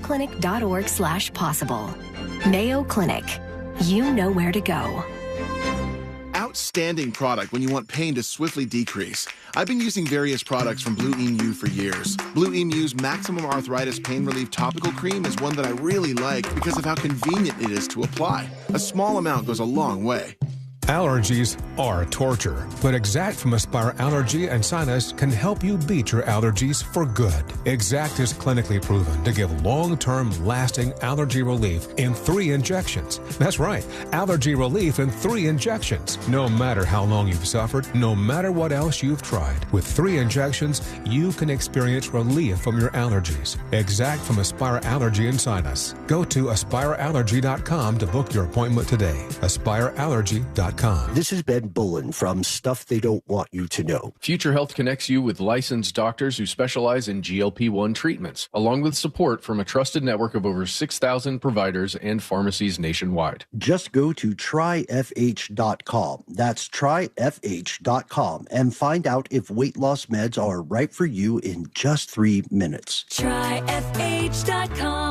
mayoclinic.org/possible. Mayo Clinic. You know where to go. Outstanding product when you want pain to swiftly decrease. I've been using various products from Blue Emu for years. Blue Emu's Maximum Arthritis Pain Relief Topical Cream is one that I really like because of how convenient it is to apply. A small amount goes a long way. Allergies are torture, but Exact from Aspire Allergy and Sinus can help you beat your allergies for good. Exact is clinically proven to give long-term lasting allergy relief in 3 injections. That's right, allergy relief in 3 injections. No matter how long you've suffered, no matter what else you've tried, with 3 injections, you can experience relief from your allergies. Exact from Aspire Allergy and Sinus. Go to aspireallergy.com to book your appointment today. aspireallergy.com. This is Ben Bullen from Stuff They Don't Want You to Know. Future Health connects you with licensed doctors who specialize in GLP-1 treatments, along with support from a trusted network of over 6,000 providers and pharmacies nationwide. Just go to tryfh.com. That's tryfh.com and find out if weight loss meds are right for you in just 3 minutes. Tryfh.com.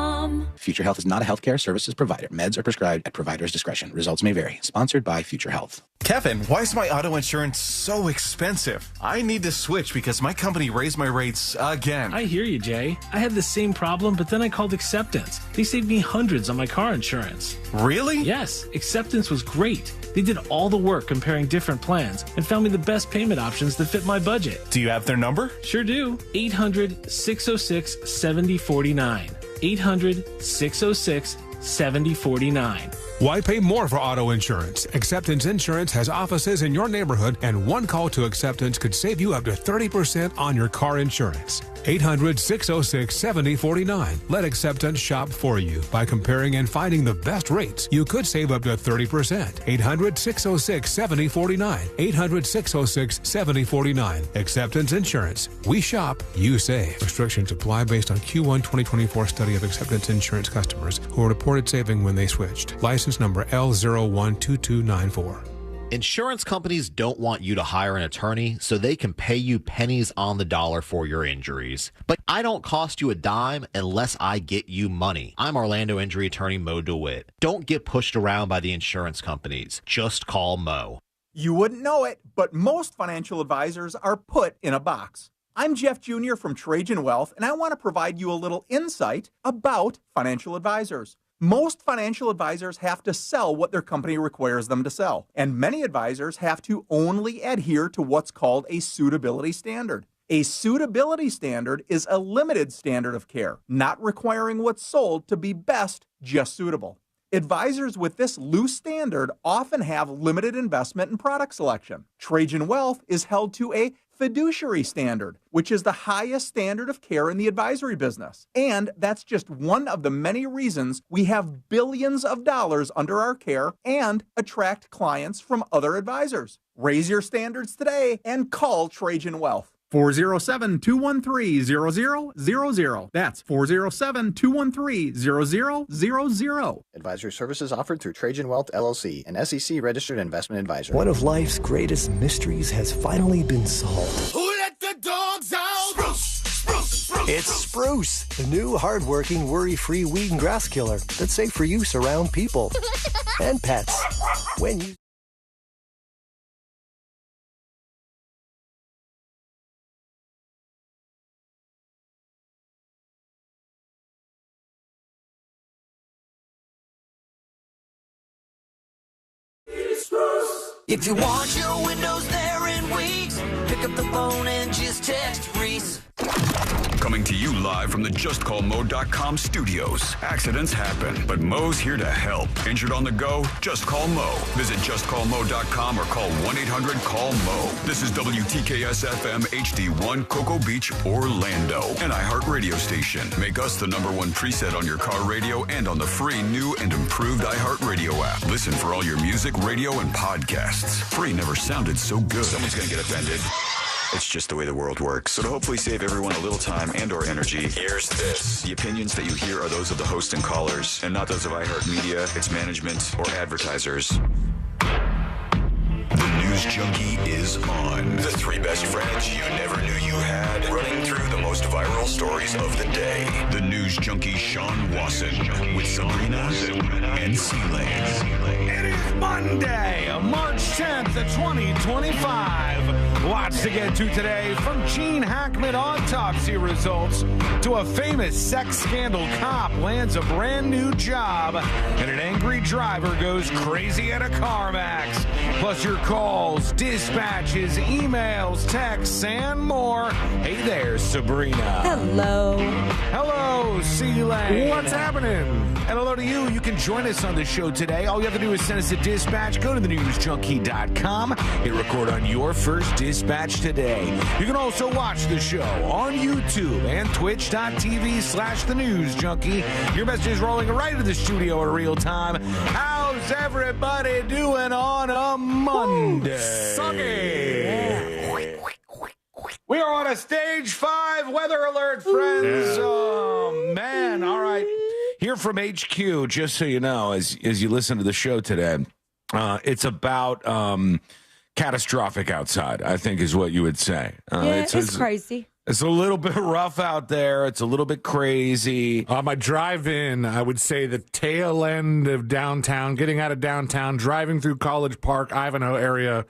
Future Health is not a healthcare services provider. Meds are prescribed at provider's discretion. Results may vary. Sponsored by Future Health. Kevin, why is my auto insurance so expensive? I need to switch because my company raised my rates again. I hear you, Jay. I had the same problem, but then I called Acceptance. They saved me hundreds on my car insurance. Really? Yes, Acceptance was great. They did all the work comparing different plans and found me the best payment options that fit my budget. Do you have their number? Sure do. 800-606-7049. 800-606-7049. Why pay more for auto insurance? Acceptance Insurance has offices in your neighborhood, and one call to Acceptance could save you up to 30% on your car insurance. 800-606-7049. Let Acceptance shop for you by comparing and finding the best rates. You could save up to 30%. 800-606-7049. 800-606-7049. Acceptance Insurance. We shop, you save. Restrictions apply based on Q1 2024 study of Acceptance Insurance customers who reported saving when they switched. License number L012294. Insurance companies don't want you to hire an attorney so they can pay you pennies on the dollar for your injuries. But I don't cost you a dime unless I get you money. I'm Orlando injury attorney Mo DeWitt. Don't get pushed around by the insurance companies. Just call Mo. You wouldn't know it, but most financial advisors are put in a box. I'm Jeff Jr. from Trajan Wealth, and I want to provide you a little insight about financial advisors. Most financial advisors have to sell what their company requires them to sell, and many advisors have to only adhere to what's called a suitability standard. A suitability standard is a limited standard of care, not requiring what's sold to be best, just suitable. Advisors with this loose standard often have limited investment and product selection. Trajan Wealth is held to a fiduciary standard, which is the highest standard of care in the advisory business. And that's just one of the many reasons we have billions of dollars under our care and attract clients from other advisors. Raise your standards today and call Trajan Wealth. 407-213-0000. That's 407-213-0000. Advisory services offered through Trajan Wealth, LLC, an SEC-registered investment advisor. One of life's greatest mysteries has finally been solved. Who let the dogs out? Spruce, spruce, spruce. It's Spruce, the new hard-working, worry-free weed and grass killer that's safe for use around people and pets. When you... If you want your windows there in weeks, pick up the phone and just text Reese. Coming to you live from the JustCallMo.com studios. Accidents happen, but Mo's here to help. Injured on the go? Just call Mo. Visit JustCallMo.com or call 1-800-CALL-MO. This is WTKS-FM HD1 Cocoa Beach, Orlando. An iHeart radio station. Make us the #1 preset on your car radio and on the free new and improved iHeart radio app. Listen for all your music, radio, and podcasts. Free never sounded so good. Someone's going to get offended. It's just the way the world works. So to hopefully save everyone a little time and or energy, here's this. The opinions that you hear are those of the host and callers, and not those of iHeartMedia, its management, or advertisers. The News Junkie is on. The 3 best friends you never knew you had, running through the most most viral stories of the day. The news junkie Sean Wasson with Sabrina and C-Lane. It is Monday, March 10th, 2025. Lots to get to today, from Gene Hackman Autopsy results to a famous sex scandal cop lands a brand new job, and an angry driver goes crazy at a CarMax. Plus your calls, dispatches, emails, texts, and more. Hey there, Sabrina. Hello. Hello, C-Lane. What's happening? And hello to you. You can join us on the show today. All you have to do is send us a dispatch. Go to thenewsjunkie.com. Hit record on your first dispatch today. You can also watch the show on YouTube and twitch.tv/thenewsjunkie. Your message is rolling right into the studio in real time. How's everybody doing on a Monday? Sucky. We are on a stage 5 weather alert, friends. Oh, man. All right. Here from HQ, just so you know, as you listen to the show today, it's about catastrophic outside, I think is what you would say. It's crazy. It's a little bit rough out there. It's a little bit crazy. On my drive-in, I would say the tail end of downtown, getting out of downtown, driving through College Park, Ivanhoe area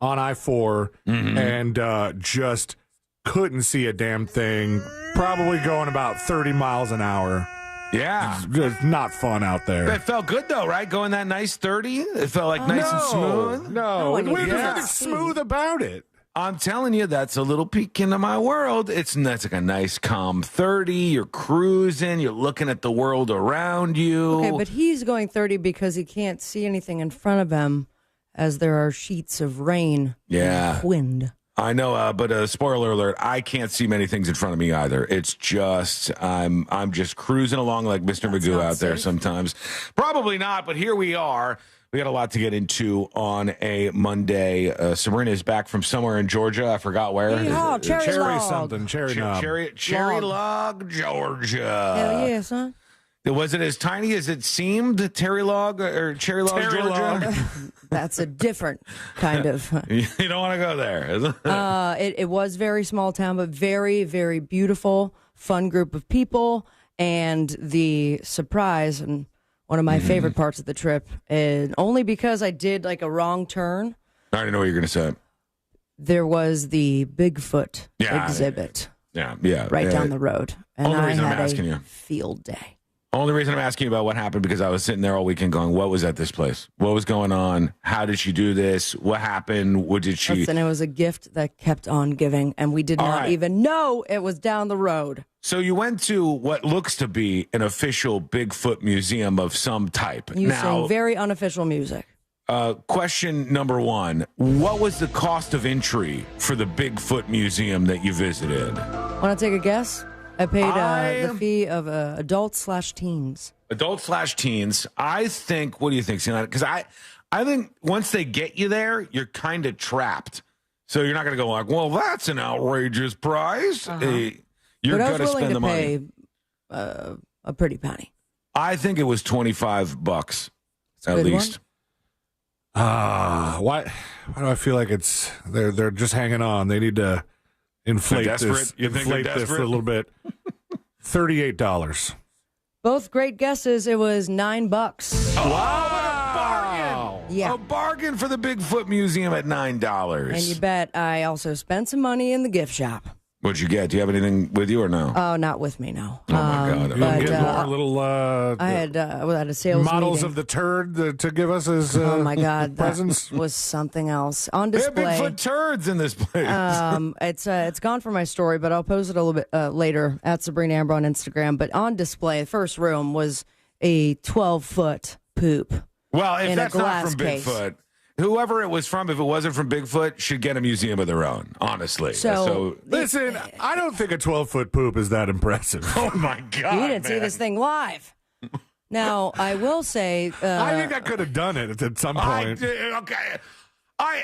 on I-4, and just couldn't see a damn thing. Probably going about 30 miles an hour. Yeah. It's just not fun out there. It felt good, though, right? Going that nice 30? It felt like nice and smooth? No, there's nothing smooth about it. I'm telling you, that's a little peek into my world. That's like a nice, calm 30. You're cruising. You're looking at the world around you. Okay, but he's going 30 because he can't see anything in front of him as there are sheets of rain and wind. I know, but spoiler alert, I can't see many things in front of me either. It's just, I'm just cruising along like Mr. Magoo out there sometimes. Probably not, but here we are. We got a lot to get into on a Monday. Sabrina is back from somewhere in Georgia. I forgot where. Yeehaw, cherry log. Something. Cherry knob. Cherry log, Georgia. Hell yeah, son. Was it as tiny as it seemed, Cherry Log, Georgia? That's a different kind of. You don't want to go there, is it? It was very small town, but very, very beautiful, fun group of people. And the surprise, and one of my favorite parts of the trip, and only because I did like a wrong turn. I didn't know what you were going to say. There was the Bigfoot exhibit. Right down the road. And Only I reason had I'm asking you. Field day. Only reason I'm asking you about what happened because I was sitting there all weekend going, what was at this place? What was going on? How did she do this? What happened? What did she... Listen, it was a gift that kept on giving, and we did not even know it was down the road. So you went to what looks to be an official Bigfoot museum of some type. You sing very unofficial music. Question number 1. What was the cost of entry for the Bigfoot museum that you visited? Want to take a guess? I paid the fee of adults/teens. Adults/teens. I think, what do you think, Sienna? Because I think once they get you there, you're kind of trapped. So you're not going to go like, well, that's an outrageous price. You're going to spend the money. Pay a pretty penny. I think it was $25 at least. Why do I feel like they're just hanging on? They need to inflate this a little bit. $38. Both great guesses. It was $9. Wow, what a bargain! Yeah, a bargain for the Bigfoot Museum at $9. And you bet I also spent some money in the gift shop. What'd you get? Do you have anything with you or no? Oh, not with me, no. Oh my God! But, more little. I had a sales models meeting. of the turd to give us as. Oh my God! Presents was something else on display. They have Bigfoot turds in this place. It's gone for my story, but I'll post it a little bit later at Sabrina Amber on Instagram. But on display, the first room was a 12-foot poop. Well, if in that's a glass not from case. Bigfoot. Whoever it was from, if it wasn't from Bigfoot, should get a museum of their own, honestly. So listen, I don't think a 12-foot poop is that impressive. Oh, my God, you didn't see this thing live. Now, I will say... I think I could have done it at some point.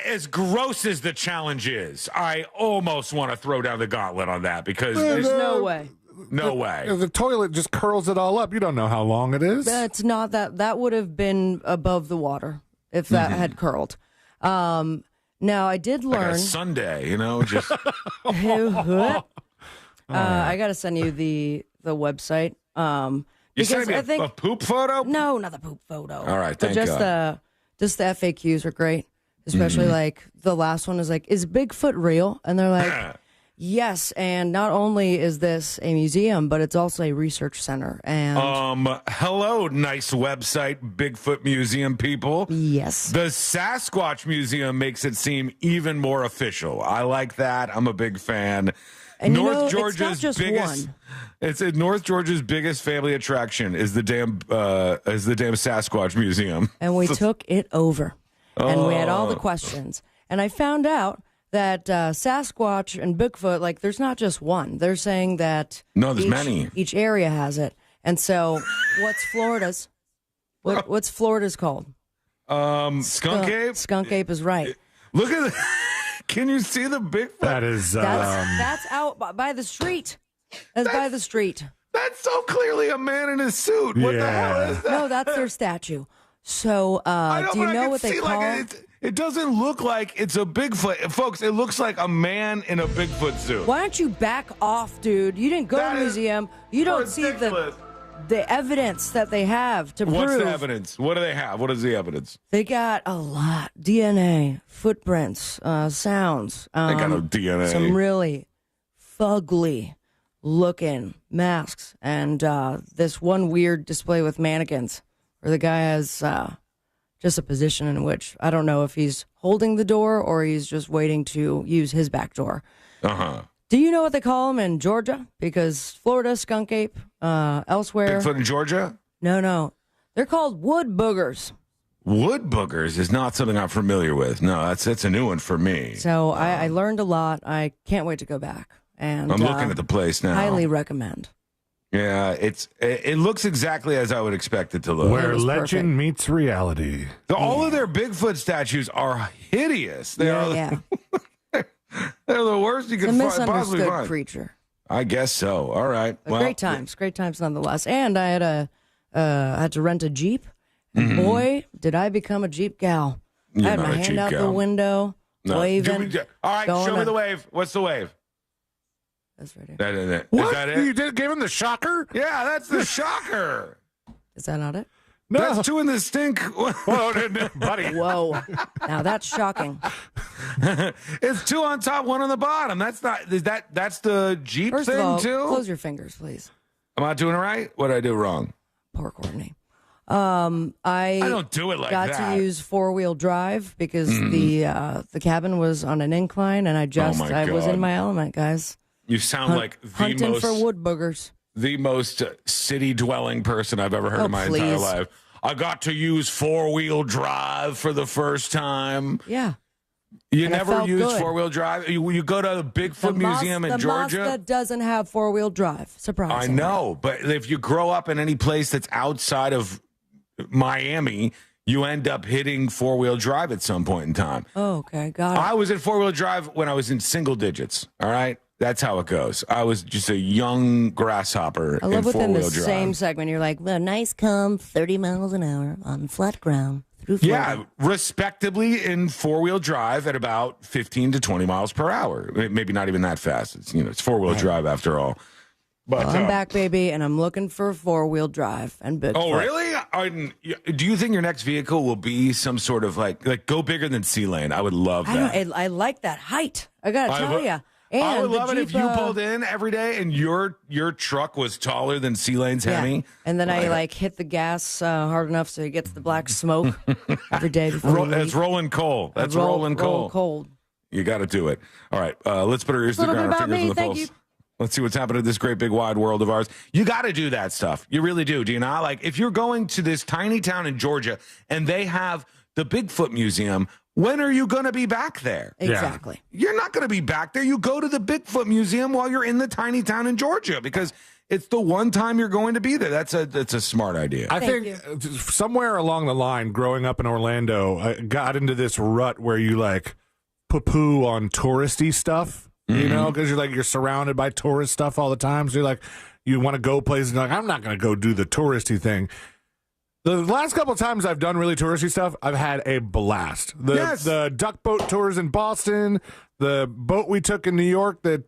As gross as the challenge is, I almost want to throw down the gauntlet on that because... There's no way. No way. The toilet just curls it all up. You don't know how long it is. That's not that. That would have been above the water if that had curled. Now, I did learn... Like a Sunday, just... I got to send you the website. You sent me a poop photo? No, not the poop photo. All right, but thank just God. the FAQs are great, especially like the last one is like, is Bigfoot real? And they're like, yes. And not only is this a museum, but it's also a research center. And hello, nice website, Bigfoot Museum people. Yes. The Sasquatch Museum makes it seem even more official. I like that. I'm a big fan. And North it's not Georgia's just biggest. one. It's North Georgia's biggest family attraction is the damn Sasquatch Museum. And we took it over, and we had all the questions. And I found out that Sasquatch and Bigfoot, like, there's not just one. They're saying that there's many. Each area has it. And so, what's Florida's? What's Florida's called? Skunk Ape. Skunk Ape is right. Look at that. Can you see the Bigfoot? That is. That's out by the street. That's by the street. That's so clearly a man in a suit. What the hell is that? No, that's their statue. So, do you know what they call it? It doesn't look like it's a Bigfoot. Folks, it looks like a man in a Bigfoot suit. Why don't you back off, dude? You didn't go to the museum. You don't see the evidence that they have to prove. What's the evidence? What do they have? What is the evidence? They got a lot. DNA, footprints, sounds. They got no DNA. Some really fugly looking masks. And this one weird display with mannequins where the guy has just a position in which I don't know if he's holding the door or he's just waiting to use his back door. Do you know what they call them in Georgia? Because Florida, skunk ape, elsewhere. Bigfoot in Georgia? No. They're called wood boogers. Wood boogers is not something I'm familiar with. No, that's a new one for me. So I learned a lot. I can't wait to go back. And I'm looking at the place now. Highly recommend. Yeah, it looks exactly as I would expect it to look. Where legend meets reality. All of their Bigfoot statues are hideous. They are. They're the worst you can possibly find. Misunderstood creature. I guess so. All right. But great times nonetheless. And I had to rent a Jeep. And boy, did I become a Jeep gal. I had my hand out the window, waving. All right, show me the wave. What's the wave? That's right. Is that it? You gave him the shocker? Yeah, that's the shocker. Is that not it? No. That's two in the stink. Whoa, buddy. Whoa. Now that's shocking. It's two on top, one on the bottom. That's the Jeep First thing of all, too? Close your fingers, please. Am I doing it right? What did I do wrong? Poor Courtney. I don't do it like got that. to use 4-wheel drive because the cabin was on an incline, and I was in my element, guys. You sound like the hunting for wood boogers. The most city-dwelling person I've ever heard in my entire life. I got to use 4-wheel drive for the first time. Yeah. You never use 4-wheel drive? You go to the Bigfoot Museum in Georgia? The Mazda doesn't have 4-wheel drive. Surprisingly. I know, but if you grow up in any place that's outside of Miami, you end up hitting 4-wheel drive at some point in time. Oh, okay. Got it. I was in 4-wheel drive when I was in single digits, all right? That's how it goes. I was just a young grasshopper I love in 4-wheel within the drive. same segment. You're like, well, nice come 30 miles an hour on flat ground through Florida. Yeah, respectably in 4-wheel drive at about 15 to 20 miles per hour. Maybe not even that fast. It's 4-wheel drive after all. But I'm back, baby, and I'm looking for 4-wheel drive and Bigfoot. Oh, really? Do you think your next vehicle will be some sort of like go bigger than C-Lane? I would love that. I like that height. I got to tell you. I would love it if you pulled in every day and your truck was taller than C-Lane's Hemi. And then I hit the gas hard enough so it gets the black smoke every day before That's rolling coal. That's rolling coal. Cold. You got to do it. All right, let's put our ears to the ground, our fingers on the pulse. Let's see what's happening in this great big wide world of ours. You got to do that stuff. You really do. Do you not? Like if you're going to this tiny town in Georgia and they have the Bigfoot Museum, when are you going to be back there? Exactly. You're not going to be back there. You go to the Bigfoot Museum while you're in the tiny town in Georgia because it's the one time you're going to be there. That's a smart idea. I think somewhere along the line, growing up in Orlando, I got into this rut where you like poo on touristy stuff, you know, because you're surrounded by tourist stuff all the time. So you're like, you want to go places, and you're like, I'm not going to go do the touristy thing. The last couple of times I've done really touristy stuff, I've had a blast. The duck boat tours in Boston, the boat we took in New York that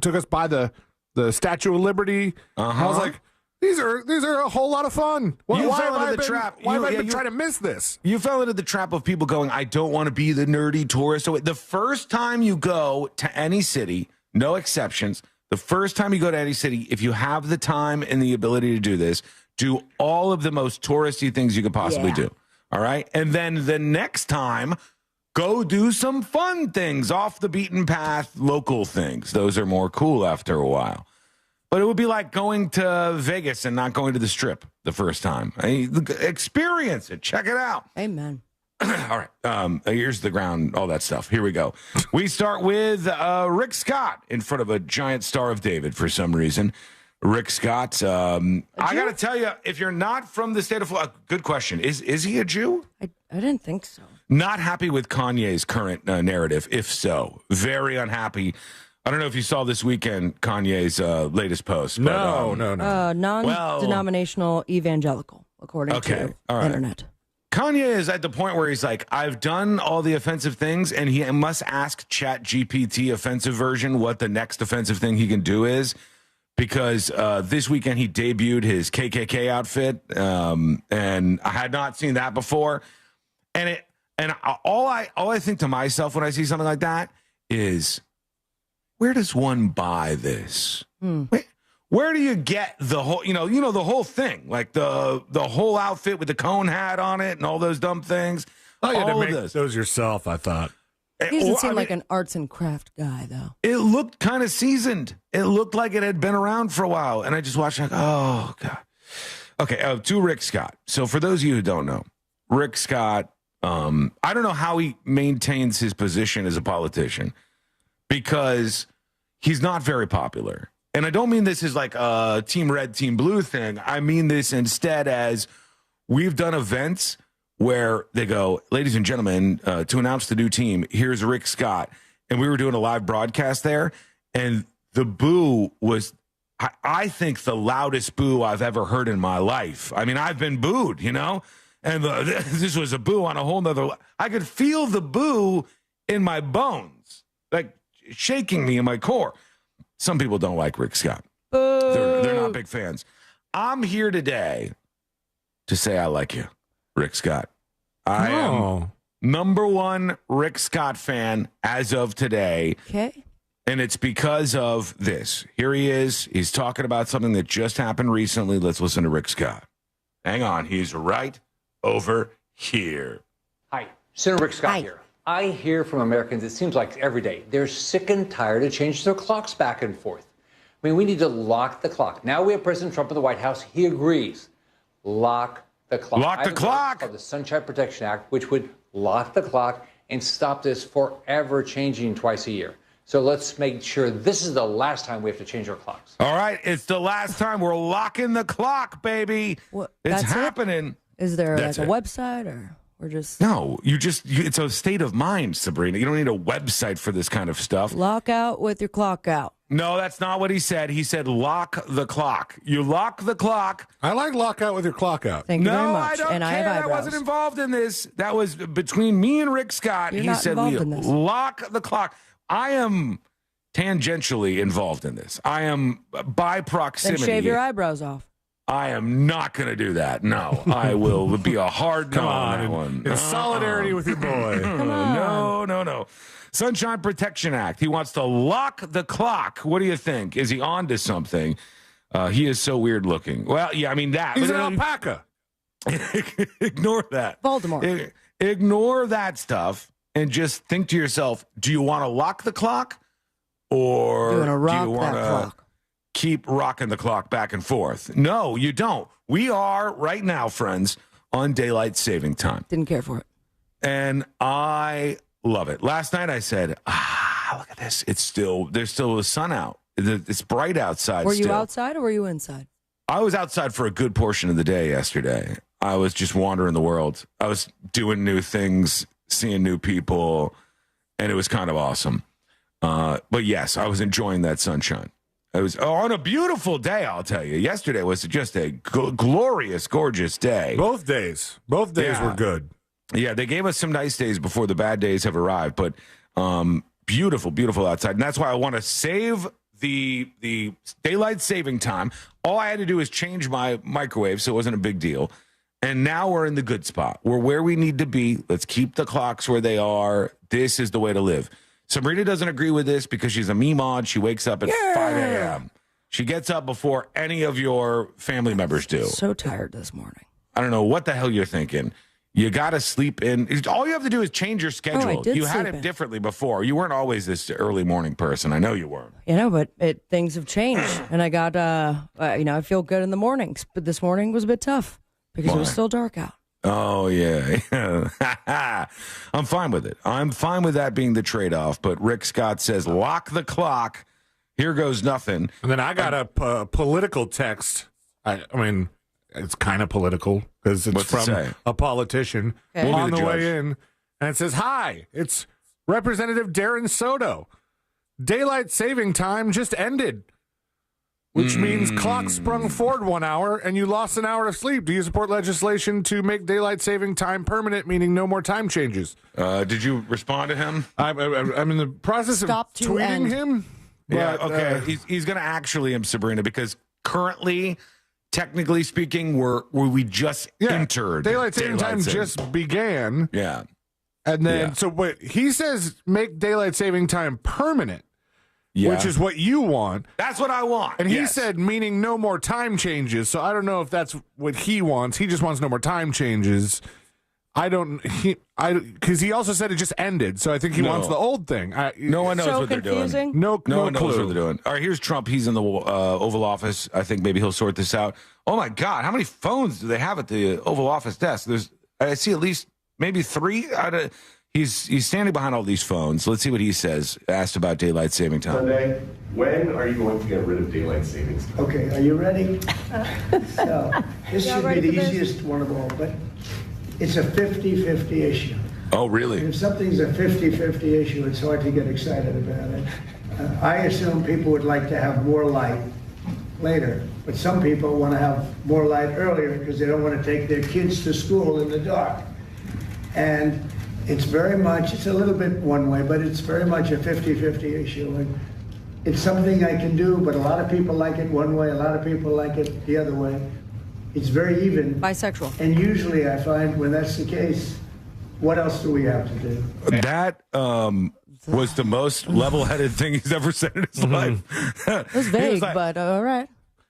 took us by the Statue of Liberty. I was like, these are a whole lot of fun. Why have I been trying to miss this? You fell into the trap of people going, I don't want to be the nerdy tourist. The first time you go to any city, no exceptions, the first time you go to any city, if you have the time and the ability to do this, do all of the most touristy things you could possibly do. All right? And then the next time, go do some fun things, off the beaten path, local things. Those are more cool after a while. But it would be like going to Vegas and not going to the Strip the first time. Experience it. Check it out. Amen. All right. Here's the ground, all that stuff. Here we go. We start with Rick Scott in front of a giant Star of David for some reason. Rick Scott. I got to tell you, if you're not from the state of Florida, good question. Is he a Jew? I didn't think so. Not happy with Kanye's current narrative. If so, very unhappy. I don't know if you saw this weekend Kanye's latest post. No. Non-denominational evangelical, according to the internet. Kanye is at the point where he's like, I've done all the offensive things, and he must ask ChatGPT offensive version what the next offensive thing he can do is. Because this weekend he debuted his KKK outfit, and I had not seen that before. And all I think to myself when I see something like that is, where does one buy this? Where do you get the whole, the whole thing, like the whole outfit with the cone hat on it and all those dumb things? Oh, you had to make those yourself, I thought. He doesn't seem like an arts and craft guy, though. It looked kind of seasoned. It looked like it had been around for a while. And I just watched like, oh, God. Okay, to Rick Scott. So for those of you who don't know, Rick Scott, I don't know how he maintains his position as a politician because he's not very popular. And I don't mean this as like a team red, team blue thing. I mean this instead as we've done events where they go, ladies and gentlemen, to announce the new team, here's Rick Scott. And we were doing a live broadcast there, and the boo was, I think, the loudest boo I've ever heard in my life. I mean, I've been booed, and this was a boo on a whole nother. I could feel the boo in my bones, like shaking me in my core. Some people don't like Rick Scott. They're not big fans. I'm here today to say I like you, Rick Scott. I am number one Rick Scott fan as of today. Okay. And it's because of this. Here he is. He's talking about something that just happened recently. Let's listen to Rick Scott. Hang on. He's right over here. Hi, Senator Rick Scott here. I hear from Americans, it seems like every day, they're sick and tired of changing their clocks back and forth. I mean, we need to lock the clock. Now we have President Trump in the White House. He agrees. Lock the clock. Lock the clock. Called the Sunshine Protection Act, which would lock the clock and stop this forever changing twice a year. So let's make sure this is the last time we have to change our clocks. All right, it's the last time. We're locking the clock, baby. It's happening. Is there That's like a it. website or we're just... No, it's a state of mind, Sabrina. You don't need a website for this kind of stuff. Lock out with your clock out. No, that's not what he said. He said lock the clock. You lock the clock. I like lock out with your clock out. Thank you very much. I don't and care. I have That eyebrows. wasn't involved in this. That was between me and Rick Scott. You're He not said involved we in this. lock the clock. I am tangentially involved in this. I am by proximity. Then shave your eyebrows off. I am not going to do that. No, I will be a hard no on that one. In solidarity with your boy. No. Sunshine Protection Act. He wants to lock the clock. What do you think? Is he on to something? He is so weird looking. Well, yeah, I mean that. He's an alpaca. Ignore that. Voldemort. Ignore that stuff and just think to yourself, do you want to lock the clock or You wanna rock do you that want to clock. keep rocking the clock back and forth? No, you don't. We are right now, friends, on daylight saving time. Didn't care for it. And I love it. Last night I said, look at this. There's still the sun out. It's bright outside. Were you still. outside or were you inside? I was outside for a good portion of the day yesterday. I was just wandering the world. I was doing new things, seeing new people, and it was kind of awesome. But yes, I was enjoying that sunshine. It was on a beautiful day, I'll tell you. Yesterday was just a glorious, gorgeous day. Both days were good. Yeah, they gave us some nice days before the bad days have arrived, but beautiful, beautiful outside. And that's why I want to save the daylight saving time. All I had to do is change my microwave, so it wasn't a big deal. And now we're in the good spot. We're where we need to be. Let's keep the clocks where they are. This is the way to live. Sabrina doesn't agree with this because she's a me-mod. She wakes up at 5 a.m. She gets up before any of your family members do. So tired this morning. I don't know what the hell you're thinking. You got to sleep in. All you have to do is change your schedule. You had it differently before. You weren't always this early morning person. I know you weren't. But things have changed. And I got, I feel good in the mornings. But this morning was a bit tough because it was still dark out. Oh, yeah. I'm fine with it. I'm fine with that being the trade-off. But Rick Scott says, lock the clock. Here goes nothing. And then I got a political text. I mean, it's kind of political because it's from a politician on the way in. And it says, hi, it's Representative Darren Soto. Daylight saving time just ended, which means clock sprung forward 1 hour and you lost an hour of sleep. Do you support legislation to make daylight saving time permanent, meaning no more time changes? Did you respond to him? I'm in the process of tweeting him. Yeah, But, okay. He's going to actually him, Sabrina, because currently, technically speaking, we just entered. Daylight saving time just began. Yeah. And then, he says make daylight saving time permanent. Yeah. Which is what you want. That's what I want. And he said, meaning no more time changes. So I don't know if that's what he wants. He just wants no more time changes. Because he also said it just ended. So I think he wants the old thing. No one knows what they're doing. No one knows clue. what they're doing. All right, here's Trump. He's in the Oval Office. I think maybe he'll sort this out. Oh, my God. How many phones do they have at the Oval Office desk? I see at least maybe 3. He's standing behind all these phones. Let's see what he says, asked about daylight saving time. Sunday, when are you going to get rid of daylight savings time? Okay, are you ready? So, this should be the easiest one of all, but it's a 50-50 issue. Oh, really? And if something's a 50-50 issue, it's hard to get excited about it. I assume people would like to have more light later, but some people want to have more light earlier because they don't want to take their kids to school in the dark. And it's a little bit one way, but it's very much a 50-50 issue. And it's something I can do, but a lot of people like it one way, a lot of people like it the other way. It's very even. Bisexual. And usually I find when that's the case, what else do we have to do? That was the most level-headed thing he's ever said in his life. It was vague, but all right.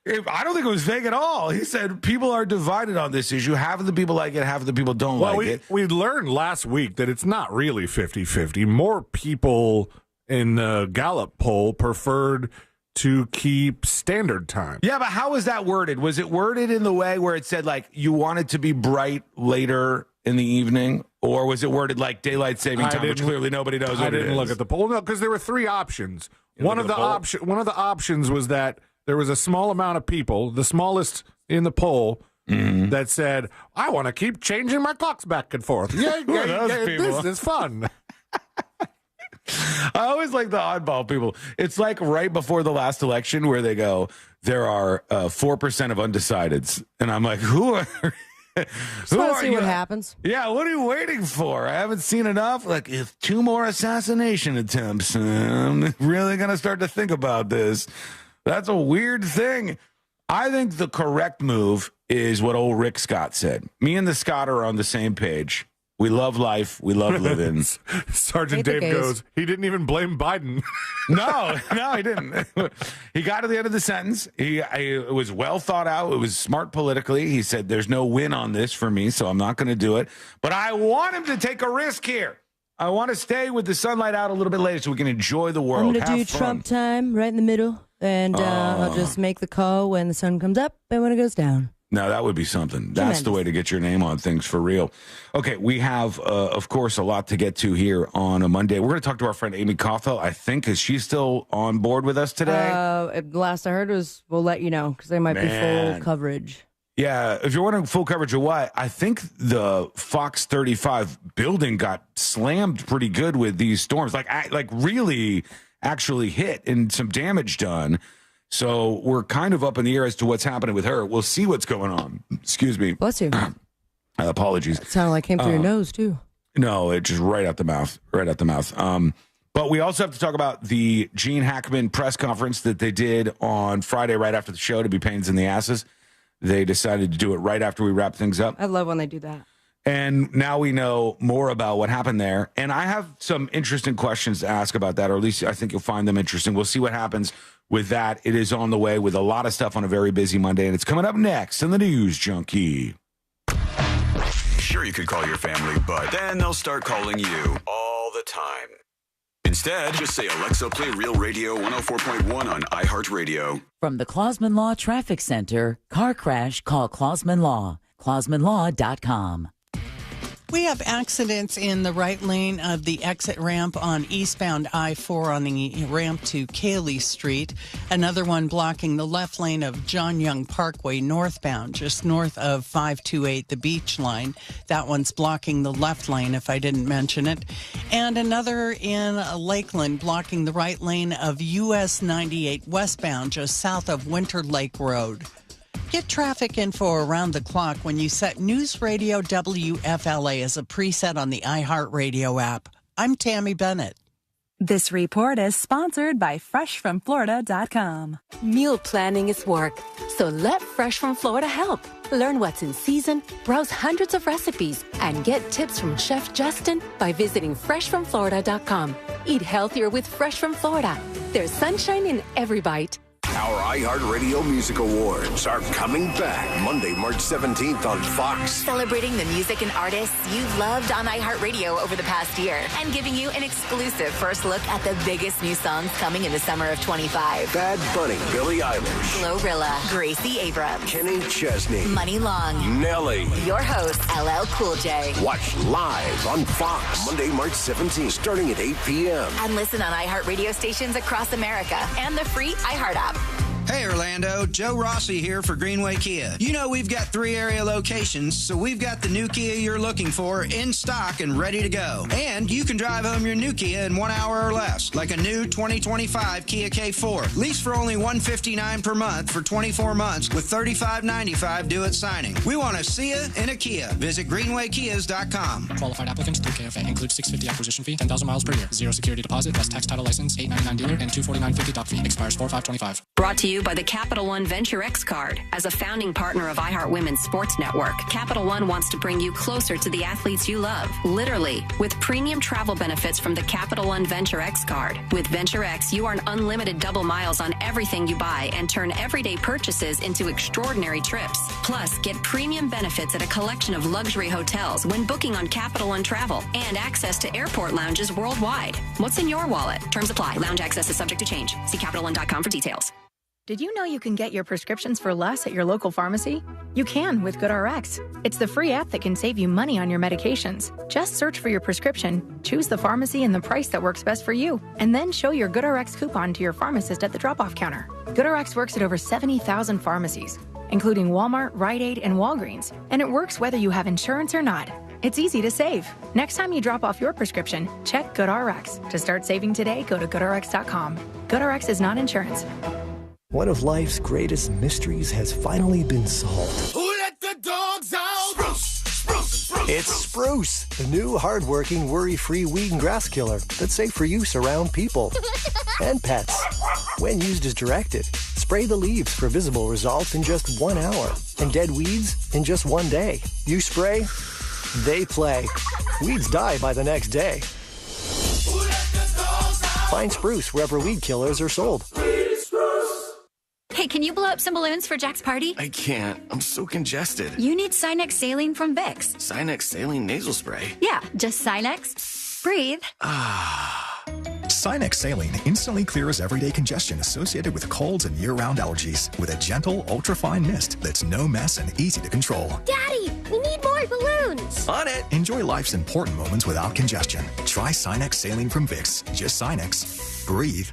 I don't think it was vague at all. He said people are divided on this issue. Half of the people like it, half of the people don't like it. We learned last week that it's not really 50-50. More people in the Gallup poll preferred to keep standard time. Yeah, but how was that worded? Was it worded in the way where it said, like, you want it to be bright later in the evening? Or was it worded like daylight saving time, which clearly nobody knows what it is? I didn't look at the poll. No, because there were 3 options. One of the options was that there was a small amount of people, the smallest in the poll, that said, I want to keep changing my clocks back and forth. Yeah, this is fun. I always like the oddball people. It's like right before the last election where they go, there are 4% of undecideds. And I'm like, who are Just want to see what happens. Yeah, what are you waiting for? I haven't seen enough. Like, if 2 more assassination attempts, I'm really going to start to think about this. That's a weird thing. I think the correct move is what old Rick Scott said. Me and the Scott are on the same page. We love life. We love living. Sergeant Dave goes, he didn't even blame Biden. No, he didn't. He got to the end of the sentence. It was well thought out. It was smart politically. He said, there's no win on this for me, so I'm not going to do it. But I want him to take a risk here. I want to stay with the sunlight out a little bit later so we can enjoy the world. I'm going to do Trump time right in the middle, and I'll just make the call when the sun comes up and when it goes down. No, that would be something. That's the way to get your name on things for real. Okay, we have, of course, a lot to get to here on a Monday. We're going to talk to our friend Amy Kaufel, I think. Is she still on board with us today? Last I heard was we'll let you know because they might be full coverage. Yeah, if you're wondering full coverage of what, I think the Fox 35 building got slammed pretty good with these storms. Like really actually hit and some damage done. So we're kind of up in the air as to what's happening with her. We'll see what's going on. Excuse me. Bless you. Apologies. It sounded like it came through your nose, too. No, it just right out the mouth. Right out the mouth. But we also have to talk about the Gene Hackman press conference that they did on Friday right after the show to be pains in the asses. They decided to do it right after we wrap things up. I love when they do that. And now we know more about what happened there. And I have some interesting questions to ask about that, or at least I think you'll find them interesting. We'll see what happens with that. It is on the way with a lot of stuff on a very busy Monday, and it's coming up next in the News Junkie. Sure, you could call your family, but then they'll start calling you all the time. Instead, just say, Alexa, play Real Radio 104.1 on iHeartRadio. From the Clausman Law Traffic Center, car crash, call Clausman Law. ClausmanLaw.com. We have accidents in the right lane of the exit ramp on eastbound I-4 on the ramp to Cayley Street. Another one blocking the left lane of John Young Parkway northbound, just north of 528, the beach line. That one's blocking the left lane, if I didn't mention it. And another in Lakeland blocking the right lane of US 98 westbound, just south of Winter Lake Road. Get traffic info around the clock when you set News Radio WFLA as a preset on the iHeartRadio app. I'm Tammy Bennett. This report is sponsored by FreshFromFlorida.com. Meal planning is work, so let Fresh from Florida help. Learn what's in season, browse hundreds of recipes, and get tips from Chef Justin by visiting FreshFromFlorida.com. Eat healthier with Fresh from Florida. There's sunshine in every bite. Our iHeartRadio Music Awards are coming back Monday, March 17th on Fox. Celebrating the music and artists you've loved on iHeartRadio over the past year and giving you an exclusive first look at the biggest new songs coming in the summer of 25. Bad Bunny, Billie Eilish, Glorilla, Gracie Abrams, Kenny Chesney, Money Long, Nelly. Your host, LL Cool J. Watch live on Fox Monday, March 17th, starting at 8 p.m. And listen on iHeartRadio stations across America and the free iHeart app. Hey Orlando, Joe Rossi here for Greenway Kia. You know we've got 3 area locations, so we've got the new Kia you're looking for in stock and ready to go. And you can drive home your new Kia in 1 hour or less, like a new 2025 Kia K4. Lease for only $159 per month for 24 months with $35.95 due at signing. We want to see you in a Kia. Visit greenwaykias.com. Qualified applicants through KFA includes $650 acquisition fee, 10,000 miles per year, 0 security deposit, plus tax title license, $899 dealer, and $249.50 doc fee. Expires 4/5/25. Brought to you by the Capital One Venture X card. As a founding partner of iHeart Women's Sports Network, Capital One wants to bring you closer to the athletes you love. Literally, with premium travel benefits from the Capital One Venture X card. With Venture X, you earn unlimited double miles on everything you buy and turn everyday purchases into extraordinary trips. Plus, get premium benefits at a collection of luxury hotels when booking on Capital One Travel and access to airport lounges worldwide. What's in your wallet? Terms apply. Lounge access is subject to change. See CapitalOne.com for details. Did you know you can get your prescriptions for less at your local pharmacy? You can with GoodRx. It's the free app that can save you money on your medications. Just search for your prescription, choose the pharmacy and the price that works best for you, and then show your GoodRx coupon to your pharmacist at the drop-off counter. GoodRx works at over 70,000 pharmacies, including Walmart, Rite Aid, and Walgreens, and it works whether you have insurance or not. It's easy to save. Next time you drop off your prescription, check GoodRx. To start saving today, go to GoodRx.com. GoodRx is not insurance. One of life's greatest mysteries has finally been solved. Who let the dogs out? Spruce, spruce, spruce. It's Spruce, the new hard-working, worry-free weed and grass killer that's safe for use around people and pets. When used as directed, spray the leaves for visible results in just 1 hour and dead weeds in just 1 day. You spray, they play. Weeds die by the next day. Find Spruce wherever weed killers are sold. Hey, can you blow up some balloons for Jack's party? I can't. I'm so congested. You need Sinex Saline from Vicks. Sinex Saline Nasal Spray. Yeah, just Sinex. Breathe. Sinex Saline instantly clears everyday congestion associated with colds and year-round allergies with a gentle, ultra-fine mist that's no mess and easy to control. Daddy, we need more balloons. On it! Enjoy life's important moments without congestion. Try Sinex Saline from Vicks. Just Sinex. Breathe.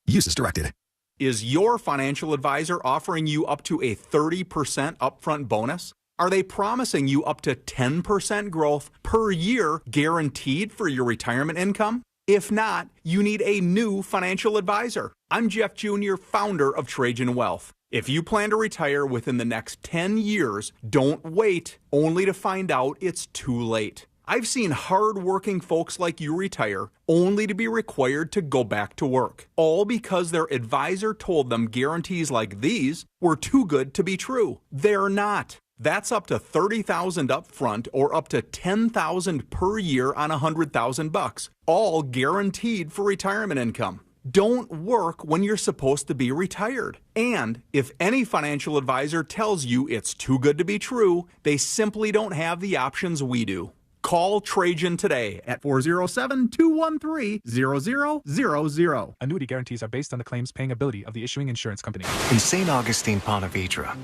Use as directed. Is your financial advisor offering you up to a 30% upfront bonus? Are they promising you up to 10% growth per year guaranteed for your retirement income? If not, you need a new financial advisor. I'm Jeff Jr., founder of Trajan Wealth. If you plan to retire within the next 10 years, don't wait only to find out it's too late. I've seen hard-working folks like you retire only to be required to go back to work, all because their advisor told them guarantees like these were too good to be true. They're not. That's up to $30,000 up front or up to $10,000 per year on $100,000, all guaranteed for retirement income. Don't work when you're supposed to be retired. And if any financial advisor tells you it's too good to be true, they simply don't have the options we do. Call Trajan today at 407-213-0000. Annuity guarantees are based on the claims paying ability of the issuing insurance company. In St. Augustine, Ponte Vedra,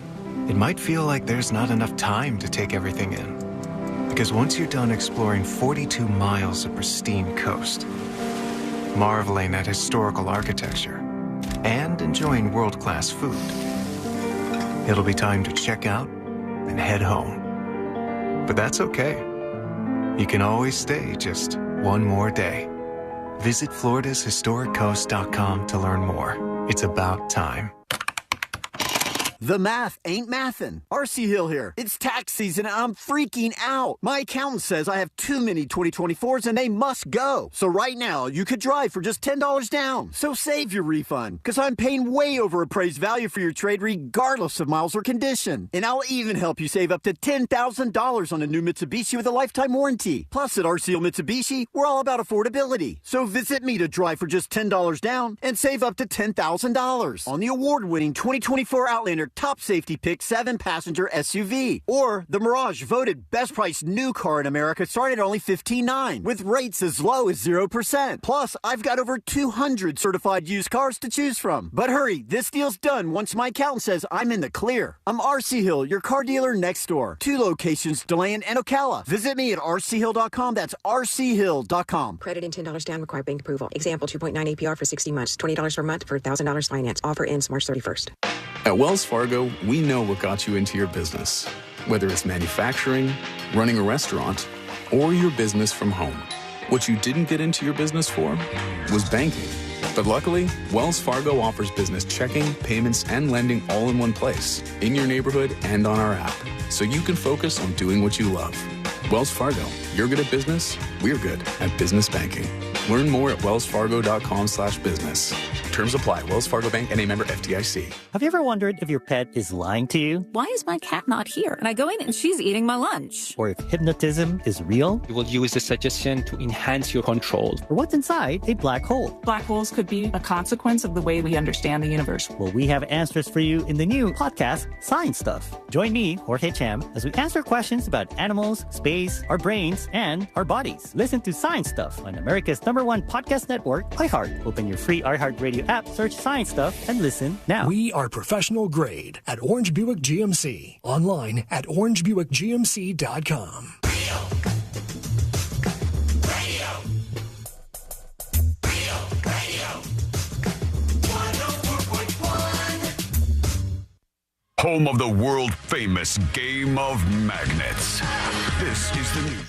it might feel like there's not enough time to take everything in. Because once you're done exploring 42 miles of pristine coast, marveling at historical architecture, and enjoying world-class food, it'll be time to check out and head home. But that's okay. You can always stay just one more day. Visit FloridasHistoricCoast.com to learn more. It's about time. The math ain't mathin'. RC Hill here. It's tax season and I'm freaking out. My accountant says I have too many 2024s and they must go. So right now, you could drive for just $10 down. So save your refund, because I'm paying way over appraised value for your trade regardless of miles or condition. And I'll even help you save up to $10,000 on a new Mitsubishi with a lifetime warranty. Plus at RC Hill Mitsubishi, we're all about affordability. So visit me to drive for just $10 down and save up to $10,000 on the award-winning 2024 Outlander top safety pick 7-passenger SUV, or the Mirage, voted best price new car in America, started at only $15,900 with rates as low as 0%. Plus, I've got over 200 certified used cars to choose from. But hurry, this deal's done once my accountant says I'm in the clear. I'm RC Hill, your car dealer next door. 2 locations, DeLand and Ocala. Visit me at rchill.com. That's rchill.com. Credit and $10 down, require bank approval. Example, 2.9 APR for 60 months, $20 per month for $1,000 finance. Offer ends March 31st. At Wells Fargo, we know what got you into your business, whether it's manufacturing, running a restaurant, or your business from home. What you didn't get into your business for was banking. But luckily, Wells Fargo offers business checking, payments, and lending all in one place, in your neighborhood and on our app, so you can focus on doing what you love. Wells Fargo, you're good at business, we're good at business banking. Learn more at wellsfargo.com/business. Terms apply. Wells Fargo Bank and a member FDIC. Have you ever wondered if your pet is lying to you? Why is my cat not here? And I go in and she's eating my lunch. Or if hypnotism is real? We will use the suggestion to enhance your control. Or what's inside a black hole? Black holes could be a consequence of the way we understand the universe. Well, we have answers for you in the new podcast, Science Stuff. Join me, Jorge Cham, as we answer questions about animals, space, our brains, and our bodies. Listen to Science Stuff on America's #1 podcast network, iHeart. Open your free iHeart Radio app, search Science Stuff, and listen now. We are professional grade at Orange Buick GMC. Online at orangebuickgmc.com. Home of the world famous Game of Magnets. This is the news.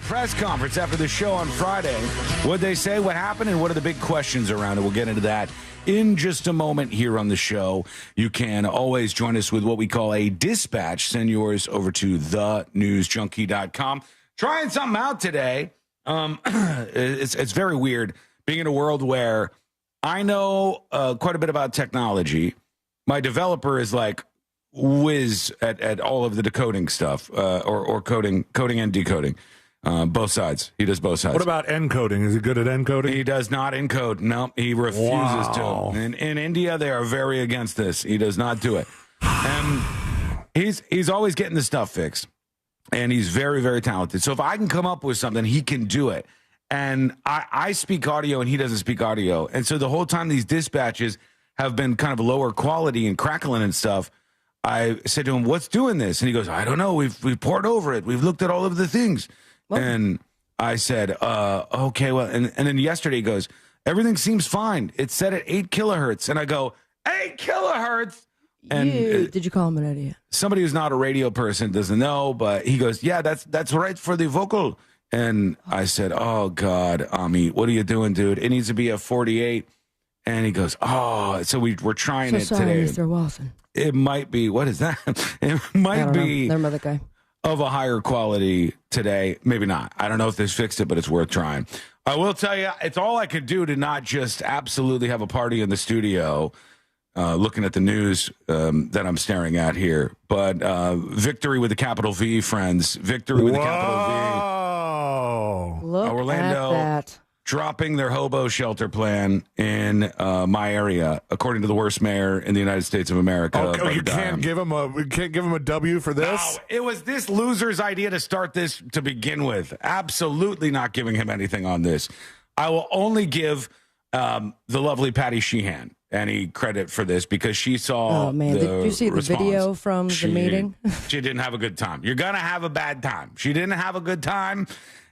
Press conference after the show on Friday. What'd they say? What happened? And what are the big questions around it? We'll get into that in just a moment here on the show. You can always join us with what we call a dispatch. Send yours over to thenewsjunkie.com. Trying something out today. It's very weird being in a world where I know quite a bit about technology. My developer is like whiz at all of the decoding stuff or coding and decoding. Both sides. He does both sides. What about encoding? Is he good at encoding? He does not encode. No, he refuses to. In India, they are very against this. He does not do it. And he's always getting the stuff fixed. And he's very, very talented. So if I can come up with something, he can do it. And I speak audio and he doesn't speak audio. And so the whole time these dispatches have been kind of lower quality and crackling and stuff, I said to him, what's doing this? And he goes, I don't know. We've poured over it. We've looked at all of the things. And I said, okay, well, and then yesterday he goes, everything seems fine. It's set at 8 kilohertz. And I go, 8 kilohertz? And did you call him an idiot? Somebody who's not a radio person doesn't know, but he goes, yeah, that's right for the vocal. And I said, oh, God, Ami, what are you doing, dude? It needs to be a 48. And he goes, oh, so we're trying it sorry, today. Mr. Wilson. It might be, what is that? It might be Never met the guy. of a higher quality today. Maybe not. I don't know if this fixed it, but it's worth trying. I will tell you, it's all I could do to not just absolutely have a party in the studio, looking at the news that I'm staring at here. But victory with the capital V, friends. Victory with the capital V. Look Orlando at that. dropping their hobo shelter plan in my area, according to the worst mayor in the United States of America. Oh, you can't give him a W for this? No, it was this loser's idea to start this to begin with. Absolutely not giving him anything on this. I will only give the lovely Patty Sheehan any credit for this because she saw. Oh man, did you see the video from the meeting? She didn't have a good time. You're gonna have a bad time. She didn't have a good time.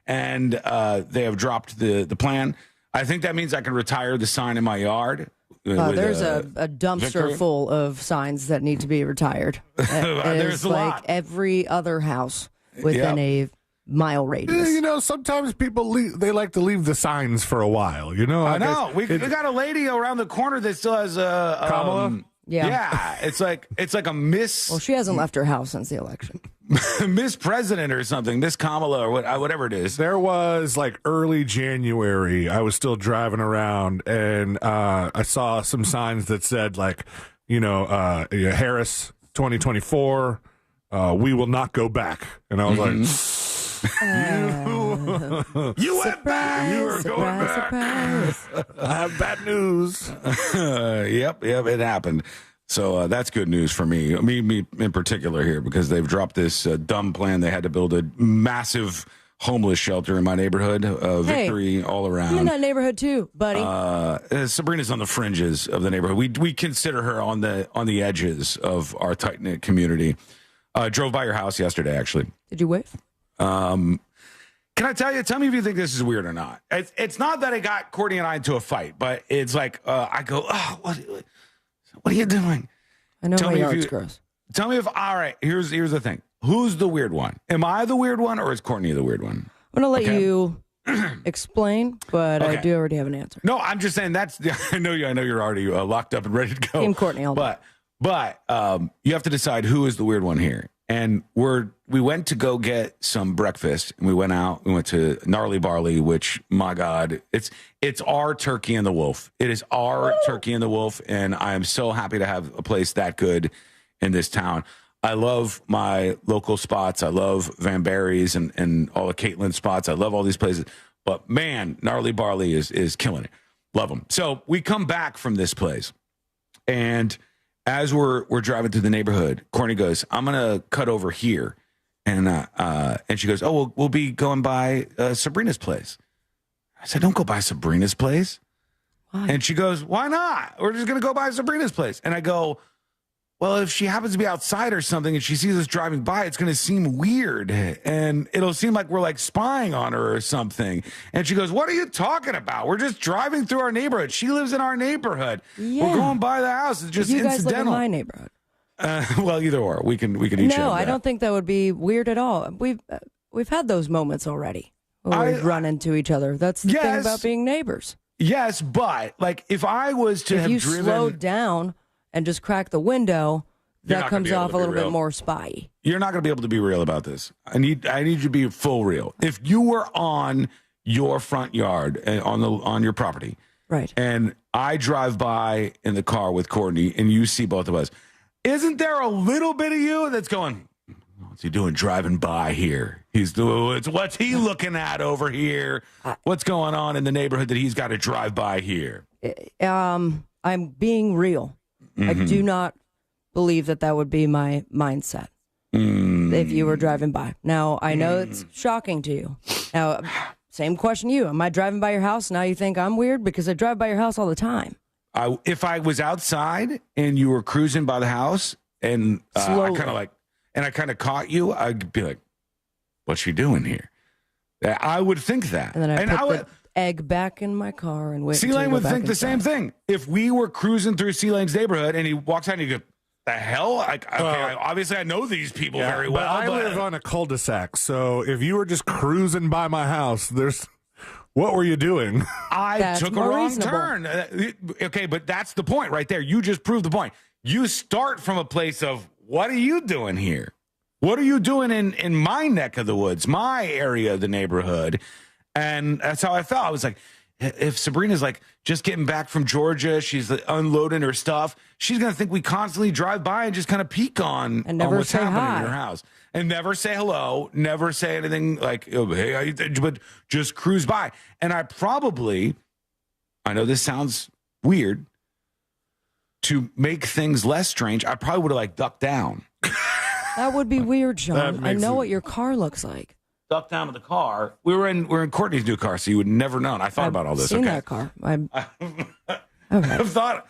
And they have dropped the plan. I think that means I can retire the sign in my yard. There's a dumpster Victory. full of signs that need to be retired. There's a like lot. every other house within a mile radius. You know, sometimes people they like to leave the signs for a while. You know, I know. We got a lady around the corner that still has a Kamala. Yeah. It's like a Miss. Well, she hasn't left her house since the election. Miss President or something, Miss Kamala or whatever it is. There was like early January. I was still driving around and I saw some signs that said like, Harris 2024, we will not go back. And I was like, you went back. You were going back. Surprise. I have bad news. Yep, it happened. So that's good news for me in particular here, because they've dropped this dumb plan. They had to build a massive homeless shelter in my neighborhood. Victory all around. I'm in that neighborhood too, buddy. Sabrina's on the fringes of the neighborhood. We consider her on the edges of our tight knit community. Drove by your house yesterday, actually. Did you wave? Can I tell you? Tell me if you think this is weird or not. It's not that it got Courtney and I into a fight, but it's like I go, oh, what are you doing? I know my yard's gross. Tell me if, all right, here's the thing. Who's the weird one? Am I the weird one or is Courtney the weird one? I'm going to let you explain, but I do already have an answer. No, I'm just saying I know you're already locked up and ready to go. Team Courtney all day. But you have to decide who is the weird one here. And we went to go get some breakfast, and we went to Gnarly Barley, which, my God, it's our Turkey and the Wolf. It is our Turkey and the Wolf, and I am so happy to have a place that good in this town. I love my local spots. I love Van Barry's and all the Caitlin spots. I love all these places. But, man, Gnarly Barley is killing it. Love them. So we come back from this place, and as we're driving through the neighborhood, Courtney goes, I'm going to cut over here. And she goes, oh, we'll be going by Sabrina's place. I said, don't go by Sabrina's place. Why? And she goes, why not? We're just going to go by Sabrina's place. And I go, well, if she happens to be outside or something and she sees us driving by, it's going to seem weird. And it'll seem like we're like spying on her or something. And she goes, what are you talking about? We're just driving through our neighborhood. She lives in our neighborhood. Yeah. We're going by the house. It's just you guys incidental. live in my neighborhood. Well, either or. We can each have No, I that. don't think that would be weird at all. We've had those moments already where we run into each other. That's the thing about being neighbors. Yes, but like if I was to have you driven, slowed down and just crack the window, You're that not gonna comes be able off to a be little bit real. more spy-y. You're not going to be able to be real about this. I need you to be full real. If you were on your front yard on your property, right, and I drive by in the car with Courtney, and you see both of us, isn't there a little bit of you that's going, what's he doing driving by here? What's he looking at over here? What's going on in the neighborhood that he's got to drive by here? I'm being real. I do not believe that would be my mindset if you were driving by. Now, I know it's shocking to you. Now, same question to you. Am I driving by your house? Now you think I'm weird? Because I drive by your house all the time. If I was outside and you were cruising by the house and I kind of caught you, I'd be like, what's she doing here? I would think that. And then I put the egg back in my car and wait. C-Lane would think the same thing. If we were cruising through C-Lane's neighborhood and he walks out and you go, the hell? Like, okay, obviously I know these people very well. But I live on a cul-de-sac, so if you were just cruising by my house, what were you doing? I took a wrong turn. Okay, but that's the point right there. You just proved the point. You start from a place of, what are you doing here? What are you doing in my neck of the woods, my area of the neighborhood? And that's how I felt. I was like, if Sabrina's like just getting back from Georgia, she's unloading her stuff, she's going to think we constantly drive by and just kind of peek on what's happening in her house. And never say hello, never say anything like, oh, hey, how you but just cruise by. And I know this sounds weird, to make things less strange, I probably would have like ducked down. That would be weird, Sean. I know what your car looks like. Ducked down to the car. We're in Courtney's new car, so you would never know. I thought about all this. Seen that car. I've thought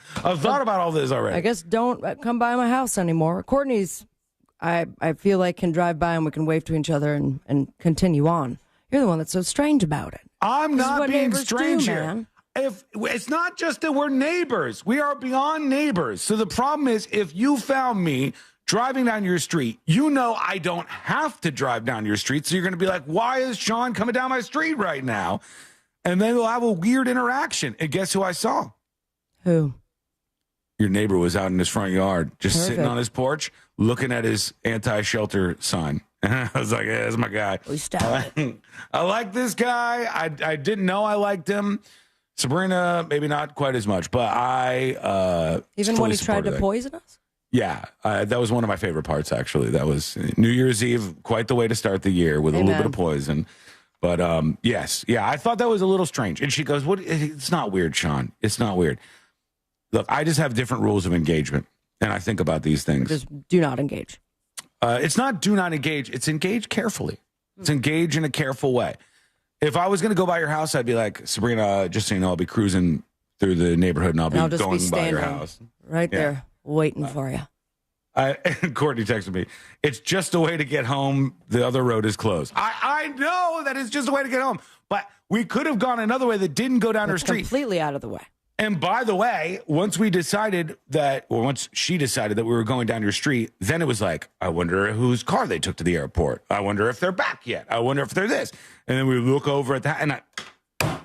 about all this already. I guess don't come by my house anymore. Courtney's, I feel like, can drive by and we can wave to each other and continue on. You're the one that's so strange about it. I'm not being strange here. If it's not just that we're neighbors, we are beyond neighbors. So the problem is, if you found me driving down your street, you know I don't have to drive down your street. So you're going to be like, why is Sean coming down my street right now? And then we'll have a weird interaction. And guess who I saw? Who? Your neighbor was out in his front yard, just sitting on his porch, looking at his anti-shelter sign. And I was like, yeah, that's my guy. I like this guy. I didn't know I liked him. Sabrina, maybe not quite as much, but I even when he tried to poison us? Yeah, that was one of my favorite parts, actually. That was New Year's Eve, quite the way to start the year with a little bit of poison. But yes, I thought that was a little strange. And she goes, "What? It's not weird, Sean. It's not weird. Look, I just have different rules of engagement, and I think about these things. Just do not engage. It's not do not engage. It's engage carefully. It's engage in a careful way. If I was going to go by your house, I'd be like, Sabrina, just so you know, I'll be cruising through the neighborhood and I'll be going by your house. Right there, waiting for you. Courtney texted me, it's just a way to get home. The other road is closed. I know that it's just a way to get home, but we could have gone another way that didn't go down her street. Completely out of the way. And by the way, once she decided that we were going down your street, then it was like, I wonder whose car they took to the airport. I wonder if they're back yet. I wonder if they're this. And then we look over at that, and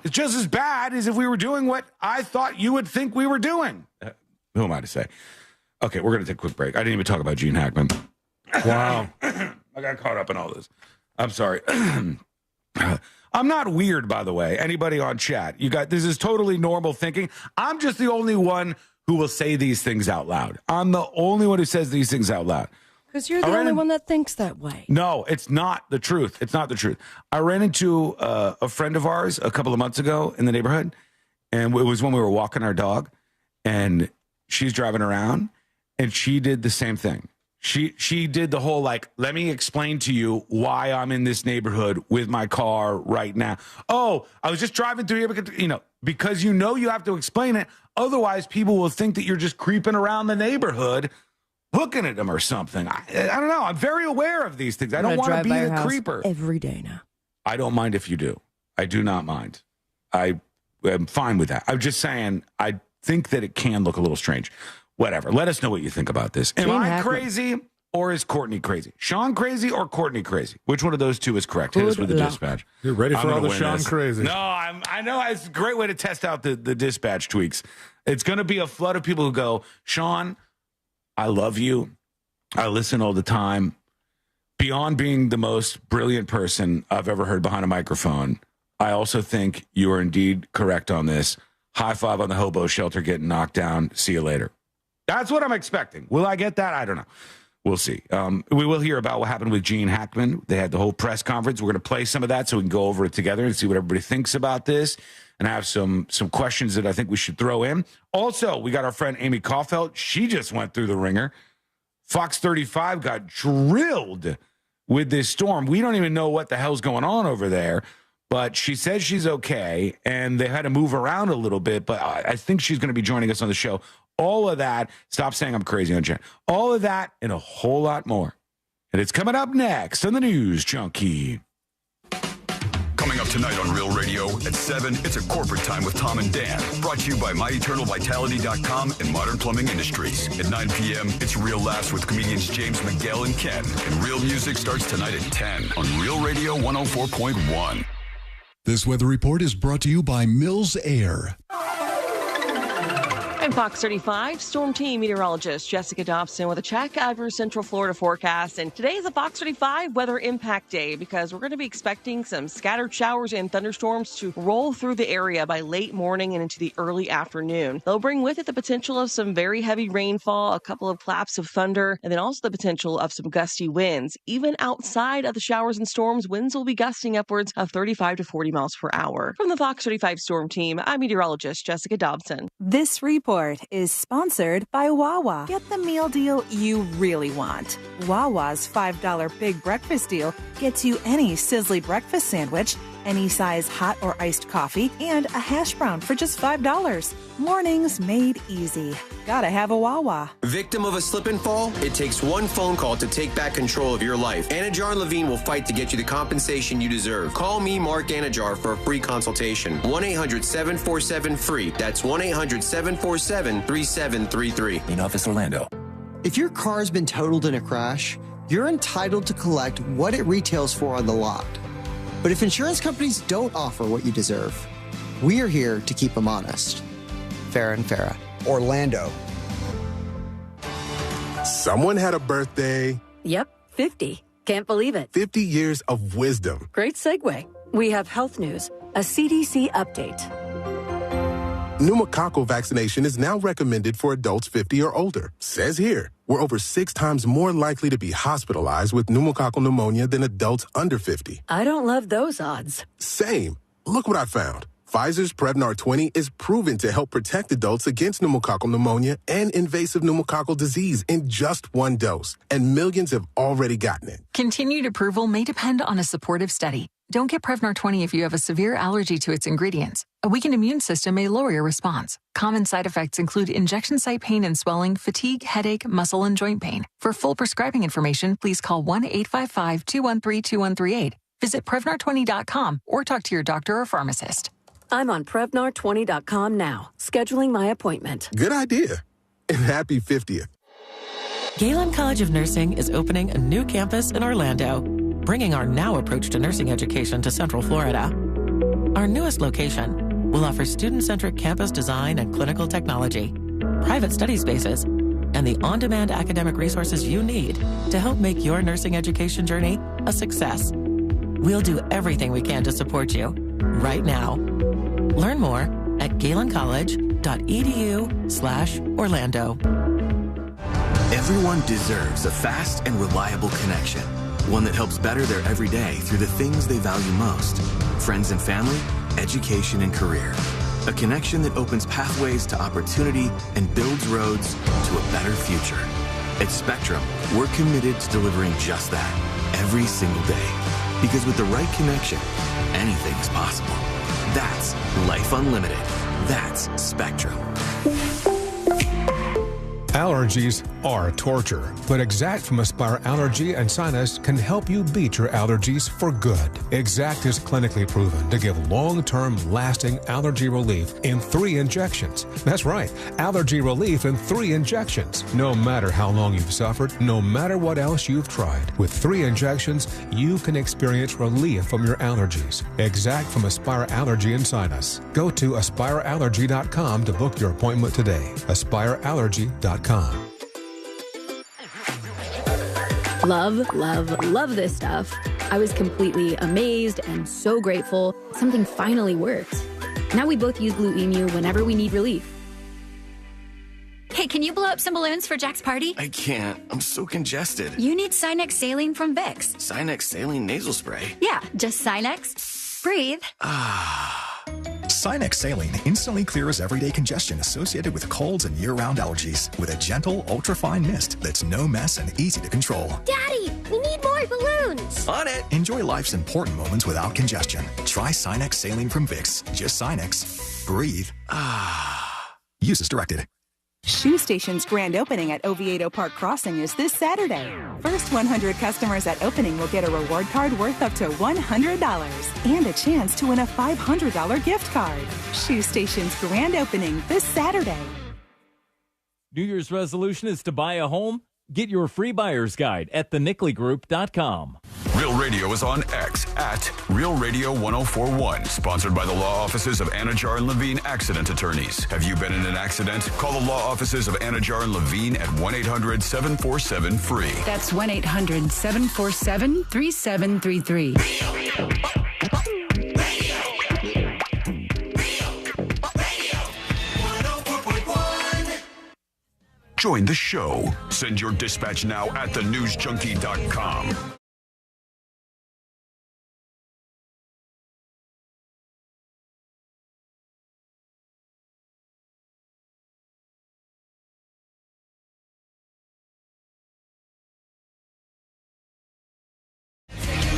it's just as bad as if we were doing what I thought you would think we were doing. Who am I to say? Okay, we're going to take a quick break. I didn't even talk about Gene Hackman. Wow. I got caught up in all this. I'm sorry. I'm not weird, by the way. Anybody on chat, this is totally normal thinking. I'm just the only one who will say these things out loud. I'm the only one who says these things out loud. Because you're the only one that thinks that way. No, it's not the truth. It's not the truth. I ran into a friend of ours a couple of months ago in the neighborhood, and it was when we were walking our dog, and she's driving around, and she did the same thing. She did the whole, like, let me explain to you why I'm in this neighborhood with my car right now. Oh, I was just driving through here because you have to explain it. Otherwise, people will think that you're just creeping around the neighborhood looking at them or something. I don't know. I'm very aware of these things. I don't want to be the creeper. Every day now. I don't mind if you do. I do not mind. I am fine with that. I'm just saying, I think that it can look a little strange. Whatever. Let us know what you think about this. Am I crazy or is Courtney crazy? Sean crazy or Courtney crazy? Which one of those two is correct? Hit us with the dispatch. You're ready for all the Sean crazy. No, I know. It's a great way to test out the dispatch tweaks. It's going to be a flood of people who go, Sean, I love you. I listen all the time. Beyond being the most brilliant person I've ever heard behind a microphone, I also think you are indeed correct on this. High five on the hobo shelter getting knocked down. See you later. That's what I'm expecting. Will I get that? I don't know. We'll see. We will hear about what happened with Gene Hackman. They had the whole press conference. We're going to play some of that so we can go over it together and see what everybody thinks about this. And I have some questions that I think we should throw in. Also, we got our friend Amy Caulfield. She just went through the ringer. Fox 35 got drilled with this storm. We don't even know what the hell's going on over there. But she says she's okay, and they had to move around a little bit. But I think she's going to be joining us on the show. All of that. Stop saying I'm crazy on chat. All of that and a whole lot more. And it's coming up next on the News Junkie. Coming up tonight on Real Radio at 7, it's a corporate time with Tom and Dan. Brought to you by MyEternalVitality.com and Modern Plumbing Industries. At 9 p.m., it's Real Laughs with comedians James McGill and Ken. And Real Music starts tonight at 10 on Real Radio 104.1. This weather report is brought to you by Mills Air. I'm Fox 35 Storm Team meteorologist Jessica Dobson with a check of your Central Florida forecast. And today is a Fox 35 weather impact day because we're going to be expecting some scattered showers and thunderstorms to roll through the area by late morning and into the early afternoon. They'll bring with it the potential of some very heavy rainfall, a couple of claps of thunder, and then also the potential of some gusty winds. Even outside of the showers and storms, winds will be gusting upwards of 35 to 40 miles per hour. From the Fox 35 Storm Team, I'm meteorologist Jessica Dobson. This report is sponsored by Wawa. Get the meal deal you really want. Wawa's $5 Big Breakfast Deal gets you any sizzly breakfast sandwich, any size hot or iced coffee, and a hash brown for just $5. Mornings made easy. Gotta have a Wawa. Victim of a slip and fall? It takes one phone call to take back control of your life. Anajar and Levine will fight to get you the compensation you deserve. Call me, Mark Anajar, for a free consultation. 1-800-747-FREE. That's 1-800-747-3733. In Office Orlando. If your car's been totaled in a crash, you're entitled to collect what it retails for on the lot. But if insurance companies don't offer what you deserve, we are here to keep them honest. Farrah and Farrah. Orlando. Someone had a birthday. Yep, 50. Can't believe it. 50 years of wisdom. Great segue. We have health news, a CDC update. Pneumococcal vaccination is now recommended for adults 50 or older. Says here, we're over 6 times more likely to be hospitalized with pneumococcal pneumonia than adults under 50. I don't love those odds. Same. Look what I found. Pfizer's Prevnar 20 is proven to help protect adults against pneumococcal pneumonia and invasive pneumococcal disease in just one dose. And millions have already gotten it. Continued approval may depend on a supportive study. Don't get Prevnar 20 if you have a severe allergy to its ingredients. A weakened immune system may lower your response. Common side effects include injection site pain and swelling, fatigue, headache, muscle, and joint pain. For full prescribing information, please call 1-855-213-2138. Visit Prevnar20.com or talk to your doctor or pharmacist. I'm on Prevnar20.com now, scheduling my appointment. Good idea. And happy 50th. Galen College of Nursing is opening a new campus in Orlando, bringing our now approach to nursing education to Central Florida. Our newest location will offer student-centric campus design and clinical technology, private study spaces, and the on-demand academic resources you need to help make your nursing education journey a success. We'll do everything we can to support you right now. Learn more at galencollege.edu/Orlando. Everyone deserves a fast and reliable connection. One that helps better their everyday through the things they value most. Friends and family, education and career. A connection that opens pathways to opportunity and builds roads to a better future. At Spectrum, we're committed to delivering just that every single day. Because with the right connection, anything is possible. That's Life Unlimited. That's Spectrum. Allergies are torture, but Exact from Aspire Allergy and Sinus can help you beat your allergies for good. Exact is clinically proven to give long-term lasting allergy relief in 3 injections. That's right, allergy relief in 3 injections. No matter how long you've suffered, no matter what else you've tried, with 3 injections, you can experience relief from your allergies. Exact from Aspire Allergy and Sinus. Go to aspireallergy.com to book your appointment today. aspireallergy.com. Love, love, love this stuff. I was completely amazed and so grateful. Something finally worked. Now we both use Blue Emu whenever we need relief. Hey, can you blow up some balloons for Jack's party? I can't. I'm so congested. You need Sinex Saline from Vicks. Sinex Saline Nasal Spray. Yeah, just Sinex. Breathe. Sinex Saline instantly clears everyday congestion associated with colds and year-round allergies with a gentle, ultra-fine mist that's no mess and easy to control. Daddy, we need more balloons. On it. Enjoy life's important moments without congestion. Try Sinex Saline from Vicks. Just Sinex. Breathe. Use as directed. Shoe Station's grand opening at Oviedo Park Crossing is this Saturday. First 100 customers at opening will get a reward card worth up to $100 and a chance to win a $500 gift card. Shoe Station's grand opening this Saturday. New Year's resolution is to buy a home? Get your free buyer's guide at thenicklygroup.com. Real Radio is on X at Real Radio 1041. Sponsored by the law offices of Anajar and Levine Accident Attorneys. Have you been in an accident? Call the law offices of Anajar and Levine at 1-800-747-FREE. That's 1-800-747-3733. Join the show. Send your dispatch now at thenewsjunkie.com.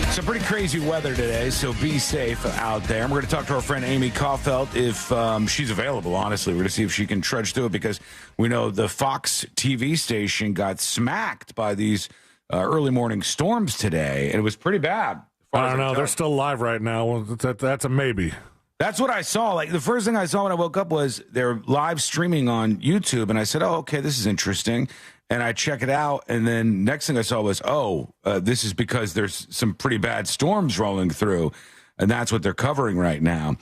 Some pretty crazy weather today, so be safe out there. And we're going to talk to our friend Amy Kaufeld if she's available, honestly. We're going to see if she can trudge through it because we know the Fox TV station got smacked by these early morning storms today, and it was pretty bad. I don't know. They're still live right now. Well, that's a maybe. That's what I saw. Like, the first thing I saw when I woke up was they're live streaming on YouTube, and I said, oh, okay, this is interesting. And I check it out, and then next thing I saw was, this is because there's some pretty bad storms rolling through, and that's what they're covering right now.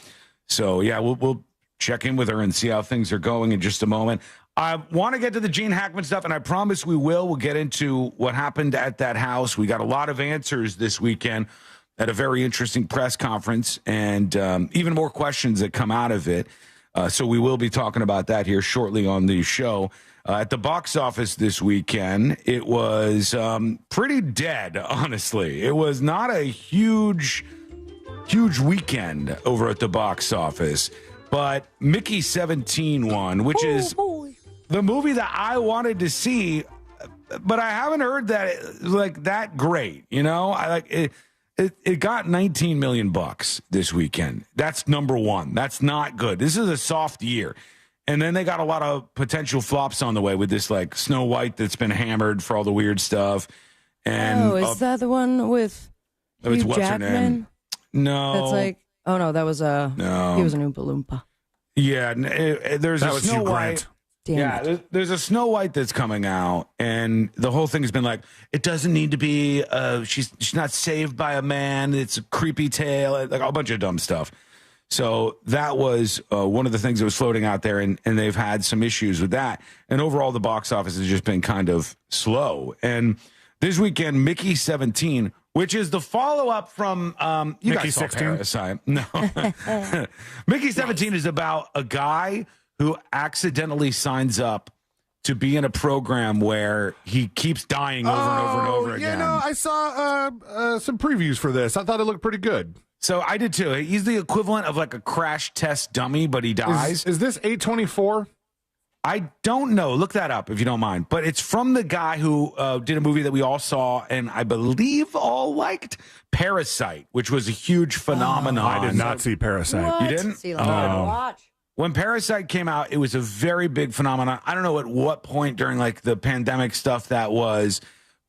So, yeah, we'll check in with her and see how things are going in just a moment. I want to get to the Gene Hackman stuff, and I promise we will. We'll get into what happened at that house. We got a lot of answers this weekend at a very interesting press conference, and even more questions that come out of it. So we will be talking about that here shortly on the show. At the box office this weekend, it was pretty dead, honestly. It was not a huge weekend over at the box office. But Mickey 17 won, which is the movie that I wanted to see, but I haven't heard that it was like that great. You know, I like it. It got $19 million this weekend. That's number one. That's not good. This is a soft year. And then they got a lot of potential flops on the way with this, like, Snow White that's been hammered for all the weird stuff. And is that the one with Hugh Jackman? No. That's like, oh, no, that was he was an Oompa Loompa. Yeah, there's a Snow White. There's a Snow White that's coming out, and the whole thing has been like, it doesn't need to be, she's not saved by a man, it's a creepy tale, like a bunch of dumb stuff. So that was one of the things that was floating out there, and they've had some issues with that. And overall, the box office has just been kind of slow. And this weekend, Mickey 17, which is the follow-up from you Mickey guys saw 16? Parasite. No. Mickey 17 is about a guy who accidentally signs up to be in a program where he keeps dying over and over and over again. Yeah, no, I saw some previews for this. I thought it looked pretty good. So I did too. He's the equivalent of like a crash test dummy, but he dies. Is this A24? I don't know. Look that up if you don't mind. But it's from the guy who did a movie that we all saw and I believe all liked, Parasite, which was a huge phenomenon. I did not see Parasite. What? You didn't? See, watch. When Parasite came out, it was a very big phenomenon. I don't know at what point during like the pandemic stuff that was,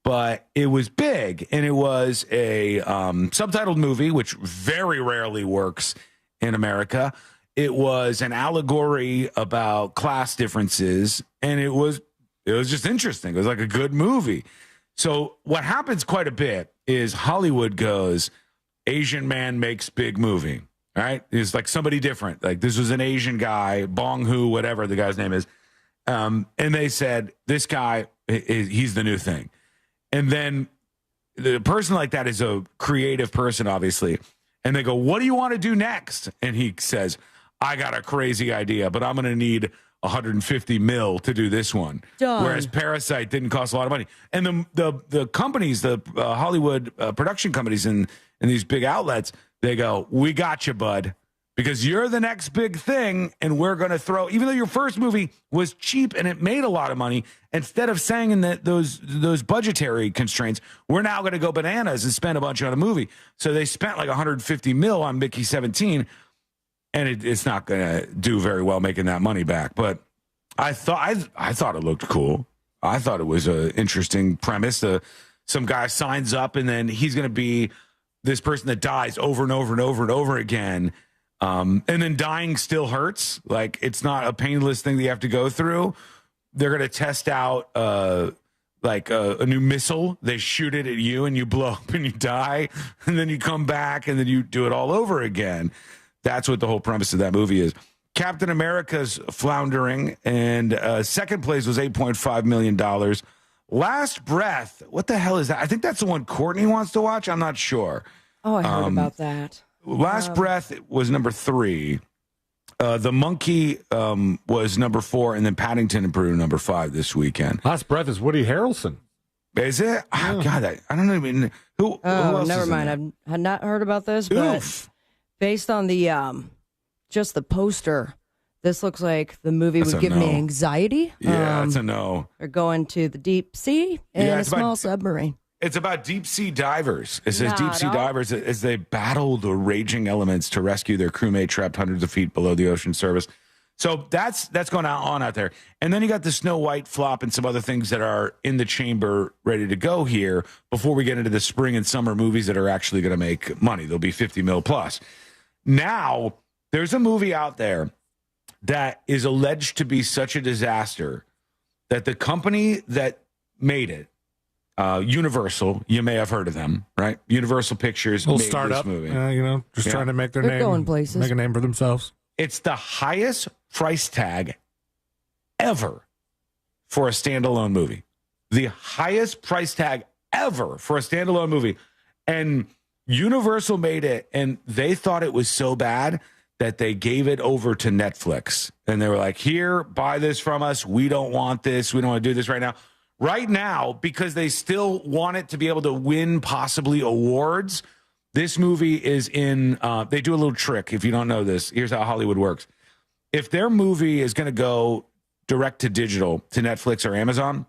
but it was big, and it was a subtitled movie, which very rarely works in America. It was an allegory about class differences, and it was just interesting. It was like a good movie. So what happens quite a bit is Hollywood goes, Asian man makes big movie, right? It's like somebody different. Like this was an Asian guy, Bong Hu, whatever the guy's name is. And they said, this guy, he's the new thing. And then the person like that is a creative person, obviously. And they go, what do you want to do next? And he says, I got a crazy idea, but I'm going to need 150 mil to do this one. Done. Whereas Parasite didn't cost a lot of money. And the companies, the Hollywood production companies and these big outlets, they go, we got you, bud. Because you're the next big thing, and we're going to throw, even though your first movie was cheap and it made a lot of money, instead of saying in those budgetary constraints, we're now going to go bananas and spend a bunch on a movie. So they spent like 150 mil on Mickey 17, and it's not going to do very well making that money back. But I thought it looked cool. I thought it was an interesting premise. Some guy signs up, and then he's going to be this person that dies over and over and over and over again. And then dying still hurts. Like, it's not a painless thing that you have to go through. They're going to test out a new missile. They shoot it at you, and you blow up and you die. And then you come back, and then you do it all over again. That's what the whole premise of that movie is. Captain America's floundering, and second place was $8.5 million. Last Breath, what the hell is that? I think that's the one Courtney wants to watch. I'm not sure. Oh, I heard about that. Last Breath was number 3. The Monkey was number 4, and then Paddington and Peru number 5 this weekend. Last Breath is Woody Harrelson. Is it? Oh, God, I don't even who else never is in mind. I had not heard about this, but based on the just the poster, this looks like the movie would give me anxiety. Yeah, it's a no. They're going to the deep sea in a small submarine. It's about deep sea divers. It says deep sea divers as they battle the raging elements to rescue their crewmate trapped hundreds of feet below the ocean surface. So that's going on out there. And then you got the Snow White flop and some other things that are in the chamber ready to go here before we get into the spring and summer movies that are actually going to make money. They'll be 50 mil plus. Now, there's a movie out there that is alleged to be such a disaster that the company that made it, Universal, you may have heard of them, right? Universal Pictures made this movie. Trying to make their name, going places. Make a name for themselves. It's the highest price tag ever for a standalone movie. The highest price tag ever for a standalone movie. And Universal made it, and they thought it was so bad that they gave it over to Netflix. And they were like, here, buy this from us. We don't want this. We don't want to do this right now. Right now, because they still want it to be able to win possibly awards, this movie is in, they do a little trick. If you don't know this, here's how Hollywood works. If their movie is going to go direct to digital to Netflix or Amazon,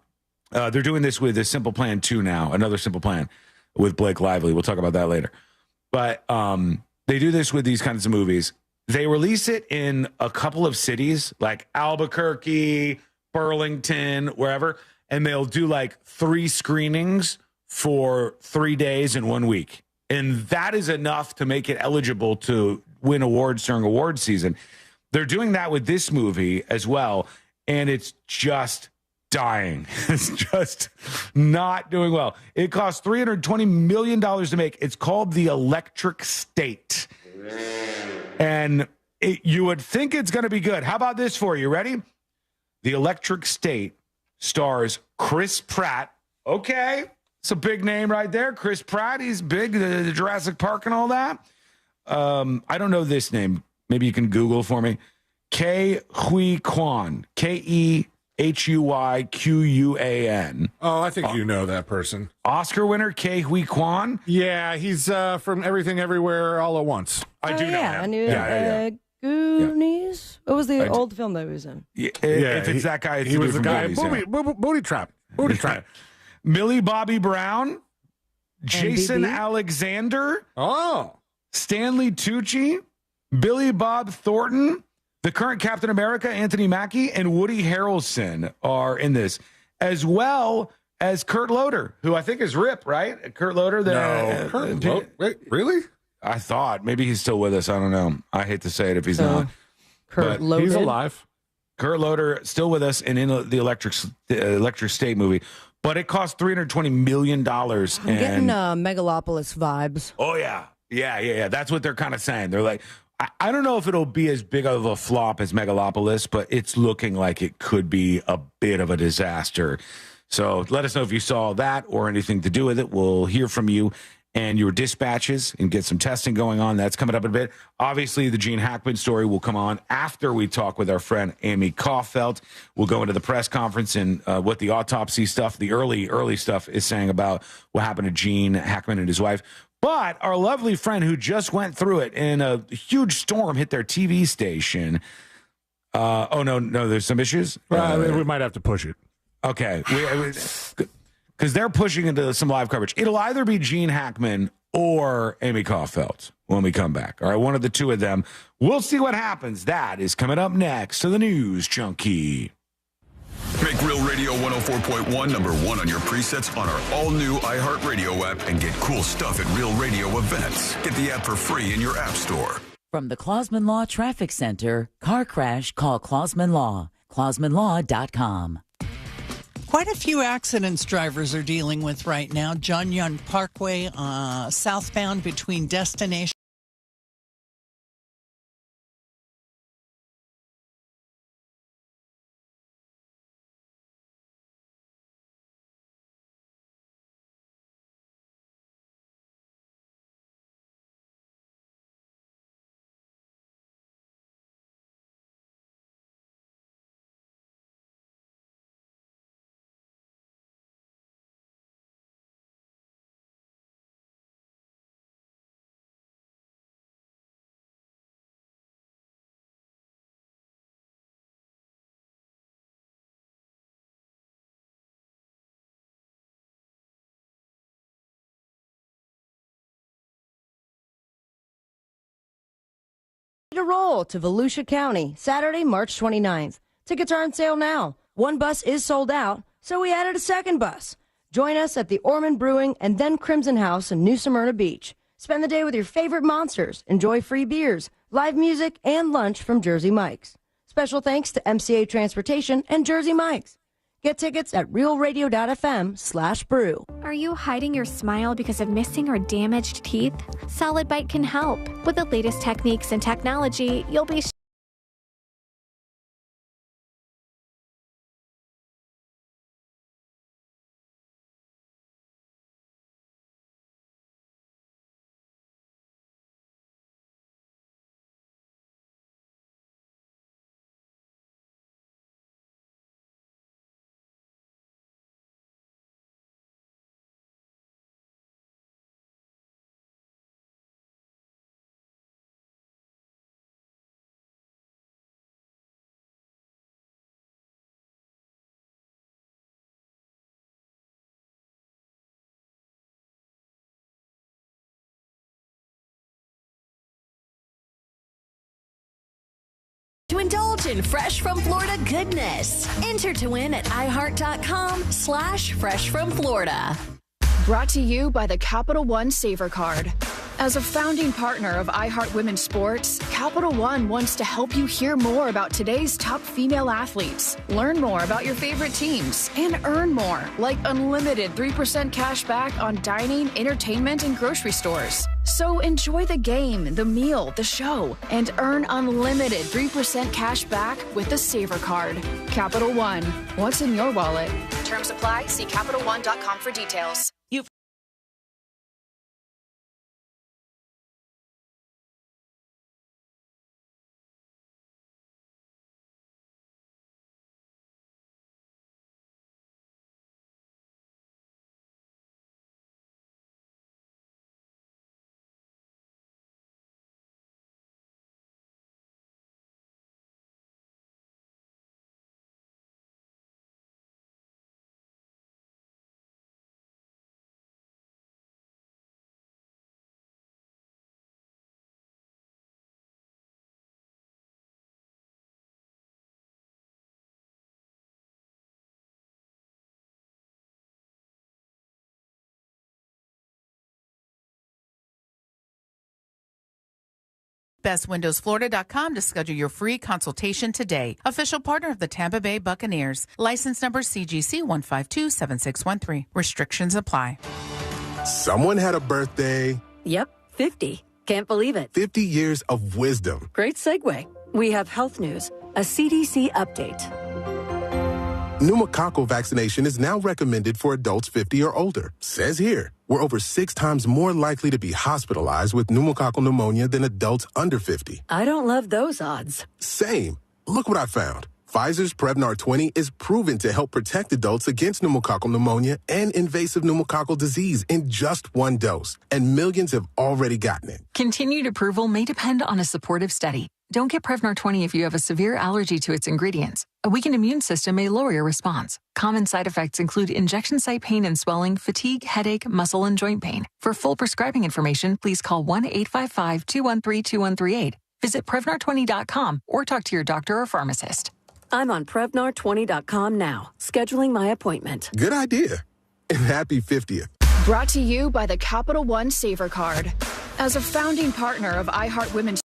they're doing this with a Simple Plan 2 now, another Simple Plan with Blake Lively. We'll talk about that later. But they do this with these kinds of movies. They release it in a couple of cities like Albuquerque, Burlington, wherever, and they'll do like 3 screenings for 3 days in 1 week. And that is enough to make it eligible to win awards during award season. They're doing that with this movie as well, and it's just dying. It's just not doing well. It cost $320 million to make. It's called The Electric State. And you would think it's going to be good. How about this for you? Ready? The Electric State stars Chris Pratt. Okay. It's a big name right there. Chris Pratt. He's big. The Jurassic Park and all that. I don't know this name. Maybe you can Google for me. Ke Huy Quan. Kehuyquan. Oh, I think you know that person. Oscar winner Ke Huy Quan. Yeah, he's from Everything Everywhere All at Once. I do know him. I knew Goonies. What was the old film that he was in? Yeah, if it's that guy, he was the guy. Booty Trap. Booty Trap. Millie Bobby Brown. Jason Alexander. Oh. Stanley Tucci. Billy Bob Thornton. The current Captain America, Anthony Mackie, and Woody Harrelson are in this, as well as Kurt Loder, who I think is Rip, right? Kurt Loder. Wait, really? I thought. Maybe he's still with us. I don't know. I hate to say it if he's not. Kurt Loder. He's alive. Kurt Loder still with us and in the Electric State movie. But it cost $320 million. I'm getting Megalopolis vibes. Oh, yeah. Yeah. That's what they're kind of saying. They're like, I don't know if it'll be as big of a flop as Megalopolis, but it's looking like it could be a bit of a disaster. So let us know if you saw that or anything to do with it. We'll hear from you and your dispatches and get some testing going on. That's coming up in a bit. Obviously, the Gene Hackman story will come on after we talk with our friend Amy Kaufeld. We'll go into the press conference and what the autopsy stuff, the early stuff is saying about what happened to Gene Hackman and his wife. But our lovely friend who just went through it and a huge storm hit their TV station. No, there's some issues. We might have to push it. Okay. Because they're pushing into some live coverage. It'll either be Gene Hackman or Amy Kaufeld when we come back. All right, one of the two of them. We'll see what happens. That is coming up next to the News Junkie. Make Real Radio 104.1 number one on your presets on our all-new iHeartRadio app and get cool stuff at Real Radio events. Get the app for free in your app store. From the Clausman Law Traffic Center, car crash, call Clausman Law. ClausmanLaw.com. Quite a few accidents drivers are dealing with right now. John Young Parkway, southbound between Destination. To roll to Volusia County, Saturday, March 29th. Tickets are on sale now. One bus is sold out, so we added a second bus. Join us at the Ormond Brewing and then Crimson House in New Smyrna Beach. Spend the day with your favorite monsters. Enjoy free beers, live music, and lunch from Jersey Mike's. Special thanks to MCA Transportation and Jersey Mike's. Get tickets at realradio.fm/brew. Are you hiding your smile because of missing or damaged teeth? Solid Bite can help. With the latest techniques and technology, you'll be to indulge in fresh from Florida goodness. Enter to win at iHeart.com/fresh from Florida. Brought to you by the Capital One Saver Card. As a founding partner of iHeart Women's Sports, Capital One wants to help you hear more about today's top female athletes, learn more about your favorite teams, and earn more, like unlimited 3% cash back on dining, entertainment, and grocery stores. So enjoy the game, the meal, the show, and earn unlimited 3% cash back with the Saver Card. Capital One, what's in your wallet? Terms apply. See CapitalOne.com for details. BestWindowsFlorida.com to schedule your free consultation today. Official partner of the Tampa Bay Buccaneers. License number CGC 1527613. Restrictions apply. Someone had a birthday. Yep, 50. Can't believe it. 50 years of wisdom. Great segue. We have health news, a CDC update. Pneumococcal vaccination is now recommended for adults 50 or older. Says here, we're over 6 times more likely to be hospitalized with pneumococcal pneumonia than adults under 50. I don't love those odds. Same. Look what I found. Pfizer's Prevnar 20 is proven to help protect adults against pneumococcal pneumonia and invasive pneumococcal disease in just one dose. And millions have already gotten it. Continued approval may depend on a supportive study. Don't get Prevnar 20 if you have a severe allergy to its ingredients. A weakened immune system may lower your response. Common side effects include injection site pain and swelling, fatigue, headache, muscle, and joint pain. For full prescribing information, please call 1-855-213-2138. Visit Prevnar20.com or talk to your doctor or pharmacist. I'm on Prevnar20.com now, scheduling my appointment. Good idea. And happy 50th. Brought to you by the Capital One Saver Card. As a founding partner of iHeart Women's,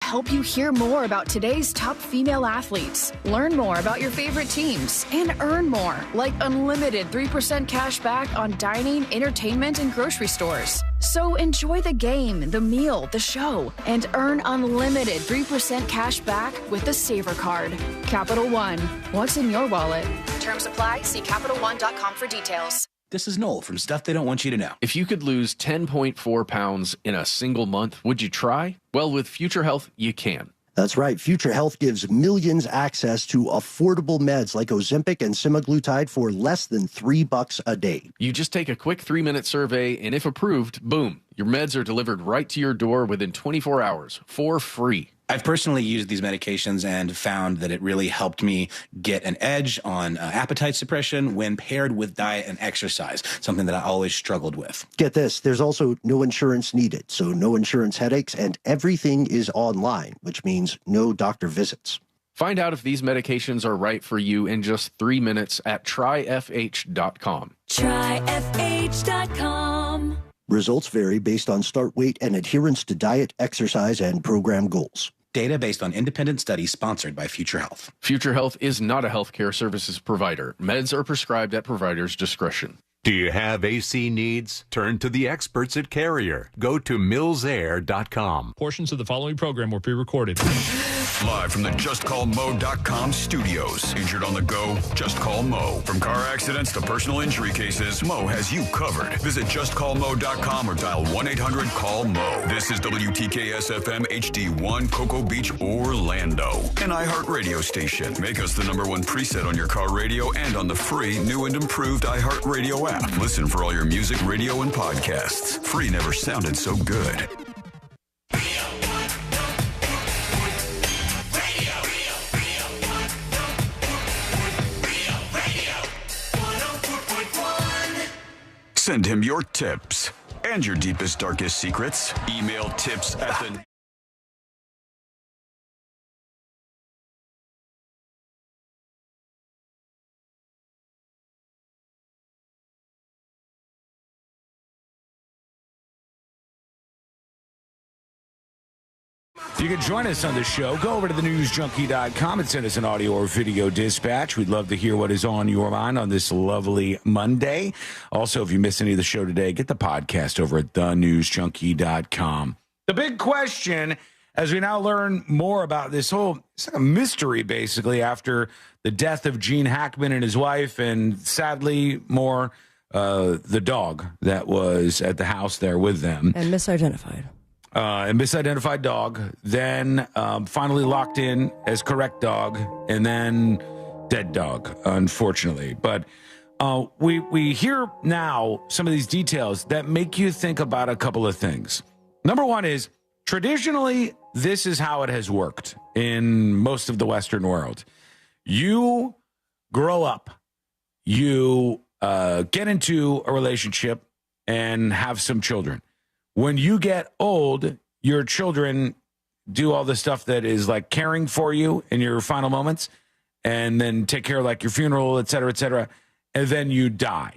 help you hear more about today's top female athletes, learn more about your favorite teams, and earn more, like unlimited 3% cash back on dining, entertainment, and grocery stores. So enjoy the game, the meal, the show, and earn unlimited 3% cash back with the Saver Card. Capital One, what's in your wallet? Terms apply. See CapitalOne.com for details. This is Noel from Stuff They Don't Want You to Know. If you could lose 10.4 pounds in a single month, would you try? Well, with Future Health, you can. That's right. Future Health gives millions access to affordable meds like Ozempic and semaglutide for less than $3 a day. You just take a quick 3-minute survey, and if approved, boom, your meds are delivered right to your door within 24 hours for free. I've personally used these medications and found that it really helped me get an edge on appetite suppression when paired with diet and exercise, something that I always struggled with. Get this, there's also no insurance needed, so no insurance headaches, and everything is online, which means no doctor visits. Find out if these medications are right for you in just 3 minutes at tryfh.com. Tryfh.com. Results vary based on start weight and adherence to diet, exercise, and program goals. Data based on independent studies sponsored by Future Health. Future Health is not a healthcare services provider. Meds are prescribed at provider's discretion. Do you have AC needs? Turn to the experts at Carrier. Go to millsair.com. Portions of the following program were pre-recorded. Live from the JustCallMo.com studios. Injured on the go? Just call Mo. From car accidents to personal injury cases, Mo has you covered. Visit JustCallMo.com or dial 1-800-CALL-MO. This is WTKS-FM HD1, Cocoa Beach, Orlando. An iHeart radio station. Make us the #1 preset on your car radio and on the free, new and improved iHeart Radio app. Listen for all your music, radio, and podcasts. Free never sounded so good. Send him your tips and your deepest, darkest secrets. Email tips at the... You can join us on the show. Go over to thenewsjunkie.com and send us an audio or video dispatch. We'd love to hear what is on your mind on this lovely Monday. Also, if you missed any of the show today, get the podcast over at thenewsjunkie.com. The big question, as we now learn more about this whole, it's like a mystery, basically, after the death of Gene Hackman and his wife, and sadly, more the dog that was at the house there with them. And misidentified. A misidentified dog, then finally locked in as correct dog, and then dead dog, unfortunately. But we hear now some of these details that make you think about a couple of things. Number one is, traditionally, this is how it has worked in most of the Western world. You grow up, you get into a relationship and have some children. When you get old, your children do all the stuff that is like caring for you in your final moments, and then take care of like your funeral, et cetera, and then you die.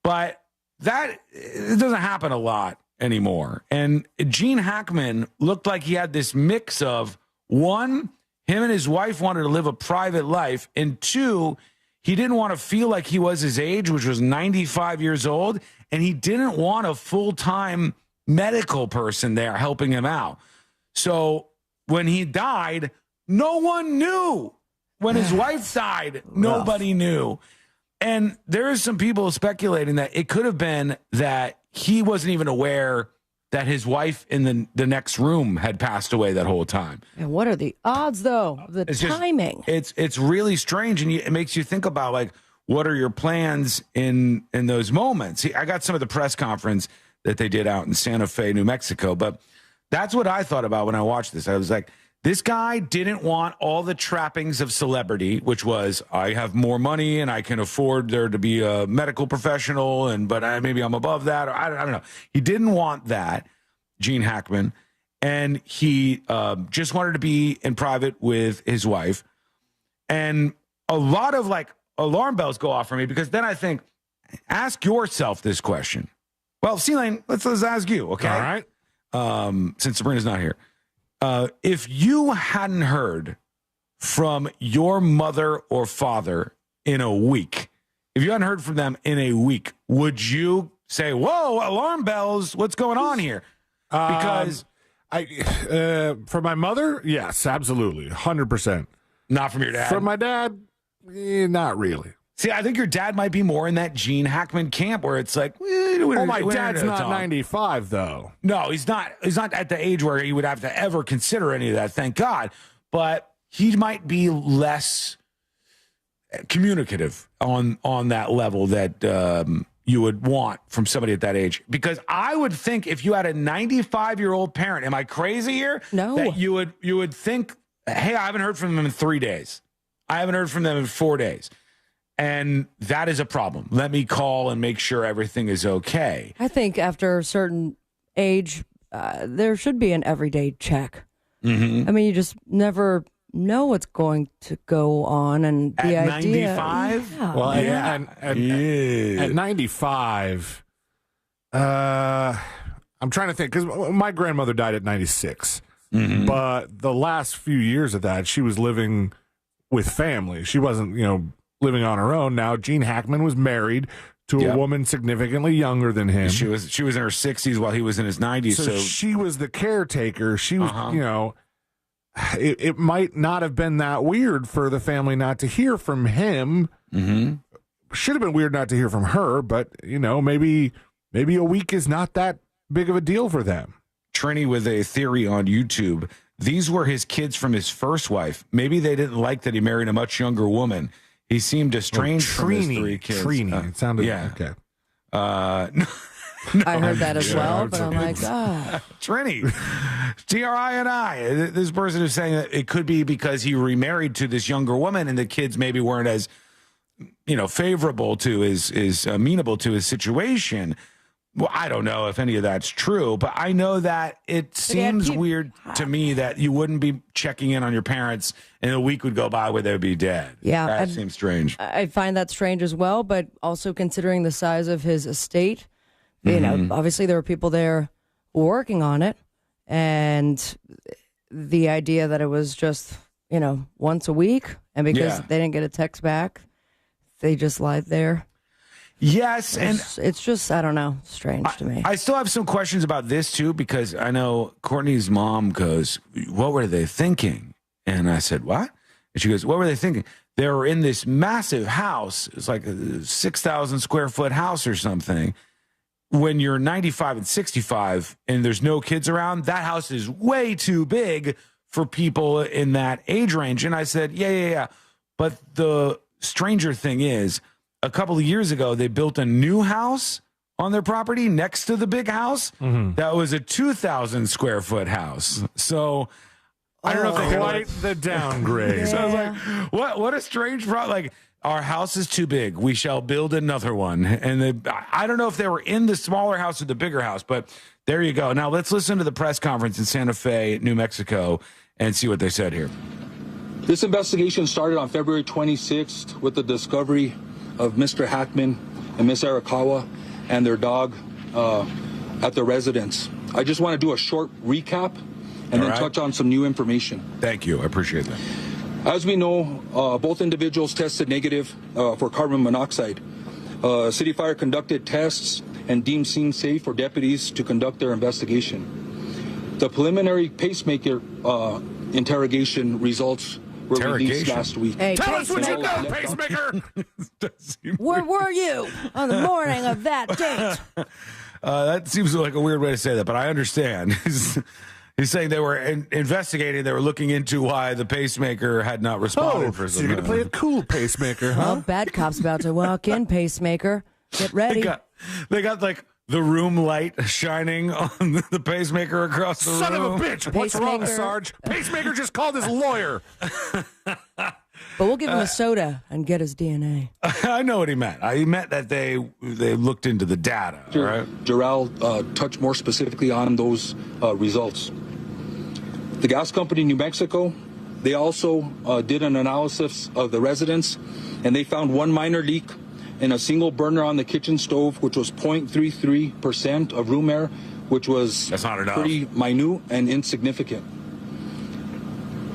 But that, it doesn't happen a lot anymore. And Gene Hackman looked like he had this mix of, one, him and his wife wanted to live a private life, and two, he didn't want to feel like he was his age, which was 95 years old, and he didn't want a full-time medical person there helping him out. So when he died, no one knew. When his wife died, nobody knew. And there is some people speculating that it could have been that he wasn't even aware that his wife in the next room had passed away that whole time. And what are the odds, though? The timing. It's really strange, and it makes you think about, like, what are your plans in those moments? I got some of the press conference that they did out in Santa Fe, New Mexico. But that's what I thought about when I watched this. I was like, this guy didn't want all the trappings of celebrity, which was, I have more money and I can afford there to be a medical professional, but maybe I'm above that. Or I don't know. He didn't want that, Gene Hackman. and he just wanted to be in private with his wife. And a lot of like alarm bells go off for me because then I think, ask yourself this question. Well, C-Lane, let's ask you, okay? All right. Since Sabrina's not here. If you hadn't heard from your mother or father in a week, if you hadn't heard from them in a week, would you say, whoa, alarm bells, what's going on here? Because for my mother, yes, absolutely, 100%. Not from your dad? From my dad, not really. See, I think your dad might be more in that Gene Hackman camp where it's like, my dad's not 95, though. No, he's not. He's not at the age where he would have to ever consider any of that, thank God. But he might be less communicative on that level that you would want from somebody at that age. Because I would think if you had a 95-year-old parent, am I crazy here? No. That you would think, hey, I haven't heard from them in 3 days. I haven't heard from them in 4 days. And that is a problem. Let me call and make sure everything is okay. I think after a certain age, there should be an everyday check. Mm-hmm. I mean, you just never know what's going to go on. And the at idea, 95? Yeah. Well, at 95, I'm trying to think, because my grandmother died at 96. Mm-hmm. But the last few years of that, she was living with family. She wasn't, living on her own. Now, Gene Hackman was married to a woman significantly younger than him. She was in her 60s while he was in his 90s. So she was the caretaker. She was, it might not have been that weird for the family not to hear from him. Mm-hmm. Should have been weird not to hear from her, but, maybe a week is not that big of a deal for them. Trini with a theory on YouTube. These were his kids from his first wife. Maybe they didn't like that he married a much younger woman. He seemed estranged from his 3 kids. Trini. It sounded okay. I heard that as well, but I'm like, Trini. Trini. This person is saying that it could be because he remarried to this younger woman and the kids maybe weren't as, favorable to his amenable to his situation. Well, I don't know if any of that's true, but I know that it seems weird to me that you wouldn't be checking in on your parents and a week would go by where they would be dead. Yeah. That seems strange. I find that strange as well, but also considering the size of his estate, obviously there were people there working on it, and the idea that it was just, once a week, and because they didn't get a text back, they just lied there. Yes, and it's just, I don't know, strange to me. I still have some questions about this, too, because I know Courtney's mom goes, what were they thinking? And I said, what? And she goes, what were they thinking? They were in this massive house. It's like a 6,000 square foot house or something. When you're 95 and 65 and there's no kids around, that house is way too big for people in that age range. And I said, yeah. But the stranger thing is, a couple of years ago, they built a new house on their property next to the big house. Mm-hmm. That was a 2,000 square foot house. So I don't know if they quite the downgrade. So I was like, what a strange problem. Like, our house is too big. We shall build another one. And I don't know if they were in the smaller house or the bigger house, but there you go. Now let's listen to the press conference in Santa Fe, New Mexico, and see what they said here. This investigation started on February 26th with the discovery of Mr. Hackman and Miss Arakawa and their dog at their residence. I just want to do a short recap and then touch on some new information. Thank you. I appreciate that. As we know, both individuals tested negative for carbon monoxide. City Fire conducted tests and deemed scene safe for deputies to conduct their investigation. The preliminary pacemaker interrogation results were released last week. Hey, tell us what you know, pacemaker. Where were you on the morning of that date? That seems like a weird way to say that, but I understand. He's saying they were investigating. They were looking into why the pacemaker had not responded for so you're going to play a cool pacemaker, huh? Well, bad cop's about to walk in, pacemaker. Get ready. They got like the room light shining on the pacemaker across the room. Son of a bitch! What's wrong, Sarge? Pacemaker just called his lawyer. But we'll give him a soda and get his DNA. I know what he meant. He meant that they looked into the data. Right? Gerald touched more specifically on those results. The gas company New Mexico, they also did an analysis of the residence, and they found one minor leak in a single burner on the kitchen stove, which was 0.33% of room air, which was That's not enough. Pretty minute and insignificant.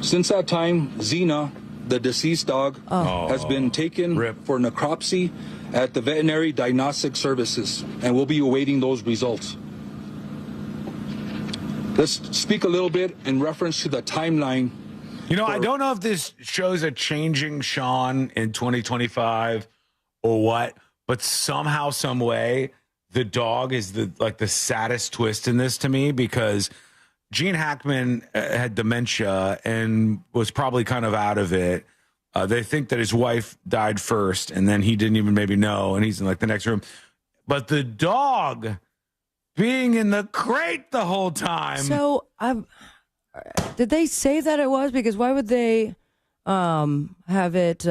Since that time, Xena, the deceased dog, has been taken for necropsy at the Veterinary Diagnostic Services, and we'll be awaiting those results. Let's speak a little bit in reference to the timeline. You know, I don't know if this shows a changing Sean in 2025 or what, but somehow, some way, the dog is the saddest twist in this to me, because Gene Hackman had dementia and was probably kind of out of it. They think that his wife died first, and then he didn't even maybe know, and he's in like the next room. But the dog being in the crate the whole time. So, did they say that it was? Because why would they have it?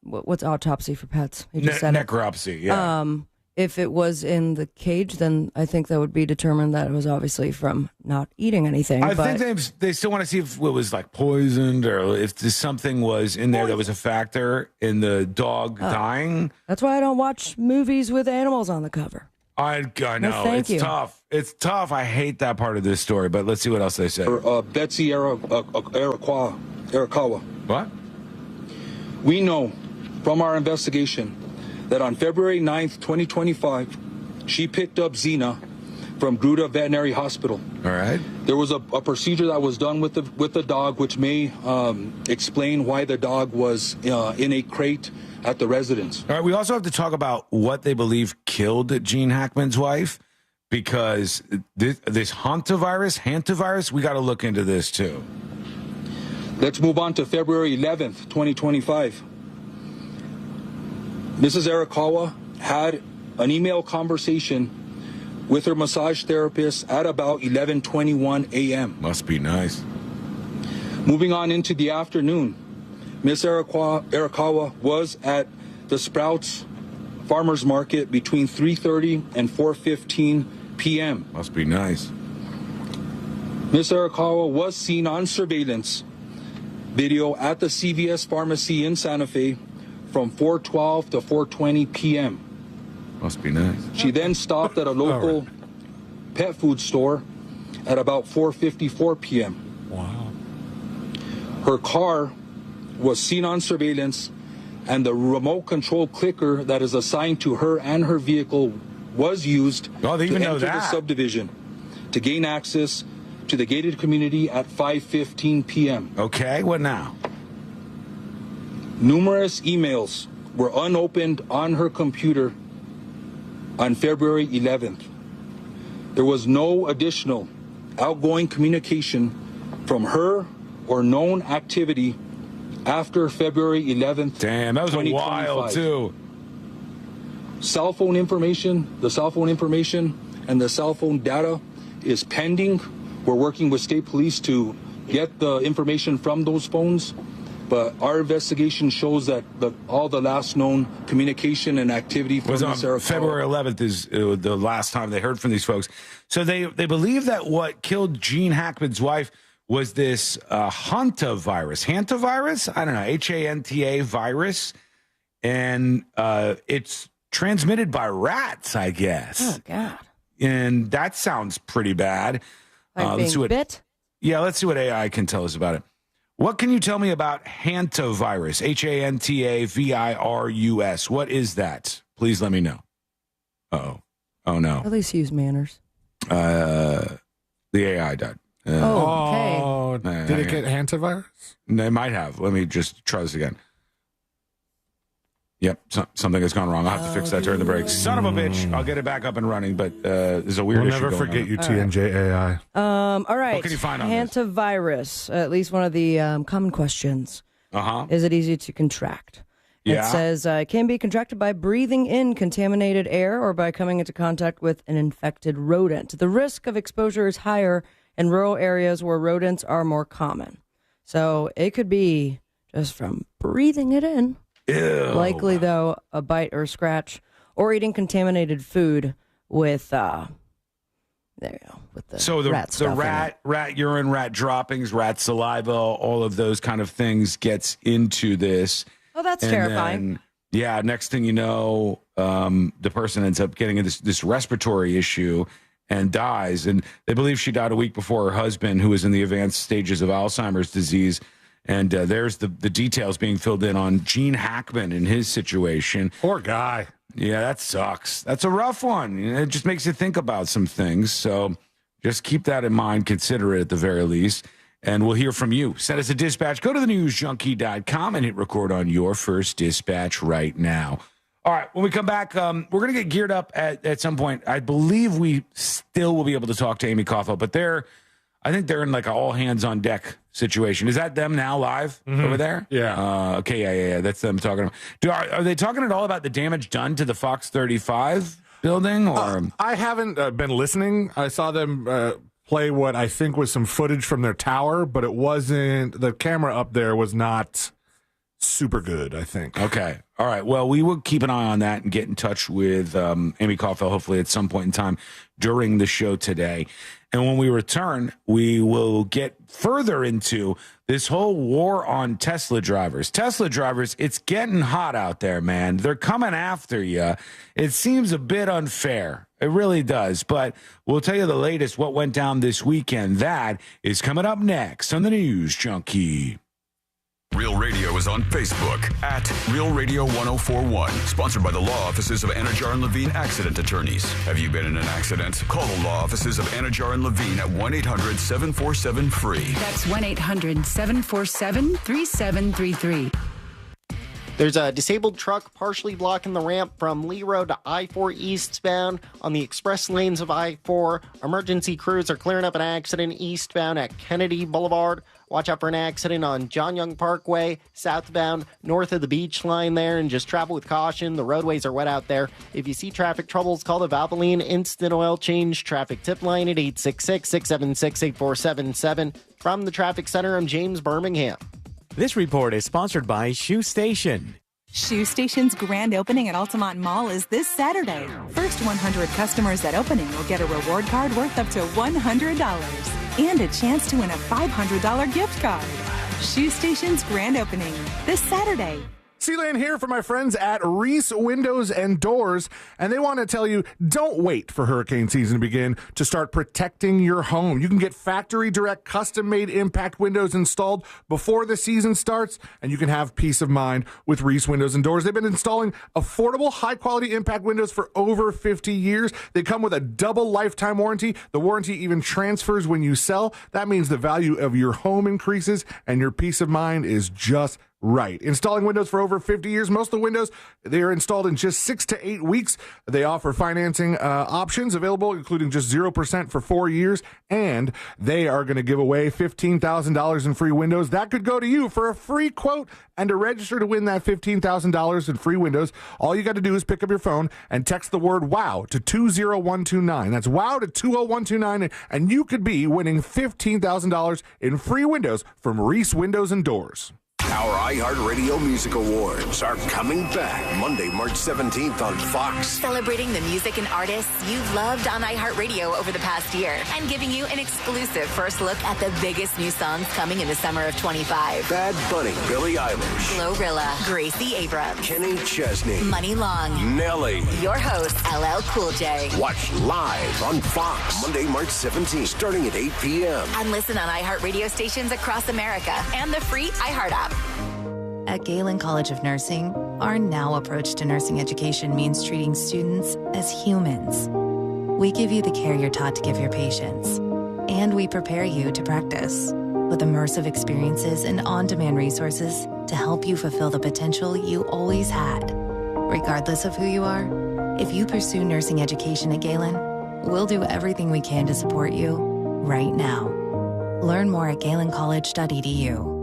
What's autopsy for pets? You just said necropsy. Yeah. If it was in the cage, then I think that would be determined that it was obviously from not eating anything. I think they still want to see if it was like poisoned or if something was in there that was a factor in the dog dying. That's why I don't watch movies with animals on the cover. I know. No, thank you. Tough. It's tough. I hate that part of this story, but let's see what else they say. Betsy Arakawa. What? We know from our investigation that on February 9th, 2025, she picked up Xena from Gruta Veterinary Hospital. All right. There was a procedure that was done with the dog, which may explain why the dog was in a crate at the residence. All right. We also have to talk about what they believe killed Gene Hackman's wife, because this hantavirus, we got to look into this too. Let's move on to February 11th, 2025. Mrs. Arakawa had an email conversation with her massage therapist at about 11:21 a.m. Must be nice. Moving on into the afternoon, Miss Arakawa was at the Sprouts Farmers Market between 3:30 and 4:15 p.m. Must be nice. Miss Arakawa was seen on surveillance video at the CVS pharmacy in Santa Fe from 4:12 to 4:20 p.m. Must be nice. She then stopped at a local pet food store at about 4:54 p.m. Wow. Her car was seen on surveillance, and the remote control clicker that is assigned to her and her vehicle was used to enter the subdivision to gain access to the gated community at 5:15 p.m. Okay, what now? Numerous emails were unopened on her computer on February 11th. There was no additional outgoing communication from her or known activity after February 11th. Damn, that was a while too. The cell phone information and the cell phone data is pending. We're working with state police to get the information from those phones. But our investigation shows that all the last known communication and activity from February 11th is the last time they heard from these folks. So they believe that what killed Gene Hackman's wife was this hantavirus? I don't know, H-A-N-T-A virus. And it's transmitted by rats, I guess. Oh, God. And that sounds pretty bad. Like being bit? Yeah, let's see what AI can tell us about it. What can you tell me about hantavirus? Hantavirus. What is that? Please let me know. Uh-oh. Oh, no. At least use manners. The AI died. Okay. Oh, did it get hantavirus? No, it might have. Let me just try this again. Yep, something has gone wrong. I'll have to fix that during the break. Son of a bitch. I'll get it back up and running, but there's a weird issue We'll never going forget on. you, TNJ AI. All right. What can you find on hantavirus, at least one of the common questions. Uh-huh. Is it easy to contract? Yeah. It says it can be contracted by breathing in contaminated air or by coming into contact with an infected rodent. The risk of exposure is higher in rural areas where rodents are more common. So it could be just from breathing it in. Ew. Likely, though, a bite or scratch or eating contaminated food with There you go. With the so the rat stuff rat urine, rat droppings, rat saliva, all of those kind of things gets into this. Oh, that's And terrifying. then, next thing you know, the person ends up getting this respiratory issue and dies. And they believe she died a week before her husband, who was in the advanced stages of Alzheimer's disease. And there's the details being filled in on Gene Hackman and his situation. Poor guy. Yeah, that sucks. That's a rough one. It just makes you think about some things. So just keep that in mind. Consider it at the very least. And we'll hear from you. Send us a dispatch. Go to thenewsjunkie.com and hit record on your first dispatch right now. All right, when we come back, we're going to get geared up at some point. I believe we still will be able to talk to Amy Kaufel, but I think they're in like an all-hands-on-deck situation. Is that them now live over there? Yeah. Okay, yeah. That's them talking about. Are they talking at all about the damage done to the Fox 35 building? Or I haven't been listening. I saw them play what I think was some footage from their tower, but it wasn't. The camera up there was not super good, I think. Okay. All right. Well, we will keep an eye on that and get in touch with Amy Kaufel, hopefully at some point in time during the show today. And when we return, we will get further into this whole war on Tesla drivers. Tesla drivers, it's getting hot out there, man. They're coming after you. It seems a bit unfair. It really does. But we'll tell you the latest, what went down this weekend. That is coming up next on the News Junkie. Real Radio is on Facebook at Real Radio 1041. Sponsored by the law offices of Anajar and Levine Accident Attorneys. Have you been in an accident? Call the law offices of Anajar and Levine at 1-800-747-FREE. That's 1-800-747-3733. There's a disabled truck partially blocking the ramp from Lee Road to I-4 eastbound on the express lanes of I-4. Emergency crews are clearing up an accident eastbound at Kennedy Boulevard. Watch out for an accident on John Young Parkway, southbound, north of the beach line there, and just travel with caution. The roadways are wet out there. If you see traffic troubles, call the Valvoline Instant Oil Change Traffic Tip Line at 866-676-8477. From the Traffic Center, I'm James Birmingham. This report is sponsored by Shoe Station. Shoe Station's grand opening at Altamont Mall is this Saturday. First 100 customers at opening will get a reward card worth up to $100 and a chance to win a $500 gift card. Shoe Station's grand opening this Saturday. C-Lane here for my friends at Reese Windows and Doors, and they want to tell you, don't wait for hurricane season to begin to start protecting your home. You can get factory direct custom-made impact windows installed before the season starts, and you can have peace of mind with Reese Windows and Doors. They've been installing affordable, high-quality impact windows for over 50 years. They come with a double lifetime warranty. The warranty even transfers when you sell. That means the value of your home increases, and your peace of mind is just right. Installing windows for over 50 years. Most of the windows, they are installed in just 6 to 8 weeks. They offer financing options available, including just 0% for 4 years. And they are going to give away $15,000 in free windows. That could go to you for a free quote. And to register to win that $15,000 in free windows, all you got to do is pick up your phone and text the word WOW to 20129. That's WOW to 20129. And you could be winning $15,000 in free windows from Reese Windows and Doors. Our iHeartRadio Music Awards are coming back Monday, March 17th on Fox. Celebrating the music and artists you've loved on iHeartRadio over the past year and giving you an exclusive first look at the biggest new songs coming in the summer of 25. Bad Bunny, Billie Eilish, Glorilla, Gracie Abrams, Kenny Chesney, Money Long, Nelly. Your host, LL Cool J. Watch live on Fox Monday, March 17th, starting at 8 p.m. And listen on iHeartRadio stations across America and the free iHeart app. At Galen College of Nursing, our now approach to nursing education means treating students as humans. We give you the care you're taught to give your patients, and we prepare you to practice with immersive experiences and on-demand resources to help you fulfill the potential you always had. Regardless of who you are, if you pursue nursing education at Galen, we'll do everything we can to support you right now. Learn more at galencollege.edu.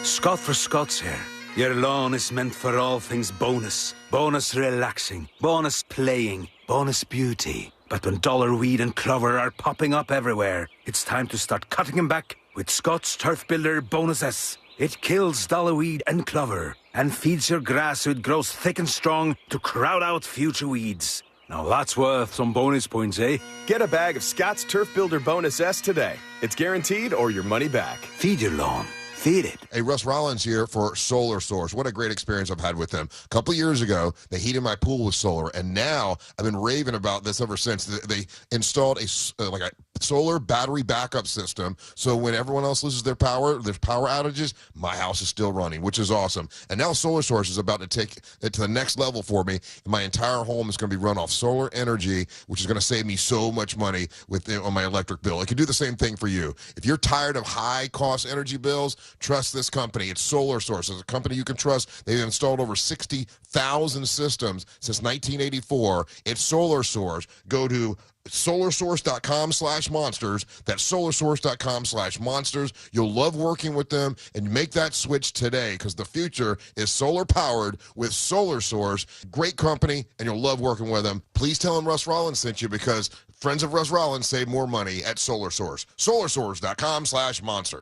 Scott for Scott's here. Your lawn is meant for all things bonus. Bonus relaxing, bonus playing, bonus beauty. But when dollarweed and clover are popping up everywhere, it's time to start cutting them back with Scott's Turf Builder Bonuses. It kills dollarweed and clover and feeds your grass so it grows thick and strong to crowd out future weeds. Now that's worth some bonus points, eh? Get a bag of Scott's Turf Builder Bonus S today. It's guaranteed or your money back. Feed your lawn. Feed it. Hey, Russ Rollins here for Solar Source. What a great experience I've had with them. A couple years ago, they heated my pool with solar, and now I've been raving about this ever since. They installed a solar battery backup system, so when everyone else loses their power, there's power outages, my house is still running, which is awesome. And now Solar Source is about to take it to the next level for me. My entire home is going to be run off solar energy, which is going to save me so much money on my electric bill. It can do the same thing for you. If you're tired of high-cost energy bills, trust this company. It's Solar Source. It's a company you can trust. They've installed over 60,000 systems since 1984. It's Solar Source. Go to solarsource.com/monsters. That's solarsource.com/monsters. You'll love working with them, and make that switch today, because the future is solar powered with Solar Source. Great company, and you'll love working with them. Please tell them Russ Rollins sent you, because friends of Russ Rollins save more money at Solar Source. solarsource.com/monster.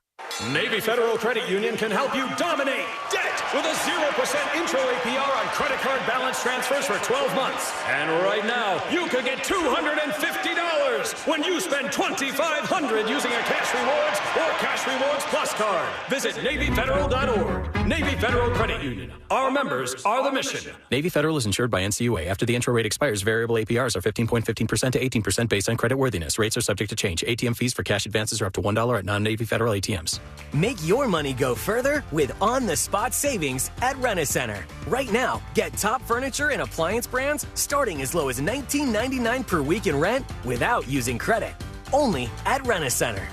Navy Federal Credit Union can help you dominate debt with a 0% intro APR on credit card balance transfers for 12 months. And right now, you could get $250 when you spend $2,500 using a Cash Rewards or Cash Rewards Plus card. Visit NavyFederal.org. Navy Federal Credit Union. Our members are the mission. Navy Federal is insured by NCUA. After the intro rate expires, variable APRs are 15.15% to 18% based on credit worthiness. Rates are subject to change. ATM fees for cash advances are up to $1 at non-Navy Federal ATMs. Make your money go further with on-the-spot savings at Rent-A-Center. Right now, get top furniture and appliance brands starting as low as $19.99 per week in rent without using credit. Only at Rent-A-Center.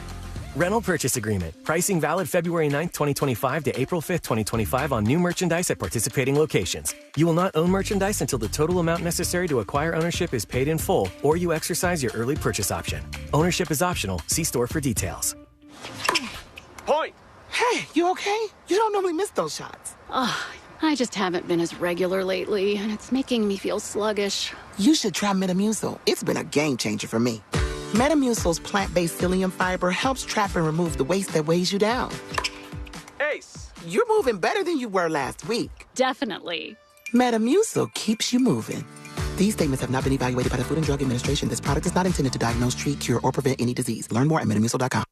Rental purchase agreement. Pricing valid February 9th, 2025 to April 5th, 2025 on new merchandise at participating locations. You will not own merchandise until the total amount necessary to acquire ownership is paid in full, or you exercise your early purchase option. Ownership is optional. See store for details. Point. Hey, you okay? You don't normally miss those shots. I just haven't been as regular lately, and it's making me feel sluggish. You should try Metamucil. It's been a game changer for me. Metamucil's plant-based psyllium fiber helps trap and remove the waste that weighs you down. Ace, you're moving better than you were last week. Definitely. Metamucil keeps you moving. These statements have not been evaluated by the Food and Drug Administration. This product is not intended to diagnose, treat, cure, or prevent any disease. Learn more at metamucil.com.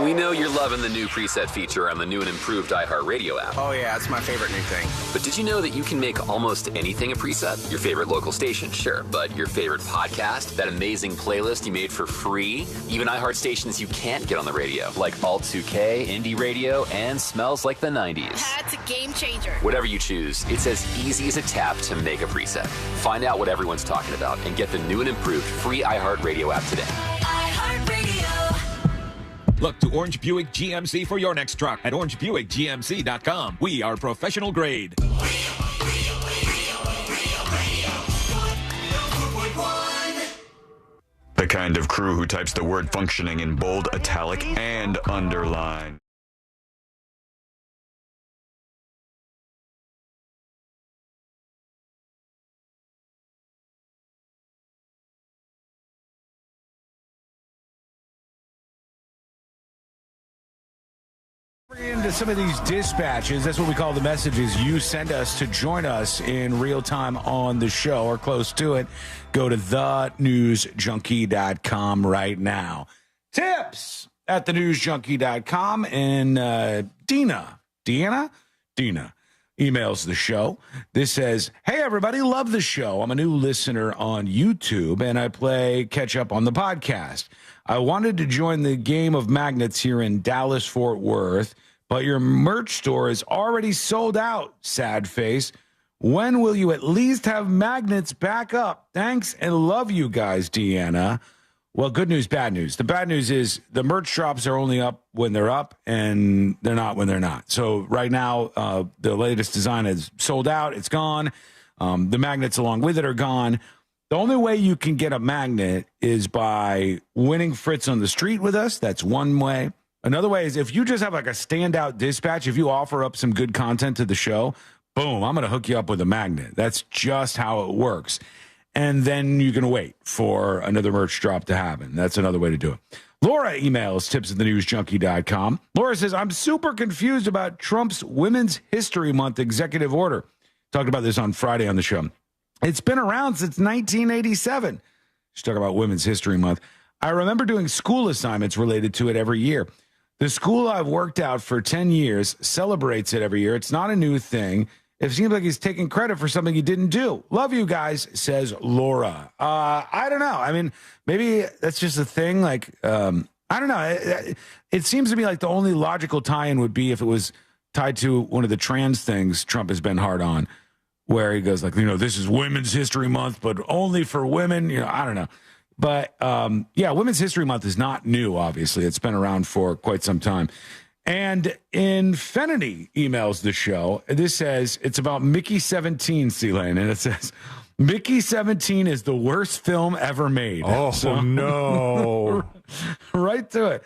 We know you're loving the new preset feature on the new and improved iHeartRadio app. Oh, yeah, it's my favorite new thing. But did you know that you can make almost anything a preset? Your favorite local station, sure. But your favorite podcast, that amazing playlist you made for free, even iHeart stations you can't get on the radio, like Alt 2K, Indie Radio, and Smells Like the 90s. That's a game changer. Whatever you choose, it's as easy as a tap to make a preset. Find out what everyone's talking about and get the new and improved free iHeartRadio app today. Look to Orange Buick GMC for your next truck at orangebuickgmc.com. We are professional grade. The kind of crew who types the word functioning in bold, italic, and underline. Into some of these dispatches, that's what we call the messages you send us to join us in real time on the show or close to it. Go to thenewsjunkie.com right now. Tips at thenewsjunkie.com, and Dina emails the show. This says, hey, everybody, love the show. I'm a new listener on YouTube, and I play catch up on the podcast. I wanted to join the game of magnets here in Dallas, Fort Worth, but your merch store is already sold out, sad face. When will you at least have magnets back up? Thanks and love you guys, Deanna. Well, good news, bad news. The bad news is the merch drops are only up when they're up, and they're not when they're not. So right now, the latest design is sold out. It's gone. The magnets along with it are gone. The only way you can get a magnet is by winning Fritz on the street with us. That's one way. Another way is if you just have like a standout dispatch, if you offer up some good content to the show, boom, I'm going to hook you up with a magnet. That's just how it works. And then you can wait for another merch drop to happen. That's another way to do it. Laura emails tips@thenewsjunkie.com. Laura says, I'm super confused about Trump's Women's History Month executive order. Talked about this on Friday on the show. It's been around since 1987. She's talking about Women's History Month. I remember doing school assignments related to it every year. The school I've worked out for 10 years celebrates it every year. It's not a new thing. It seems like he's taking credit for something he didn't do. Love you guys, says Laura. I don't know. I mean, maybe that's just a thing. Like, I don't know. It seems to me like the only logical tie-in would be if it was tied to one of the trans things Trump has been hard on, where he goes like, this is Women's History Month, but only for women. I don't know. But, yeah, Women's History Month is not new, obviously. It's been around for quite some time. And Infinity emails the show. This says, it's about Mickey 17, C-Lane. And it says, Mickey 17 is the worst film ever made. Oh, no. Right to it.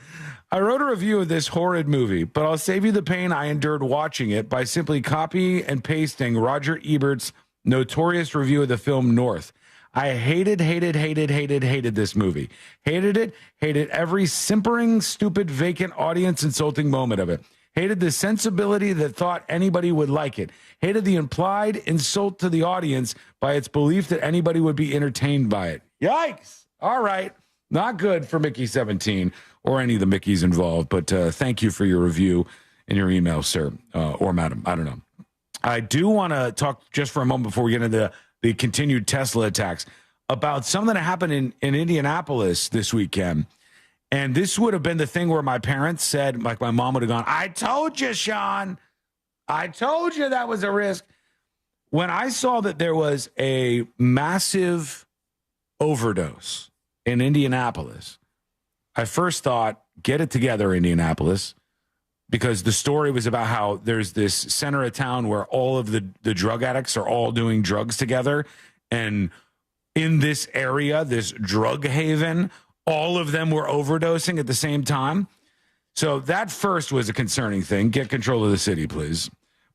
I wrote a review of this horrid movie, but I'll save you the pain I endured watching it by simply copy and pasting Roger Ebert's notorious review of the film North. I hated this movie. Hated it. Hated every simpering, stupid, vacant, audience-insulting moment of it. Hated the sensibility that thought anybody would like it. Hated the implied insult to the audience by its belief that anybody would be entertained by it. Yikes. All right. Not good for Mickey 17 or any of the Mickeys involved, but thank you for your review and your email, sir, or madam. I don't know. I do want to talk just for a moment before we get into the continued Tesla attacks about something that happened in Indianapolis this weekend. And this would have been the thing where my parents said, like my mom would have gone, I told you, Sean. I told you that was a risk. When I saw that there was a massive overdose in Indianapolis, I first thought, get it together, Indianapolis, because the story was about how there's this center of town where all of the drug addicts are all doing drugs together. And in this area, this drug haven, all of them were overdosing at the same time. So that first was a concerning thing. Get control of the city, please.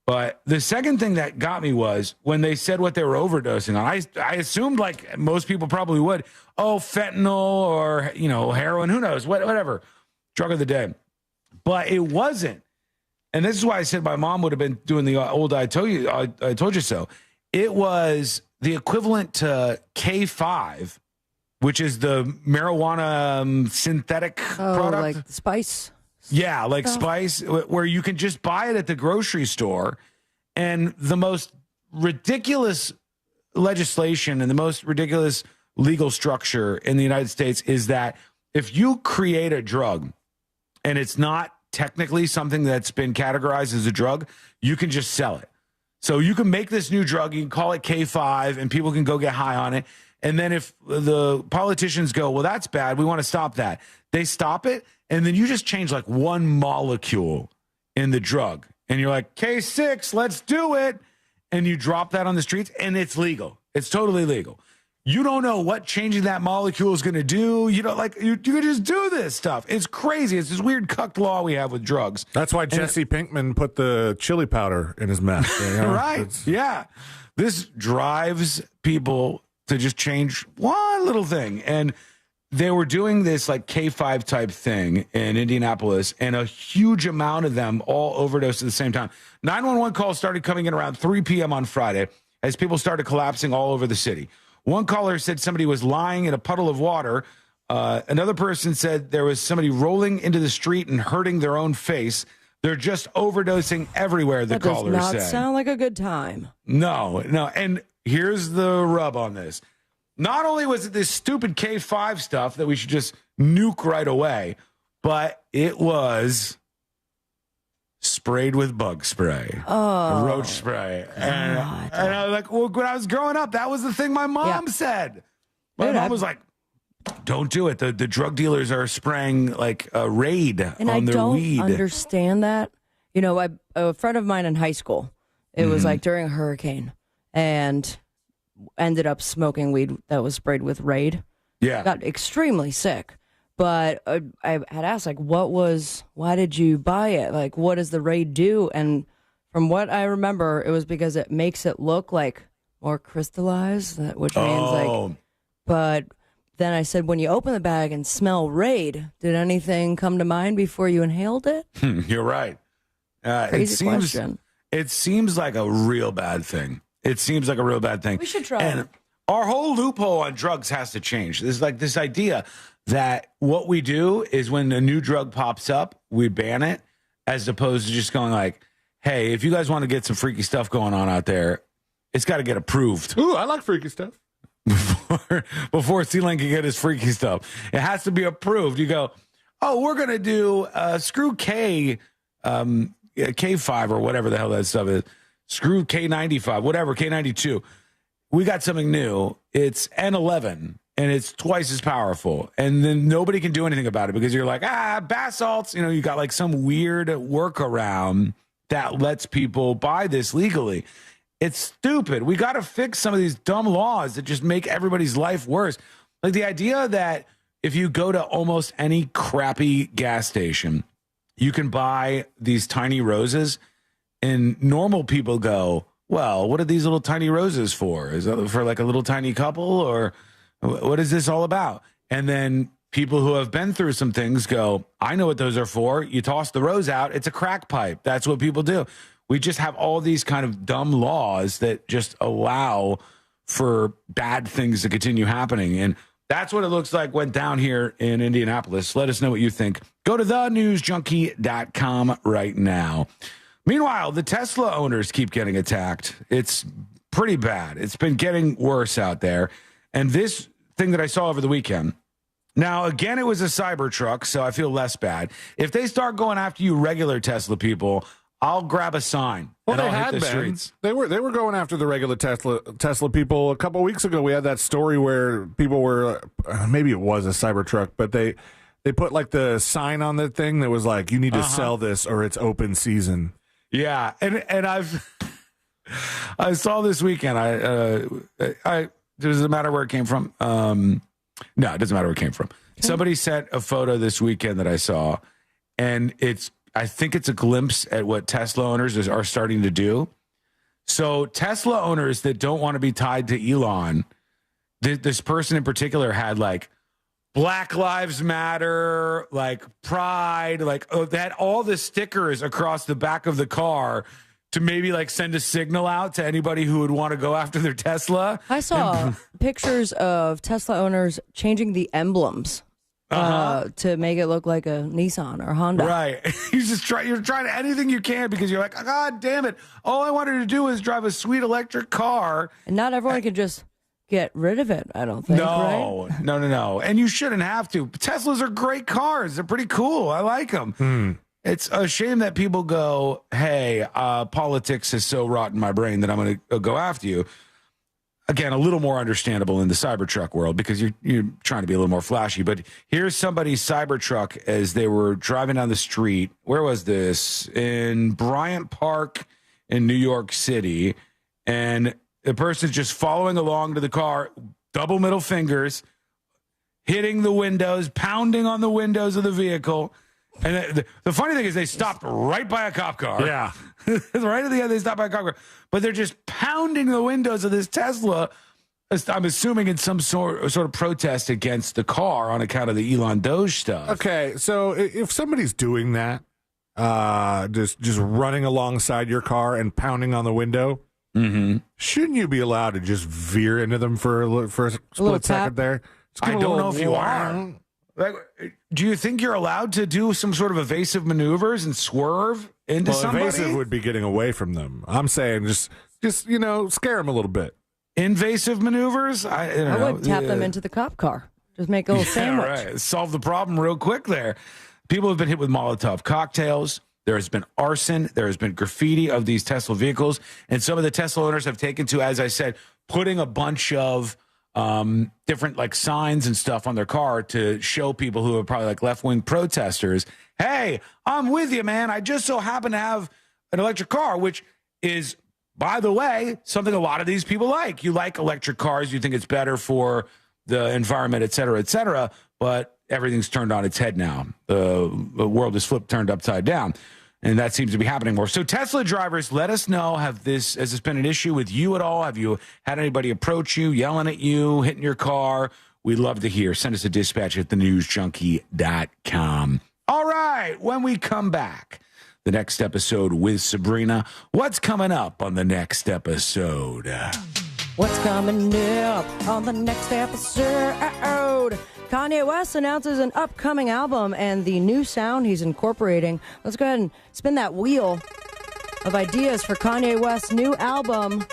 But the second thing that got me was when they said what they were overdosing on. I assumed, like most people probably would, fentanyl or, heroin, who knows, whatever, drug of the day. But it wasn't. And this is why I said my mom would have been doing the old I told you so. It was the equivalent to K5, which is the marijuana synthetic product. Like spice? Yeah, like spice, where you can just buy it at the grocery store. And the most ridiculous legislation and the most ridiculous legal structure in the United States is that if you create a drug and it's not technically something that's been categorized as a drug, you can just sell it. So you can make this new drug, you can call it K5, and people can go get high on it. And then if the politicians go, well, that's bad, we want to stop that. They stop it, and then you just change like one molecule in the drug. And you're like, K6, let's do it. And you drop that on the streets, and it's legal. It's totally legal. You don't know what changing that molecule is going to do. You can just do this stuff. It's crazy. It's this weird cucked law we have with drugs. That's why Jesse Pinkman put the chili powder in his meth. Right. Yeah. This drives people to just change one little thing. And they were doing this like K5 type thing in Indianapolis, and a huge amount of them all overdosed at the same time. 911 calls started coming in around 3 p.m. on Friday as people started collapsing all over the city. One caller said somebody was lying in a puddle of water. Another person said there was somebody rolling into the street and hurting their own face. They're just overdosing everywhere, the caller said. That does not sound like a good time. No. And here's the rub on this. Not only was it this stupid K5 stuff that we should just nuke right away, but it was sprayed with bug spray, roach spray. And I was like, well, when I was growing up, that was the thing my mom said. My mom was like, don't do it. The drug dealers are spraying like a raid on their weed. I don't understand that. A friend of mine in high school, it was like during a hurricane, and ended up smoking weed that was sprayed with Raid. Yeah. Got extremely sick. But I had asked, like, why did you buy it? Like, what does the Raid do? And from what I remember, it was because it makes it look like more crystallized, which means like, but then I said, when you open the bag and smell Raid, did anything come to mind before you inhaled it? You're right. Crazy question. It seems like a real bad thing. It seems like a real bad thing. We should try and it. Our whole loophole on drugs has to change. There's like this idea that what we do is when a new drug pops up, we ban it, as opposed to just going like, hey, if you guys want to get some freaky stuff going on out there, it's got to get approved. Ooh, I like freaky stuff. Before C-Link can get his freaky stuff. It has to be approved. You go, oh, we're going to do screw K, K5 or whatever the hell that stuff is. Screw K95, whatever, K92. We got something new. It's N11, and it's twice as powerful. And then nobody can do anything about it because you're like, bath salts. You know, you got like some weird workaround that lets people buy this legally. It's stupid. We got to fix some of these dumb laws that just make everybody's life worse. Like the idea that if you go to almost any crappy gas station, you can buy these tiny roses, and normal people go, well, what are these little tiny roses for? Is that for like a little tiny couple, or what is this all about? And then people who have been through some things go, I know what those are for. You toss the rose out. It's a crack pipe. That's what people do. We just have all these kind of dumb laws that just allow for bad things to continue happening. And that's what it looks like went down here in Indianapolis. Let us know what you think. Go to thenewsjunkie.com right now. Meanwhile, the Tesla owners keep getting attacked. It's pretty bad. It's been getting worse out there. And this thing that I saw over the weekend, now, again, it was a Cybertruck, so I feel less bad. If they start going after you regular Tesla people, I'll grab a sign. Well, and they I'll had hit the been. streets. They were going after the regular Tesla people. A couple of weeks ago, we had that story where people were, maybe it was a Cybertruck, but they put like the sign on the thing that was like, you need to sell this or it's open season. Yeah, and I saw this weekend. It doesn't matter where it came from. No, it doesn't matter where it came from. Somebody sent a photo this weekend that I saw, and I think it's a glimpse at what Tesla owners are starting to do. So Tesla owners that don't want to be tied to Elon, this person in particular had like Black Lives Matter, like Pride, like they had all the stickers across the back of the car to maybe like send a signal out to anybody who would want to go after their Tesla. I saw pictures of Tesla owners changing the emblems to make it look like a Nissan or Honda. Right. You're trying anything you can because you're like, God damn it. All I wanted to do is drive a sweet electric car. And not everyone can just get rid of it, I don't think, right? No. And you shouldn't have to. Teslas are great cars. They're pretty cool. I like them. It's a shame that people go, hey, politics is so rotten in my brain that I'm going to go after you. Again, a little more understandable in the Cybertruck world because you're trying to be a little more flashy. But here's somebody's Cybertruck as they were driving down the street. Where was this? In Bryant Park in New York City. And the person's just following along to the car, double middle fingers, hitting the windows, pounding on the windows of the vehicle. And the funny thing is they stopped right by a cop car. Yeah. Right at the end, they stopped by a cop car. But they're just pounding the windows of this Tesla, I'm assuming in some sort of protest against the car on account of the Elon Doge stuff. Okay, so if somebody's doing that, just running alongside your car and pounding on the window, shouldn't you be allowed to just veer into them for a split second there? I don't know if you are. Like, do you think you're allowed to do some sort of evasive maneuvers and swerve into somebody? Evasive would be getting away from them. I'm saying just scare them a little bit. Invasive maneuvers? I would tap them into the cop car. Just make a little sandwich. Right. Solve the problem real quick there. People have been hit with Molotov cocktails. There has been arson. There has been graffiti of these Tesla vehicles. And some of the Tesla owners have taken to, as I said, putting a bunch of different like signs and stuff on their car to show people who are probably like left-wing protesters, hey, I'm with you, man. I just so happen to have an electric car, which is, by the way, something a lot of these people like. You like electric cars. You think it's better for the environment, et cetera, but everything's turned on its head now. The world is turned upside down. And that seems to be happening more. So Tesla drivers, let us know, has this been an issue with you at all? Have you had anybody approach you, yelling at you, hitting your car? We'd love to hear. Send us a dispatch at thenewsjunkie.com. All right, when we come back, the next episode with Sabrina. What's coming up on the next episode? What's coming up on the next episode? Kanye West announces an upcoming album and the new sound he's incorporating. Let's go ahead and spin that wheel of ideas for Kanye West's new album.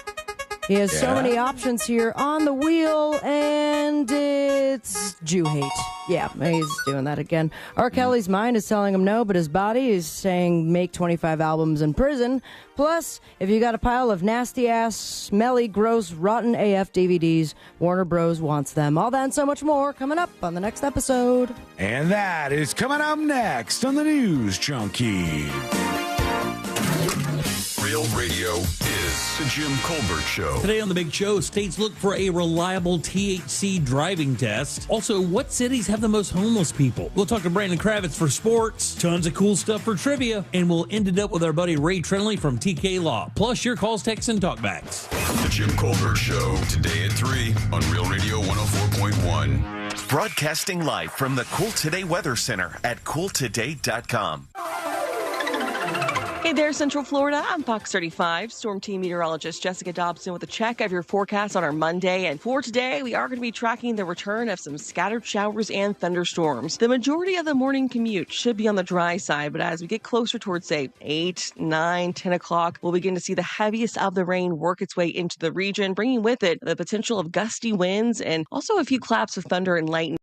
He has so many options here on the wheel, and it's Jew hate. Yeah, he's doing that again. R. Kelly's mind is telling him no, but his body is saying make 25 albums in prison. Plus, if you got a pile of nasty-ass, smelly, gross, rotten AF DVDs, Warner Bros. Wants them. All that and so much more coming up on the next episode. And that is coming up next on the News Junkie. Real Radio is the Jim Colbert Show. Today on The Big Show, states look for a reliable THC driving test. Also, what cities have the most homeless people? We'll talk to Brandon Kravitz for sports, tons of cool stuff for trivia, and we'll end it up with our buddy Ray Trinley from TK Law. Plus, your calls, texts, and talkbacks. The Jim Colbert Show, today at 3 on Real Radio 104.1. Broadcasting live from the Cool Today Weather Center at cooltoday.com. Hey there, Central Florida. I'm Fox 35 Storm Team Meteorologist Jessica Dobson with a check of your forecast on our Monday. And for today, we are going to be tracking the return of some scattered showers and thunderstorms. The majority of the morning commute should be on the dry side, but as we get closer towards, say, 8, 9, 10 o'clock, we'll begin to see the heaviest of the rain work its way into the region, bringing with it the potential of gusty winds and also a few claps of thunder and lightning.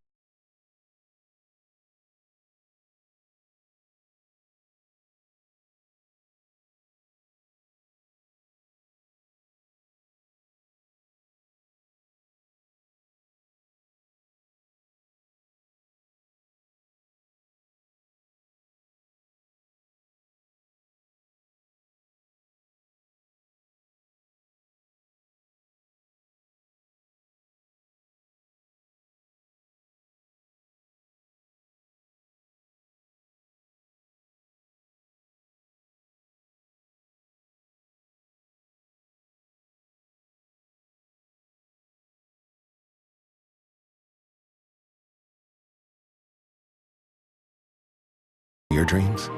Your dreams?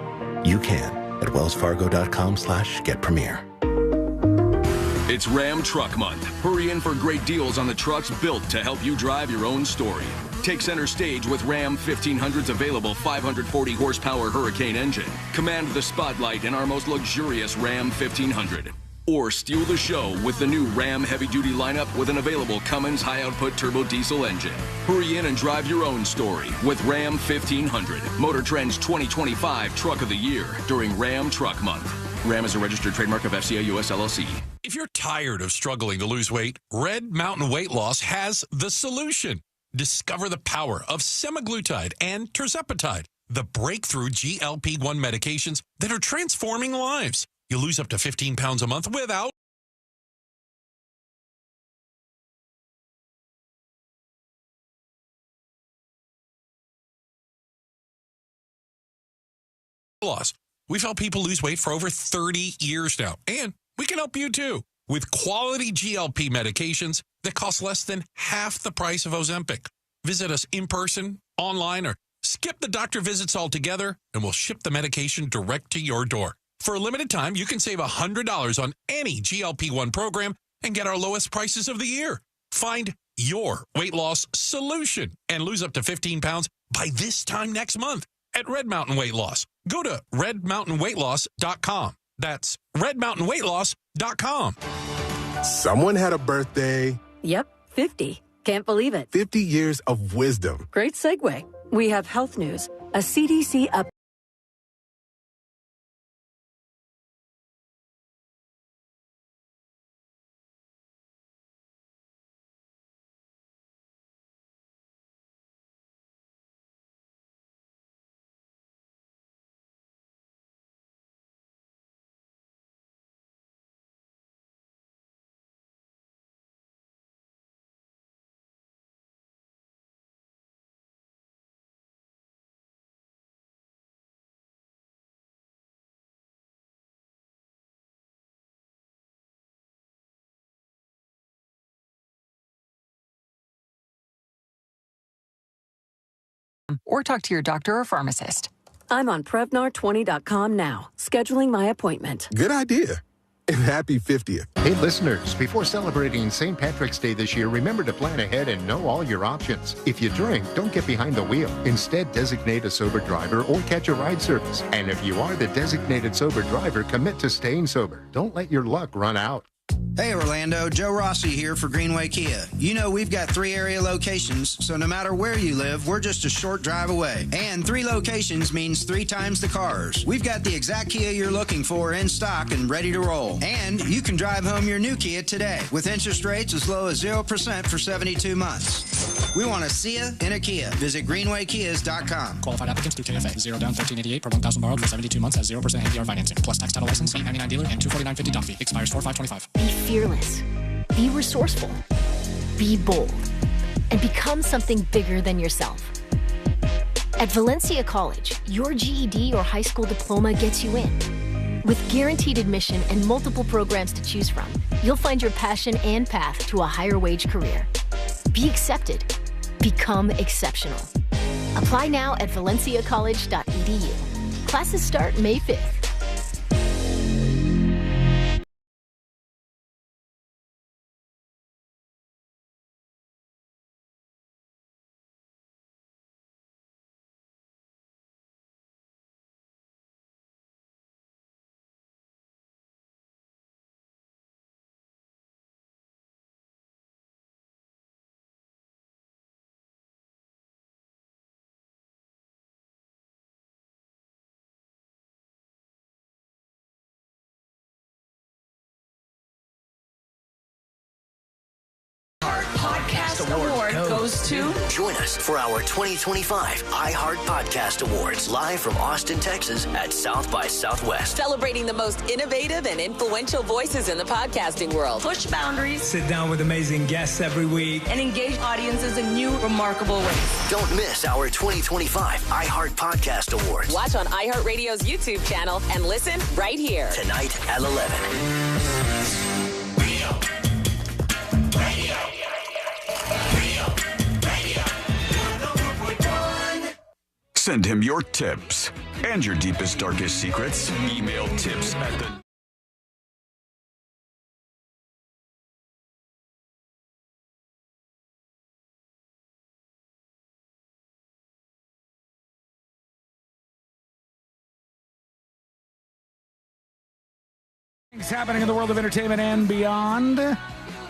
You can at wellsfargo.com/getpremier. It's Ram Truck Month. Hurry in for great deals on the trucks built to help you drive your own story. Take center stage with Ram 1500's available 540 horsepower Hurricane engine. Command the spotlight in our most luxurious Ram 1500. Or steal the show with the new Ram heavy-duty lineup with an available Cummins high-output turbo diesel engine. Hurry in and drive your own story with Ram 1500, Motor Trend's 2025 Truck of the Year during Ram Truck Month. Ram is a registered trademark of FCA US LLC. If you're tired of struggling to lose weight, Red Mountain Weight Loss has the solution. Discover the power of semaglutide and tirzepatide, the breakthrough GLP-1 medications that are transforming lives. You'll lose up to 15 pounds a month without loss. We've helped people lose weight for over 30 years now, and we can help you too with quality GLP medications that cost less than half the price of Ozempic. Visit us in person, online, or skip the doctor visits altogether, and we'll ship the medication direct to your door. For a limited time, you can save $100 on any GLP-1 program and get our lowest prices of the year. Find your weight loss solution and lose up to 15 pounds by this time next month at Red Mountain Weight Loss. Go to redmountainweightloss.com. That's redmountainweightloss.com. Someone had a birthday. Yep, 50. Can't believe it. 50 years of wisdom. Great segue. We have health news. A CDC up. Or talk to your doctor or pharmacist. I'm on Prevnar20.com now, scheduling my appointment. Good idea. And happy 50th. Hey, listeners, before celebrating St. Patrick's Day this year, remember to plan ahead and know all your options. If you drink, don't get behind the wheel. Instead, designate a sober driver or catch a ride service. And if you are the designated sober driver, commit to staying sober. Don't let your luck run out. Hey Orlando, Joe Rossi here for Greenway Kia. You know we've got 3 area locations, so no matter where you live, we're just a short drive away. And 3 locations means 3 times the cars. We've got the exact Kia you're looking for in stock and ready to roll. And you can drive home your new Kia today with interest rates as low as 0% for 72 months. We want to see you in a Kia. Visit greenwaykias.com. Qualified applicants through KFA. 0 down, 1388 per 1,000 borrowed for 72 months at 0% APR financing. Plus tax title license, 899 dealer, and $249.50 down fee. Expires 4/5/25. Be fearless. Be resourceful. Be bold. And become something bigger than yourself. At Valencia College, your GED or high school diploma gets you in. With guaranteed admission and multiple programs to choose from, you'll find your passion and path to a higher wage career. Be accepted. Become exceptional. Apply now at valenciacollege.edu. Classes start May 5th. Podcast Award goes to... Join us for our 2025 iHeart Podcast Awards, live from Austin, Texas at South by Southwest. Celebrating the most innovative and influential voices in the podcasting world. Push boundaries. Sit down with amazing guests every week. And engage audiences in new, remarkable ways. Don't miss our 2025 iHeart Podcast Awards. Watch on iHeartRadio's YouTube channel and listen right here. Tonight at 11. Send him your tips and your deepest, darkest secrets. Email tips at the... Things happening in the world of entertainment and beyond.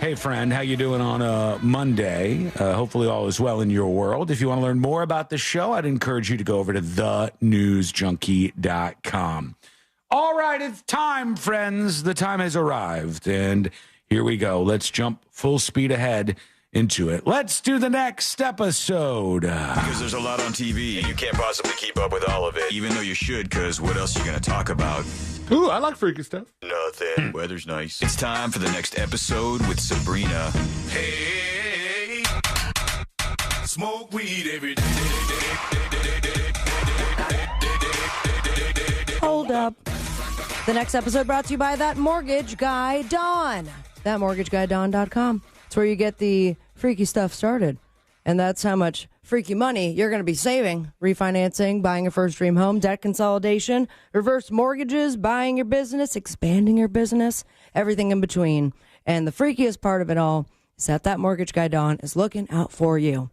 Hey, friend, how you doing on a Monday? Hopefully all is well in your world. If you want to learn more about the show, I'd encourage you to go over to thenewsjunkie.com. All right, it's time, friends. The time has arrived, and here we go. Let's jump full speed ahead into it. Let's do the next episode. Because there's a lot on TV, and you can't possibly keep up with all of it, even though you should, because what else are you going to talk about? Ooh, I like freaky stuff. Nothing. Weather's nice. It's time for the next episode with Sabrina. Hey, smoke weed every day. Hold up. The next episode brought to you by That Mortgage Guy Don. ThatMortgageGuyDon.com. It's where you get the freaky stuff started. And that's how much freaky money you're going to be saving. Refinancing, buying your first dream home, debt consolidation, reverse mortgages, buying your business, expanding your business, everything in between. And the freakiest part of it all is that Mortgage Guy Don is looking out for you.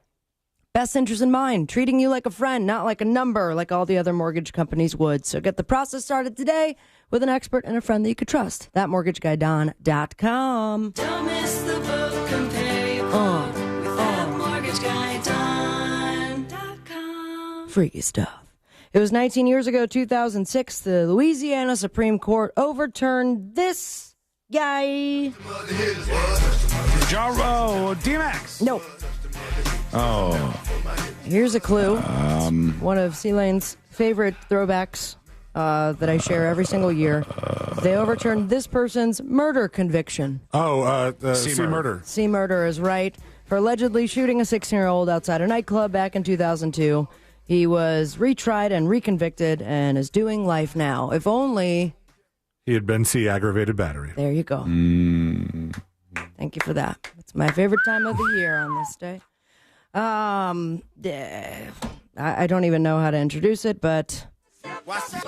Best interest in mind, treating you like a friend, not like a number, like all the other mortgage companies would. So get the process started today with an expert and a friend that you could trust. ThatMortgageGuyDon.com. Don't miss the book, compare your quote with ThatMortgageGuyDon.com. Freaky stuff. It was 19 years ago, 2006, the Louisiana Supreme Court overturned this guy. D-Max. No. Oh. Here's a clue. One of C-Lane's favorite throwbacks that I share every single year. They overturned this person's murder conviction. C-murder. C-murder is right. For allegedly shooting a 16-year-old outside a nightclub back in 2002. He was retried and reconvicted and is doing life now. If only... he had been aggravated battery. There you go. Thank you for that. It's my favorite time of the year on this day. I don't even know how to introduce it, but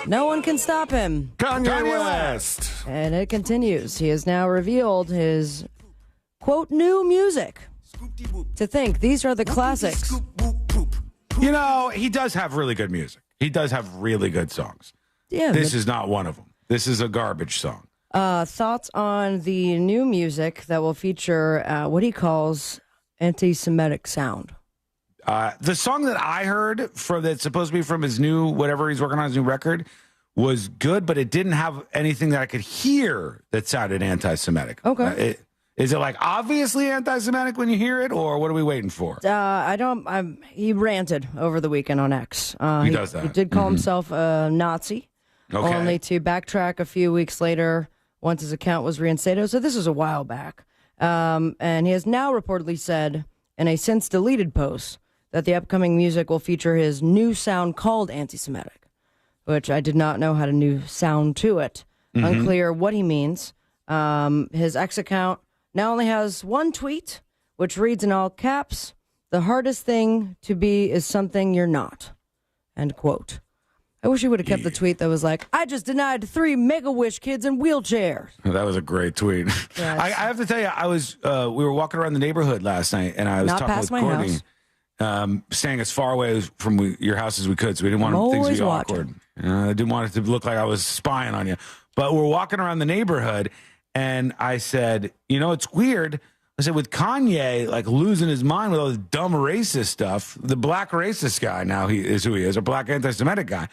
No one can stop him. Kanye West. And it continues. He has now revealed his, quote, new music. To think, these are the classics. You know, he does have really good music. He does have really good songs. Yeah. This is not one of them. This is a garbage song. Thoughts on the new music that will feature what he calls anti-Semitic sound? The song that I heard that's supposed to be from his new, whatever he's working on, his new record, was good, but it didn't have anything that I could hear that sounded anti-Semitic. Okay. Is it like obviously anti-Semitic when you hear it, or what are we waiting for? He ranted over the weekend on X. He does that. He did call himself a Nazi, only to backtrack a few weeks later once his account was reinstated. So this was a while back. And he has now reportedly said in a since deleted post that the upcoming music will feature his new sound called anti-Semitic, which I did not know had a new sound to it. Unclear what he means. His X account now only has one tweet, which reads in all caps, "The hardest thing to be is something you're not." End quote. I wish he would have kept the tweet that was like, "I just denied 3 Make-A-Wish kids in wheelchairs." That was a great tweet. Yes. I have to tell you, we were walking around the neighborhood last night, and I was Not talking past with my Courtney, staying as far away from your house as we could, so we didn't want things to be awkward. I didn't want it to look like I was spying on you. But we're walking around the neighborhood, and I said, you know, it's weird. I said, with Kanye, like, losing his mind with all this dumb racist stuff, the black racist guy now is who he is, a black anti-Semitic guy.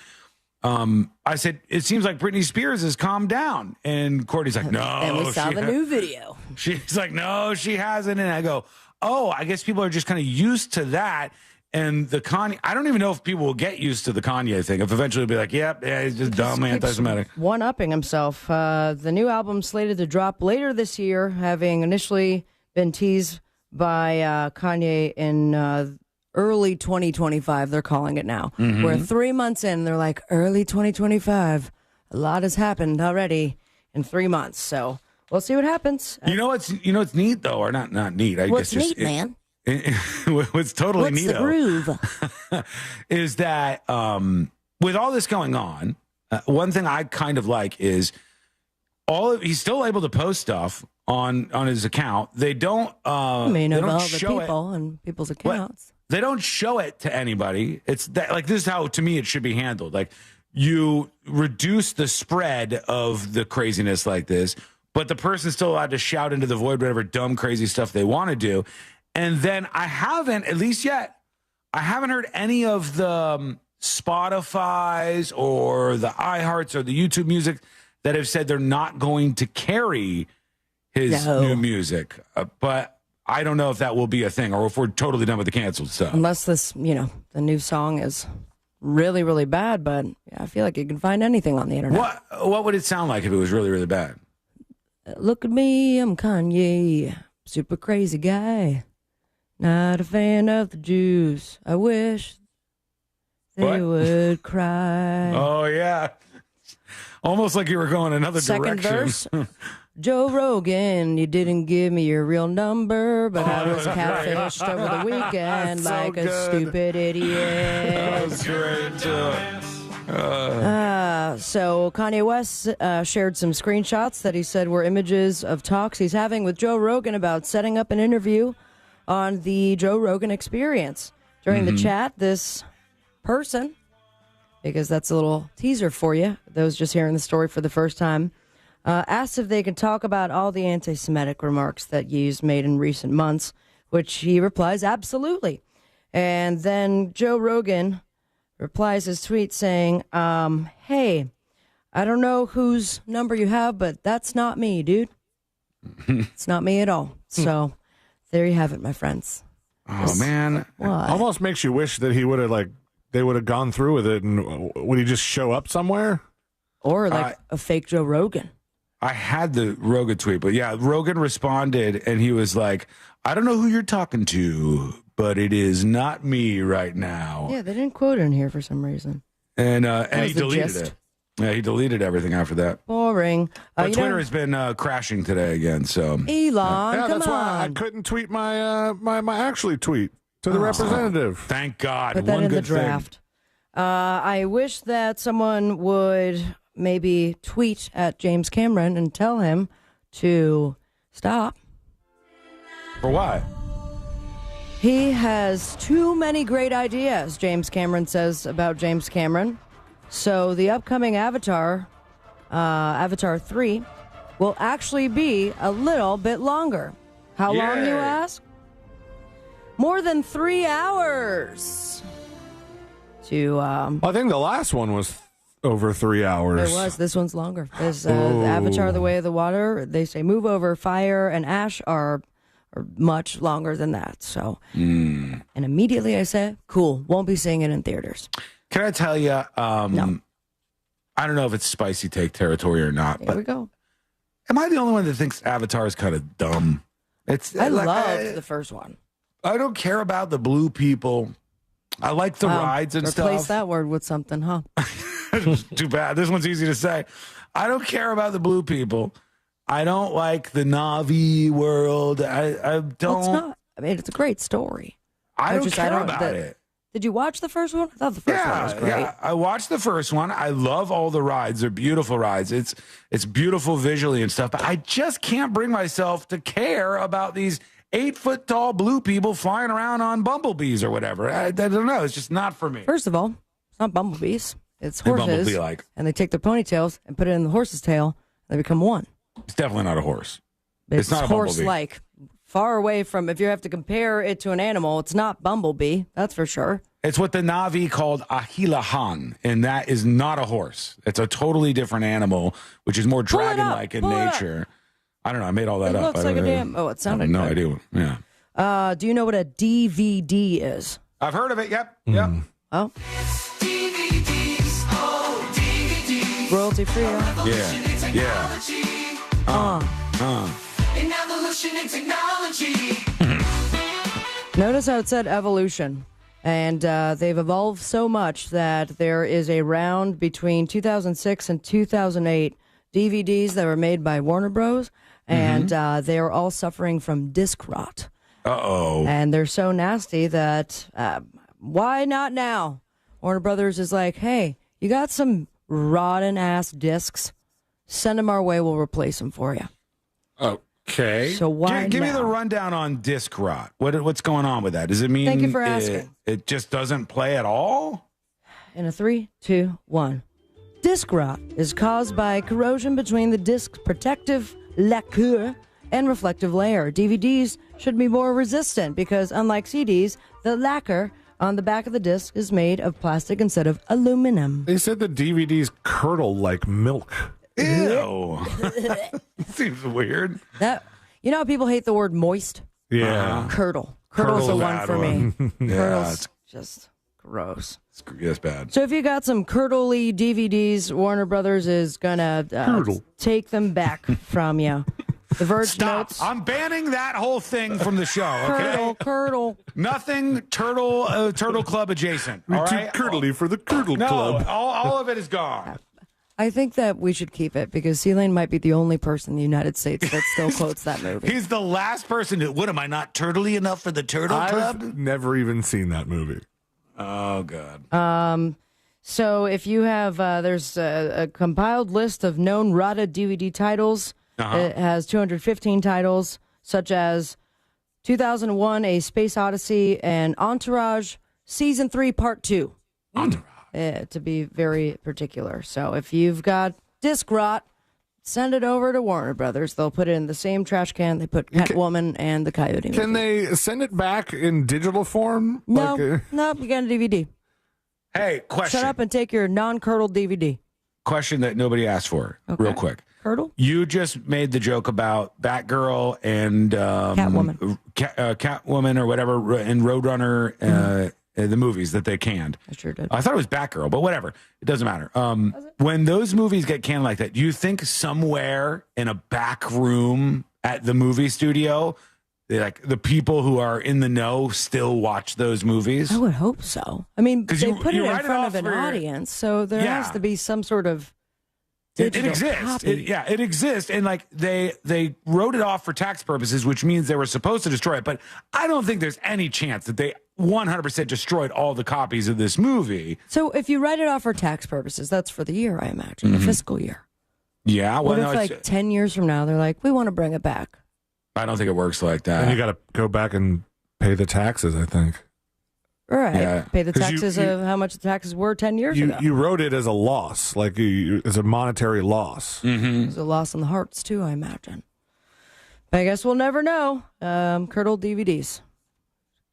I said, it seems like Britney Spears has calmed down. And Courtney's like, no. And we saw the new video. She's like, no, she hasn't. And I go, oh, I guess people are just kind of used to that. And the Kanye, I don't even know if people will get used to the Kanye thing. If eventually they'll be like, yep, yeah, he's just dumb, anti-Semitic. One-upping himself. The new album slated to drop later this year, having initially been teased by Kanye in early 2025, they're calling it now. We're 3 months in, they're like, early 2025. A lot has happened already in 3 months, so we'll see what happens. You know what's neat, though, or not neat. What's neat, man? What's totally neat, the groove? is that with all this going on, one thing I kind of like is he's still able to post stuff on his account. They don't. Of all the people and people's accounts. They don't show it to anybody. It's that, like, this is how, to me, it should be handled. Like, you reduce the spread of the craziness like this, but the person's still allowed to shout into the void whatever dumb, crazy stuff they want to do. And then I haven't, at least yet, I haven't heard any of the Spotify's or the iHearts or the YouTube Music that have said they're not going to carry his new music. But I don't know if that will be a thing or if we're totally done with the canceled stuff. Unless this, the new song is really, really bad. But I feel like you can find anything on the internet. What would it sound like if it was really, really bad? Look at me, I'm Kanye, super crazy guy. Not a fan of the Jews. I wish they would cry. Oh, yeah. Almost like you were going another Second direction. verse. Joe Rogan, you didn't give me your real number, but I was catfished over the weekend like a stupid idiot. That was great. So Kanye West shared some screenshots that he said were images of talks he's having with Joe Rogan about setting up an interview on the Joe Rogan Experience. During the chat, this person, because that's a little teaser for you, those just hearing the story for the first time, asked if they can talk about all the anti-Semitic remarks that Ye's made in recent months, which he replies, absolutely. And then Joe Rogan replies his tweet saying, hey, I don't know whose number you have, but that's not me, dude. It's not me at all. So there you have it, my friends. Oh, man. What? Almost makes you wish that he would have, they would have gone through with it, and would he just show up somewhere? Or a fake Joe Rogan. I had the Rogan tweet, but yeah, Rogan responded, and he was like, I don't know who you're talking to, but it is not me right now. Yeah, they didn't quote it in here for some reason. And he deleted it. Yeah, he deleted everything after that. Boring. But Twitter has been crashing today again, so. Elon, yeah, come that's on. why I couldn't tweet my my actually tweet to the representative. Thank God. Put that One in the good draft. I wish that someone would maybe tweet at James Cameron and tell him to stop. For what? He has too many great ideas, James Cameron says about James Cameron. So the upcoming Avatar, Avatar 3, will actually be a little bit longer. How long, you ask? More than 3 hours. I think the last one was over 3 hours. It was. This one's longer. This Avatar: The Way of the Water, they say move over, fire, and ash are much longer than that. So, and immediately I said, cool, won't be seeing it in theaters. Can I tell you, No. I don't know if it's spicy take territory or not, Here we go. Am I the only one that thinks Avatar is kind of dumb? I loved the first one. I don't care about the blue people. I like the rides and stuff. Replace that word with something, huh? Too bad. This one's easy to say. I don't care about the blue people. I don't like the Na'vi world. I don't. Well, it's not. I mean, it's a great story. I don't care about it. Did you watch the first one? I thought the first one was great. Yeah, I watched the first one. I love all the rides. They're beautiful rides. It's beautiful visually and stuff, but I just can't bring myself to care about these 8-foot-tall blue people flying around on bumblebees or whatever. I don't know. It's just not for me. First of all, it's not bumblebees. It's horses. Bumblebee-like. And they take their ponytails and put it in the horse's tail. They become one. It's definitely not a horse. It's not a bumblebee. Horse-like. Far away from, if you have to compare it to an animal, it's not bumblebee. That's for sure. It's what the Na'vi called ahilahan, and that is not a horse. It's a totally different animal, which is more dragon-like in nature. I don't know. I made all that up. It looks like a damn... Oh, it sounded no good. idea. Yeah. Do you know what a DVD is? I've heard of it. Yep. Yep. Oh. DVDs. Oh, DVDs. Royalty free. Yeah. Yeah. An evolution in technology. Notice how it said evolution. And they've evolved so much that there is a round between 2006 and 2008 DVDs that were made by Warner Bros. And they are all suffering from disc rot. Uh-oh. And they're so nasty that why not now? Warner Brothers is like, hey, you got some rotten-ass discs? Send them our way. We'll replace them for you. Okay. So why Give me now? the rundown on disc rot. What's going on with that? Does it mean Thank you for asking. It just doesn't play at all? In a 3, 2, 1. Disc rot is caused by corrosion between the disc's protective lacquer and reflective layer. DVDs should be more resistant because, unlike CDs, the lacquer on the back of the disc is made of plastic instead of aluminum. They said the DVDs curdle like milk. Ew. Seems weird. That, you know how people hate the word moist? Yeah. Curdle. Curdle's the one for me. Yeah, Curdle's just gross. That's bad. So if you got some curdly DVDs, Warner Brothers is going to take them back from you. The Verge notes. I'm banning that whole thing from the show, okay? Curdle. Nothing Turtle Club adjacent, all Too right? curdly for the Curdle No, Club. all of it is gone. I think that we should keep it because C-Lane might be the only person in the United States that still quotes that movie. He's the last person who, what, am I not turtly enough for the Turtle Club? I've never even seen that movie. Oh, God. So if you have, there's a compiled list of known rotted DVD titles. It has 215 titles, such as 2001, A Space Odyssey, and Entourage, Season 3, Part 2. Entourage. To be very particular. So if you've got disc rot, send it over to Warner Brothers. They'll put it in the same trash can they put Catwoman and the Coyote movie. Can they send it back in digital form? No, no, you got a DVD. Hey, question. Shut up and take your non-curdled DVD. Question that nobody asked for, real quick. Curdle? You just made the joke about Batgirl and Catwoman. Catwoman or whatever, and Roadrunner, the movies that they canned. I sure did. I thought it was Batgirl, but whatever. It doesn't matter. When those movies get canned like that, do you think somewhere in a back room at the movie studio, like the people who are in the know still watch those movies? I would hope so. I mean, they put it in write front off of an for your- audience, so there has to be some sort of It digital exists. copy. It exists. And like they wrote it off for tax purposes, which means they were supposed to destroy it. But I don't think there's any chance that they 100% destroyed all the copies of this movie. So if you write it off for tax purposes, that's for the year, I imagine, the fiscal year. Yeah. What Well, if like 10 years from now, they're like, we want to bring it back? I don't think it works like that. And you got to go back and pay the taxes, I think. All right. Yeah. Pay the 'Cause taxes of how much the taxes were 10 years ago. You wrote it as a loss, like as a monetary loss. There's a loss in the hearts, too, I imagine. But I guess we'll never know. Curdled DVDs.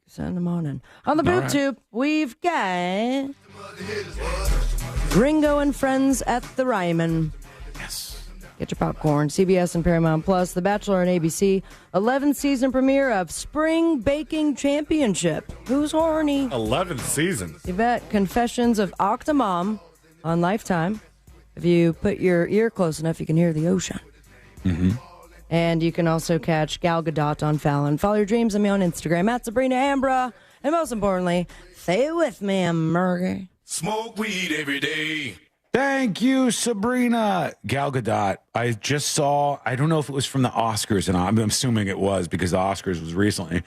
Send them on in. On the All boob right. tube, we've got Ringo and Friends at the Ryman. Yes. Get your popcorn. CBS and Paramount Plus, The Bachelor and ABC. 11th season premiere of Spring Baking Championship. Who's horny? 11th season. Yvette, Confessions of Octomom on Lifetime. If you put your ear close enough, you can hear the ocean. Mm-hmm. And you can also catch Gal Gadot on Fallon. Follow your dreams and me on Instagram at Sabrina Ambra. And most importantly, stay with me, Murray. Smoke weed every day. Thank you, Sabrina. Gal Gadot. I just saw, I don't know if it was from the Oscars, and I'm assuming it was because the Oscars was recently.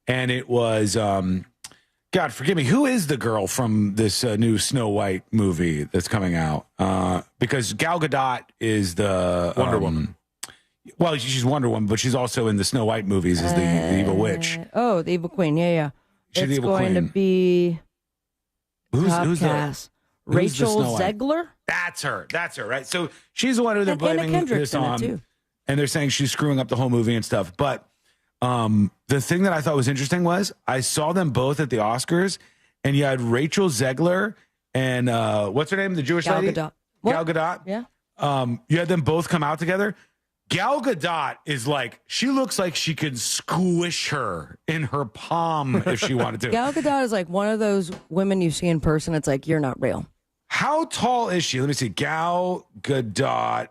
And it was, God, forgive me, who is the girl from this new Snow White movie that's coming out? Because Gal Gadot is the Wonder Woman. Well, she's Wonder Woman, but she's also in the Snow White movies as the evil witch. Oh, the Evil Queen. Yeah. She's the It's Evil going to Queen. be Who's Rachel Snow White? Zegler. That's her, right? So she's the one who they're And Anna blaming Kendrick's this in it, on, too. and they're saying she's screwing up the whole movie and stuff. But the thing that I thought was interesting was I saw them both at the Oscars, and you had Rachel Zegler and what's her name, the Jewish Gal lady, Gadot. Gal Gadot. Yeah. You had them both come out together. Gal Gadot is like, she looks like she could squish her in her palm if she wanted to. Gal Gadot is like one of those women you see in person. It's like, you're not real. How tall is she? Let me see. Gal Gadot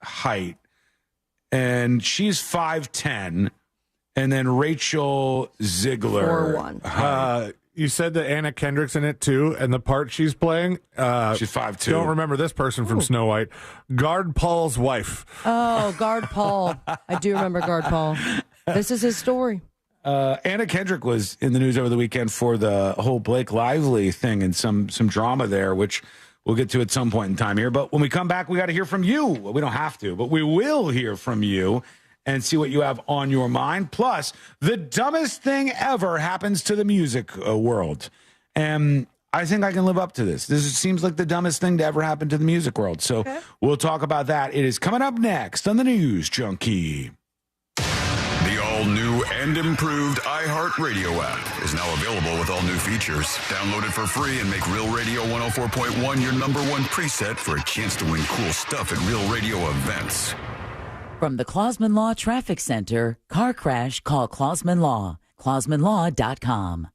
height. And she's 5'10". And then Rachel Ziegler. 4'1". You said that Anna Kendrick's in it too, and the part she's playing. She's 5'2". Don't remember this person from Snow White. Guard Paul's wife. Oh, Guard Paul. I do remember Guard Paul. This is his story. Anna Kendrick was in the news over the weekend for the whole Blake Lively thing and some drama there, which we'll get to at some point in time here. But when we come back, we got to hear from you. Well, we don't have to, but we will hear from you and see what you have on your mind. Plus, the dumbest thing ever happens to the music world. And I think I can live up to this. This seems like the dumbest thing to ever happen to the music world. So we'll talk about that. It is coming up next on the News Junkie. The all-new and improved iHeartRadio app is now available with all new features. Download it for free and make Real Radio 104.1 your number one preset for a chance to win cool stuff at Real Radio events. From the Clausman Law Traffic Center, car crash, call Clausman Law. ClausmanLaw.com.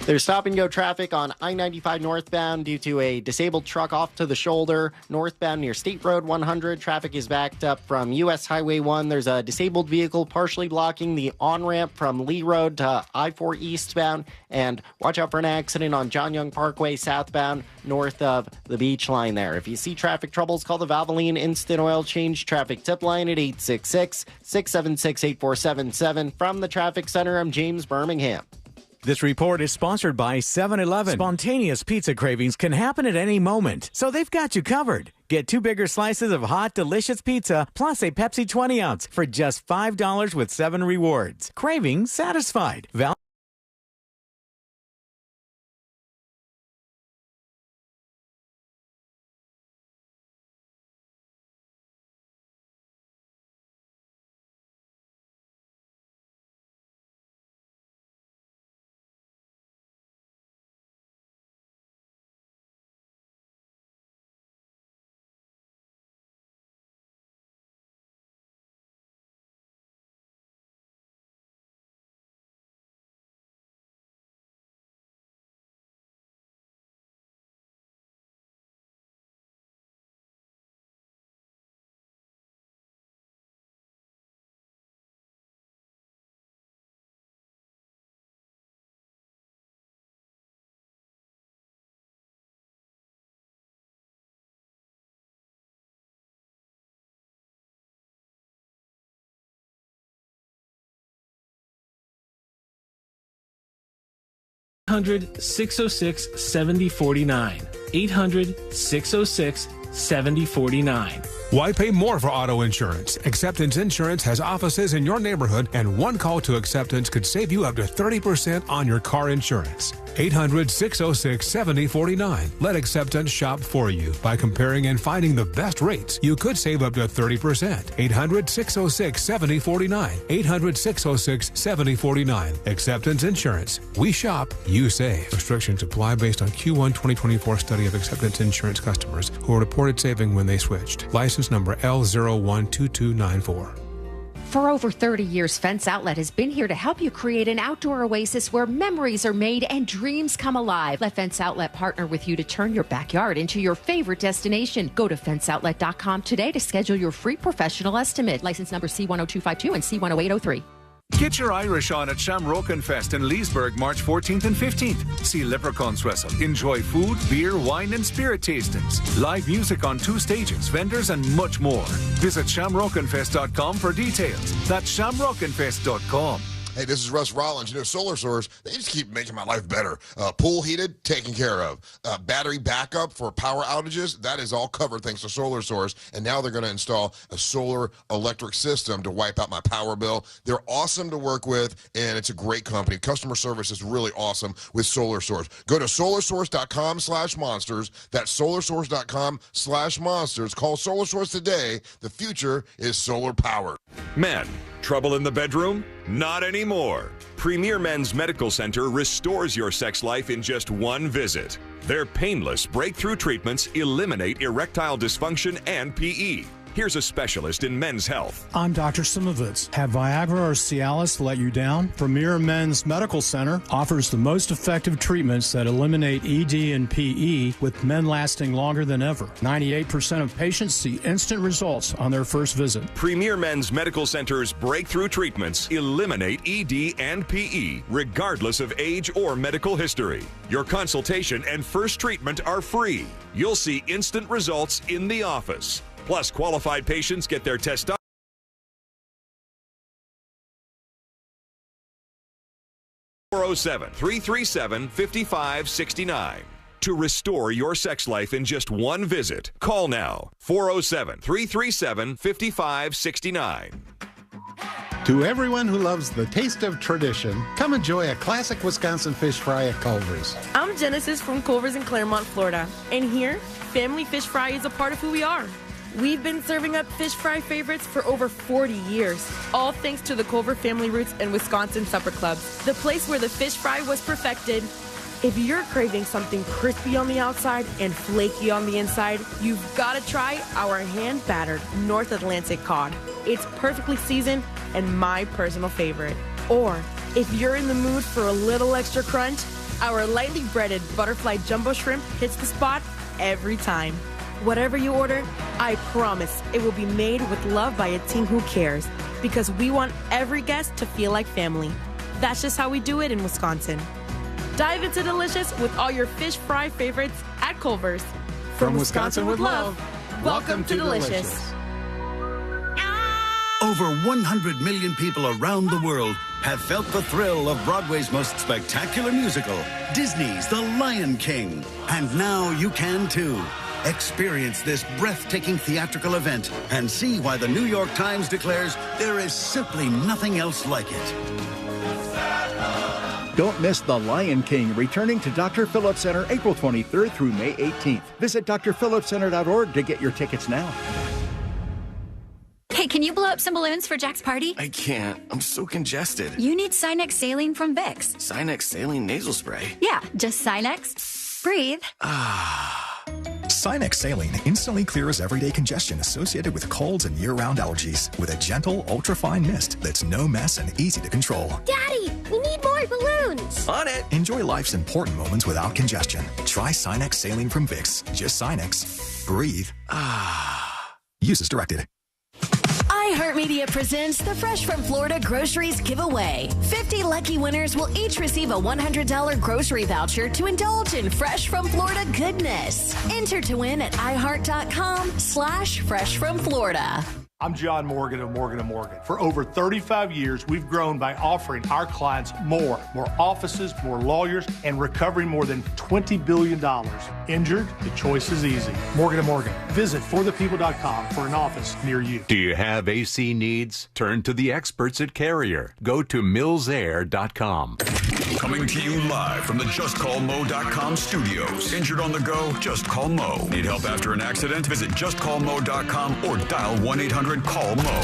There's stop-and-go traffic on I-95 northbound due to a disabled truck off to the shoulder. Northbound near State Road 100, traffic is backed up from U.S. Highway 1. There's a disabled vehicle partially blocking the on-ramp from Lee Road to I-4 eastbound. And watch out for an accident on John Young Parkway southbound north of the beach line there. If you see traffic troubles, call the Valvoline Instant Oil Change Traffic Tip Line at 866-676-8477. From the Traffic Center, I'm James Birmingham. This report is sponsored by 7-Eleven. Spontaneous pizza cravings can happen at any moment, so they've got you covered. Get 2 bigger slices of hot, delicious pizza plus a Pepsi 20-ounce for just $5 with 7 rewards. Cravings satisfied. 800-606-7049. 800-606-7049. Why pay more for auto insurance? Acceptance Insurance has offices in your neighborhood, and one call to Acceptance could save you up to 30% on your car insurance. 800-606-7049. Let Acceptance shop for you. By comparing and finding the best rates, you could save up to 30%. 800-606-7049. 800-606-7049. Acceptance Insurance. We shop, you save. Restrictions apply based on Q1 2024 study of Acceptance Insurance customers who reported saving when they switched. License number L012294. For over 30 years, Fence Outlet has been here to help you create an outdoor oasis where memories are made and dreams come alive. Let Fence Outlet partner with you to turn your backyard into your favorite destination. Go to fenceoutlet.com today to schedule your free professional estimate. License number C10252 and C10803. Get your Irish on at Shamrokenfest in Leesburg, March 14th and 15th. See leprechauns wrestle, enjoy food, beer, wine, and spirit tastings. Live music on 2 stages, vendors, and much more. Visit shamrokenfest.com for details. That's shamrokenfest.com. Hey, this is Russ Rollins. You know, Solar Source, they just keep making my life better. Pool heated, taken care of. Battery backup for power outages, that is all covered thanks to Solar Source. And now they're going to install a solar electric system to wipe out my power bill. They're awesome to work with, and it's a great company. Customer service is really awesome with Solar Source. Go to solarsource.com/monsters. That's solarsource.com/monsters. Call Solar Source today. The future is solar powered. Men, trouble in the bedroom? Not anymore. Premier Men's Medical Center restores your sex life in just one visit. Their painless breakthrough treatments eliminate erectile dysfunction and PE. Here's a specialist in men's health. I'm Dr. Simovitz. Have Viagra or Cialis let you down? Premier Men's Medical Center offers the most effective treatments that eliminate ED and PE, with men lasting longer than ever. 98% of patients see instant results on their first visit. Premier Men's Medical Center's breakthrough treatments eliminate ED and PE, regardless of age or medical history. Your consultation and first treatment are free. You'll see instant results in the office. Plus, qualified patients get their testosterone. 407-337-5569. To restore your sex life in just one visit, call now. 407-337-5569. To everyone who loves the taste of tradition, come enjoy a classic Wisconsin fish fry at Culver's. I'm Genesis from Culver's in Claremont, Florida. And here, family fish fry is a part of who we are. We've been serving up fish fry favorites for over 40 years, all thanks to the Culver family roots and Wisconsin Supper Clubs, the place where the fish fry was perfected. If you're craving something crispy on the outside and flaky on the inside, you've got to try our hand-battered North Atlantic cod. It's perfectly seasoned and my personal favorite. Or, if you're in the mood for a little extra crunch, our lightly breaded butterfly jumbo shrimp hits the spot every time. Whatever you order, I promise it will be made with love by a team who cares, because we want every guest to feel like family. That's just how we do it in Wisconsin. Dive into delicious with all your fish fry favorites at Culver's. From Wisconsin with love, welcome to Delicious. Over 100 million people around the world have felt the thrill of Broadway's most spectacular musical, Disney's The Lion King. And now you can too. Experience this breathtaking theatrical event and see why the New York Times declares there is simply nothing else like it. Don't miss The Lion King, returning to Dr. Phillips Center April 23rd through May 18th. Visit drphillipscenter.org to get your tickets now. Hey, can you blow up some balloons for Jack's party? I can't. I'm so congested. You need Sinex Saline from Vicks. Sinex Saline Nasal Spray? Yeah, just Sinex. Breathe. Sinex Saline instantly clears everyday congestion associated with colds and year-round allergies with a gentle, ultra-fine mist that's no mess and easy to control. Daddy, we need more balloons. On it. Enjoy life's important moments without congestion. Try Sinex Saline from Vicks. Just Sinex. Breathe. Use as directed. iHeartMedia presents the Fresh from Florida Groceries Giveaway. 50 lucky winners will each receive a $100 grocery voucher to indulge in Fresh from Florida goodness. Enter to win at iHeart.com/freshfromflorida. I'm John Morgan of Morgan & Morgan. For over 35 years, we've grown by offering our clients more offices, more lawyers, and recovering more than $20 billion. Injured? The choice is easy. Morgan & Morgan. Visit forthepeople.com for an office near you. Do you have AC needs? Turn to the experts at Carrier. Go to millsair.com. Coming to you live from the JustCallMo.com studios. Injured on the go? Just call Mo. Need help after an accident? Visit JustCallMo.com or dial 1-800-CALL-MO.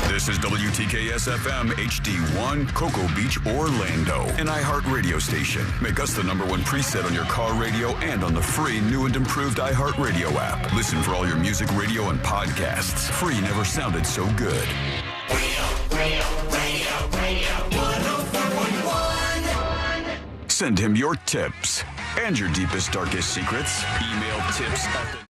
This is WTKS-FM HD1, Cocoa Beach, Orlando. An iHeart radio station. Make us the #1 preset on your car radio and on the free new and improved iHeart radio app. Listen for all your music, radio, and podcasts. Free never sounded so good. Radio, 104.1. Send him your tips and your deepest, darkest secrets. Email tips at the...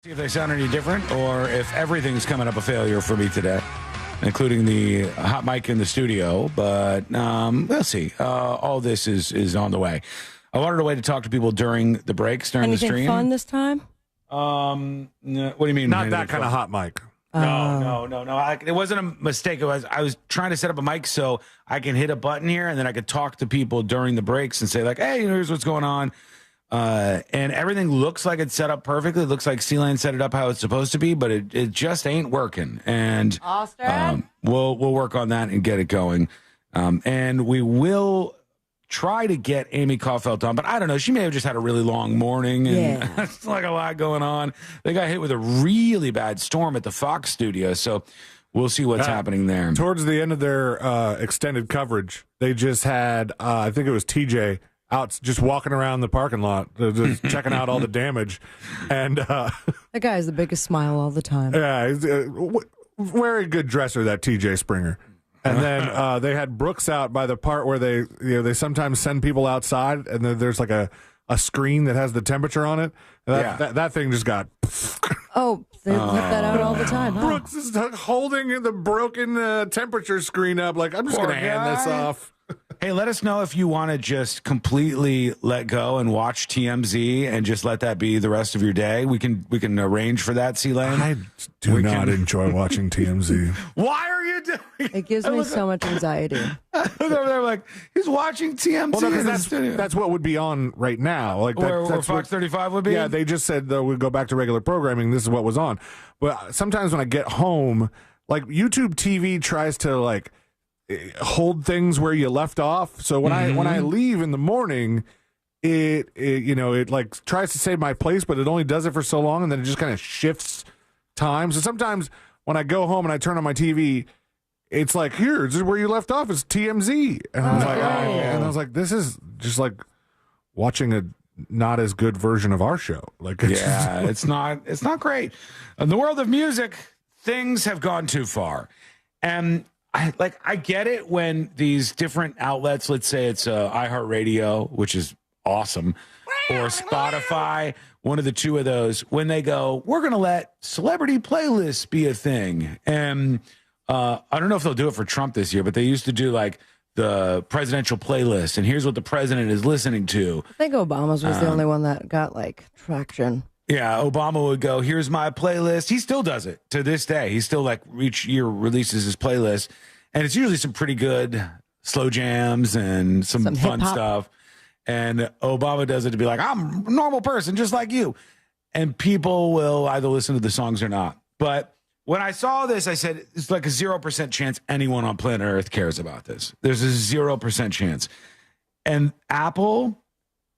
See if they sound any different or if everything's coming up a failure for me today, including the hot mic in the studio. But we'll see. All this is on the way. I wanted a way to talk to people during the breaks, during Anything the stream. fun this time? No, what do you mean? Not that kind of hot mic. No. It wasn't a mistake. I was trying to set up a mic so I can hit a button here and then I could talk to people during the breaks and say like, hey, here's what's going on. And everything looks like it's set up perfectly. It looks like C-Lane set it up how it's supposed to be, but it just ain't working. And we'll work on that and get it going. And we will try to get Amy Caulfield on, but I don't know. She may have just had a really long morning and it's like a lot going on. They got hit with a really bad storm at the Fox studio, so we'll see what's happening there. Towards the end of their extended coverage, they just had, I think it was TJ, out just walking around the parking lot, just checking out all the damage. And that guy has the biggest smile all the time. Yeah, he's very good dresser, that TJ Springer. And then they had Brooks out by the part where they sometimes send people outside, and then there's like a screen that has the temperature on it. And that thing just got. Oh, they put that out all the time. Huh? Brooks is holding the broken temperature screen up, like, I'm just going to hand this off. Hey, let us know if you want to just completely let go and watch TMZ and just let that be the rest of your day. We can arrange for that, C-Lane. I do not enjoy watching TMZ. Why are you doing it? Gives me so much anxiety. They're like, he's watching TMZ. Well, no, that's what would be on right now. Like where Fox 35 would be? Yeah, they just said we'd go back to regular programming. This is what was on. But sometimes when I get home, like YouTube TV tries to like hold things where you left off. So when I leave in the morning, it like tries to save my place, but it only does it for so long, and then it just kind of shifts time. So sometimes when I go home and I turn on my TV, it's like, here, this is where you left off. It's TMZ, and I was like, this is just like watching a not as good version of our show. Like, it's not great. In the world of music, things have gone too far, and I get it when these different outlets, let's say it's iHeartRadio, which is awesome, or Spotify, one of the two of those, when they go, we're going to let celebrity playlists be a thing. And I don't know if they'll do it for Trump this year, but they used to do like the presidential playlist, and here's what the president is listening to. I think Obama's was the only one that got like traction. Yeah, Obama would go, here's my playlist. He still does it to this day. He still like each year releases his playlist. And it's usually some pretty good slow jams and some fun stuff. And Obama does it to be like, I'm a normal person just like you. And people will either listen to the songs or not. But when I saw this, I said, it's like a 0% chance anyone on planet Earth cares about this. There's a 0% chance. And Apple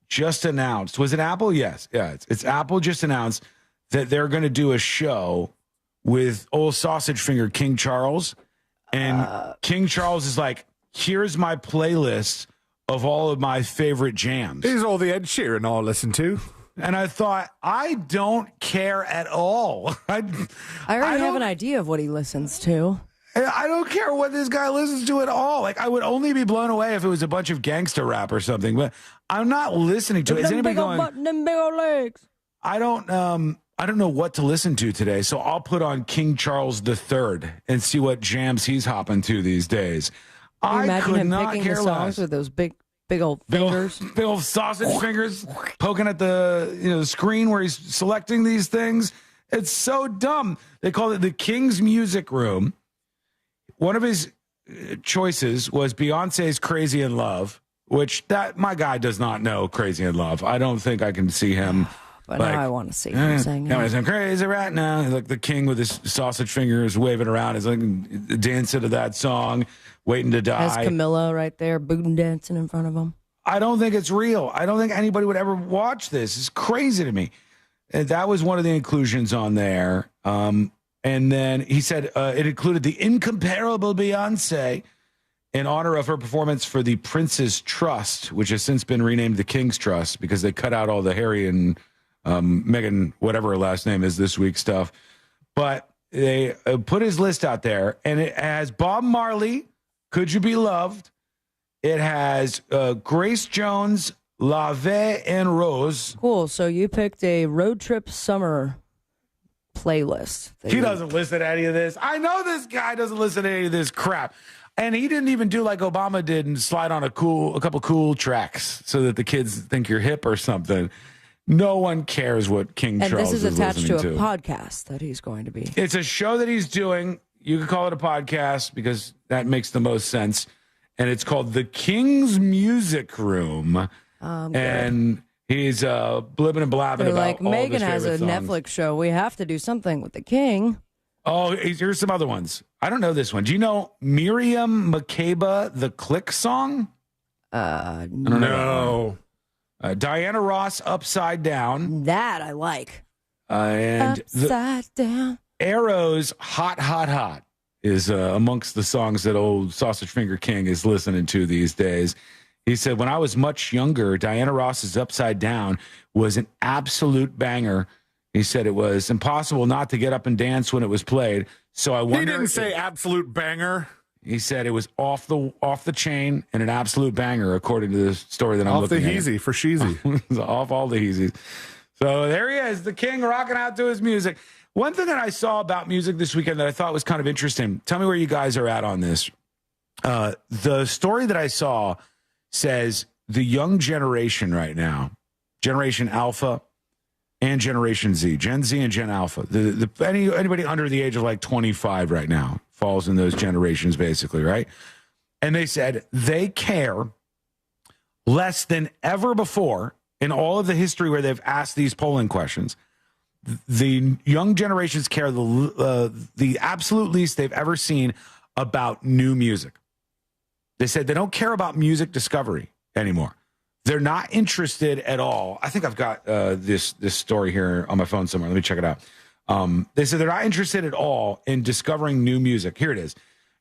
just announced, was it Apple? Yes. Yeah, it's Apple just announced that they're going to do a show with old sausage finger King Charles. And King Charles is like, here's my playlist of all of my favorite jams. Here's all the Ed Sheeran I'll listen to. And I thought, I don't care at all. I already have an idea of what he listens to. I don't care what this guy listens to at all. Like, I would only be blown away if it was a bunch of gangster rap or something. But I'm not listening to it. Is anybody going? Button and big old legs. I don't I don't know what to listen to today, so I'll put on King Charles III and see what jams he's hopping to these days. Can you imagine could him not picking care the songs less. with those big old fingers? Big old sausage fingers poking at the screen where he's selecting these things. It's so dumb. They call it the King's Music Room. One of his choices was Beyonce's Crazy in Love, which my guy does not know Crazy in Love. I don't think I can see him. But now I want to see him sing it. I'm crazy right now. He's like the king with his sausage fingers waving around. He's like dancing to that song, waiting to die. Has Camilla right there, booting dancing in front of him. I don't think it's real. I don't think anybody would ever watch this. It's crazy to me. And that was one of the inclusions on there. And then he said it included the incomparable Beyonce in honor of her performance for the Prince's Trust, which has since been renamed the King's Trust because they cut out all the Harry and Meghan, whatever her last name is, this week stuff. But they put his list out there, and it has Bob Marley, Could You Be Loved? It has Grace Jones, La Vie en Rose. Cool. So you picked a road trip summer playlist. He doesn't listen to any of this. I know this guy doesn't listen to any of this crap. And he didn't even do like Obama did and slide on a couple cool tracks so that the kids think you're hip or something. No one cares what King and Charles is this is attached to listening a podcast that he's going to be. It's a show that he's doing. You could call it a podcast because that makes the most sense. And it's called The King's Music Room. And he's blibbing and blabbing They're about like, all Megan his has a favorite songs. Netflix show. We have to do something with the king. Oh, here's some other ones. I don't know this one. Do you know Miriam Makeba, the Click song? I don't know. Diana Ross, Upside Down. That I like. And Upside Down. Arrow's Hot, Hot, Hot is amongst the songs that old Sausage Finger King is listening to these days. He said, when I was much younger, Diana Ross's Upside Down was an absolute banger. He said it was impossible not to get up and dance when it was played. So I wonder. He didn't say absolute banger. He said it was off the chain and an absolute banger, according to the story that I'm looking at. Off the heezy for sheezy. Off all the heezies. So there he is, the king rocking out to his music. One thing that I saw about music this weekend that I thought was kind of interesting. Tell me where you guys are at on this. The story that I saw says the young generation right now, Generation Alpha and Generation Z, Gen Z and Gen Alpha, anybody under the age of like 25 right now falls in those generations basically, right? And they said they care less than ever before in all of the history where they've asked these polling questions. The young generations care the absolute least they've ever seen about new music. They said they don't care about music discovery anymore. They're not interested at all. I think I've got this story here on my phone somewhere. Let me check it out. They said they're not interested at all in discovering new music. Here it is.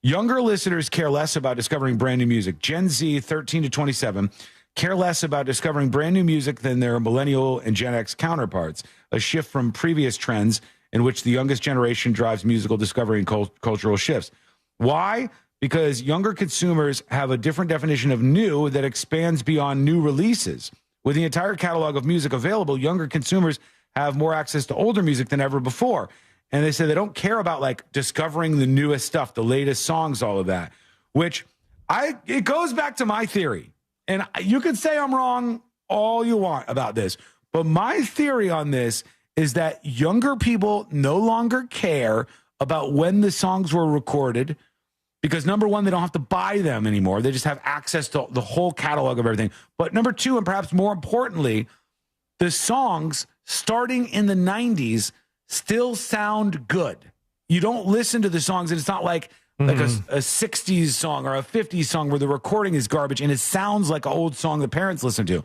Younger listeners care less about discovering brand new music. Gen Z, 13 to 27, care less about discovering brand new music than their millennial and Gen X counterparts, a shift from previous trends in which the youngest generation drives musical discovery and cultural shifts. Why? Because younger consumers have a different definition of new that expands beyond new releases. With the entire catalog of music available, younger consumers have more access to older music than ever before. And they say they don't care about like discovering the newest stuff, the latest songs, all of that, which it goes back to my theory. And you can say I'm wrong all you want about this, but my theory on this is that younger people no longer care about when the songs were recorded because, number one, they don't have to buy them anymore. They just have access to the whole catalog of everything. But number two, and perhaps more importantly, the songs starting in the 90s still sound good. You don't listen to the songs, and it's not like a 60s song or a 50s song where the recording is garbage and it sounds like an old song the parents listen to.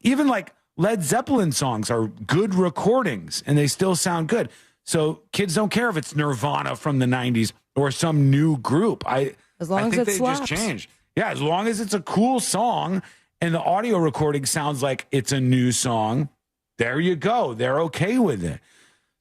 Even like Led Zeppelin songs are good recordings and they still sound good. So kids don't care if it's Nirvana from the 90s or some new group. As long as it slaps. Just changed. Yeah, as long as it's a cool song and the audio recording sounds like it's a new song, there you go. They're okay with it.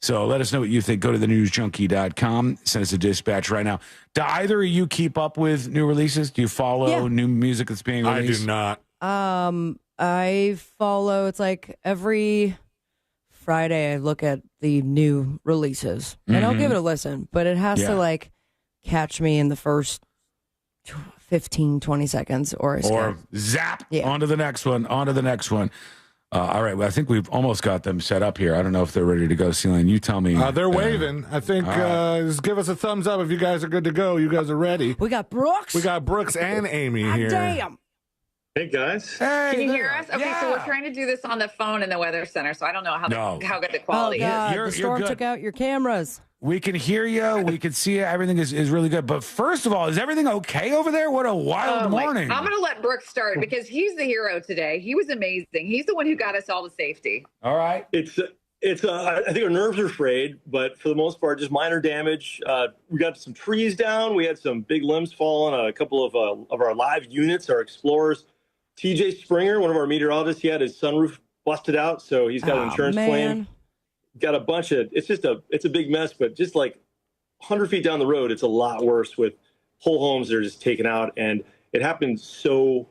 So let us know what you think. Go to thenewsjunkie.com. Send us a dispatch right now. Do either of you keep up with new releases? Do you follow new music that's being released? I do not. I follow, it's like every Friday, I look at the new releases, and I'll give it a listen, but it has to, like, catch me in the first 15, 20 seconds, or zap, on to the next one, all right, well, I think we've almost got them set up here. I don't know if they're ready to go. Celine, you tell me. They're waving. I think just give us a thumbs up if you guys are good to go. You guys are ready. We got Brooks. We got Brooks and Amy here. Damn. Hey, guys. Hey, can you hear us? Okay, so we're trying to do this on the phone in the Weather Center, so I don't know how good the quality is. You're the storm took out your cameras. We can hear you. We can see you. Everything is really good. But first of all, is everything okay over there? What a wild morning. I'm going to let Brooks start because he's the hero today. He was amazing. He's the one who got us all to safety. All right. It's I think our nerves are frayed, but for the most part, just minor damage. We got some trees down. We had some big limbs fall on a couple of our live units, our Explorers. TJ Springer, one of our meteorologists, he had his sunroof busted out, so he's got an insurance claim. Got a bunch of, it's a big mess, but just like 100 feet down the road, it's a lot worse with whole homes that are just taken out, and it happened so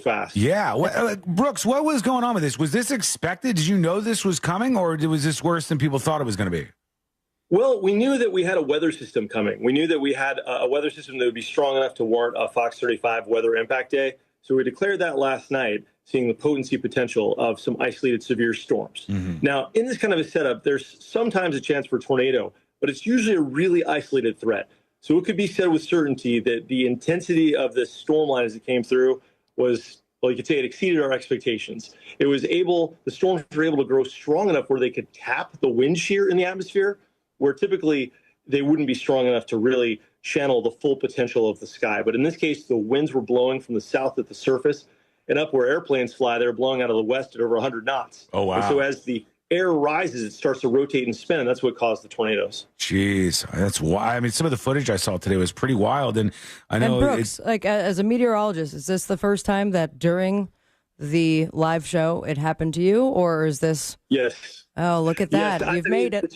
fast. Yeah. Brooks, what was going on with this? Was this expected? Did you know this was coming, or was this worse than people thought it was going to be? Well, we knew that we had a weather system coming. We knew that we had a weather system that would be strong enough to warrant a Fox 35 weather impact day. So we declared that last night, seeing the potency potential of some isolated severe storms. Now, in this kind of a setup, there's sometimes a chance for a tornado, but it's usually a really isolated threat. So it could be said with certainty that the intensity of this storm line as it came through was, well, you could say it exceeded our expectations. The storms were able to grow strong enough where they could tap the wind shear in the atmosphere, where typically they wouldn't be strong enough to really channel the full potential of the sky. But in this case, the winds were blowing from the south at the surface, and up where airplanes fly, they're blowing out of the west at over 100 knots. Oh, wow. And so as the air rises, it starts to rotate and spin, and that's what caused the tornadoes. Jeez, that's why. I mean, some of the footage I saw today was pretty wild, and I know. And Brooks, like as a meteorologist, is this the first time that during the live show it happened to you, or is this? Yes. Oh, look at that! Yes, You've made it.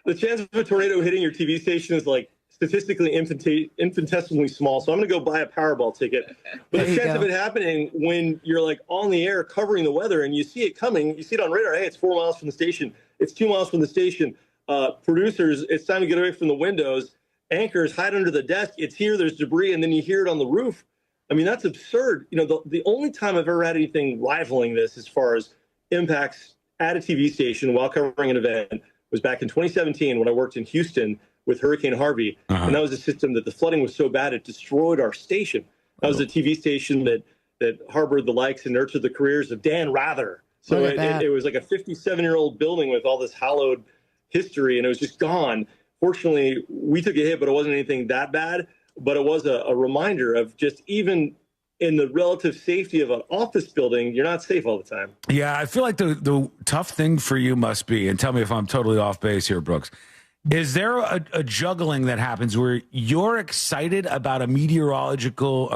The chance of a tornado hitting your TV station is like statistically infinitesimally small. So I'm going to go buy a Powerball ticket. But the chance of it happening when you're like on the air covering the weather and you see it coming, you see it on radar. Hey, it's 4 miles from the station. It's 2 miles from the station. Producers, it's time to get away from the windows. Anchors, hide under the desk. It's here. There's debris. And then you hear it on the roof. I mean, that's absurd. You know, the only time I've ever had anything rivaling this as far as impacts at a TV station while covering an event was back in 2017 when I worked in Houston with Hurricane Harvey. And that was a system that the flooding was so bad it destroyed our station. That was a TV station that harbored the likes and nurtured the careers of Dan Rather. So it was like a 57-year-old building with all this hallowed history, and it was just gone. Fortunately, we took a hit, but it wasn't anything that bad. But it was a reminder of just even in the relative safety of an office building, you're not safe all the time. Yeah, I feel like the tough thing for you must be, and tell me if I'm totally off base here, Brooks, is there a juggling that happens where you're excited about a meteorological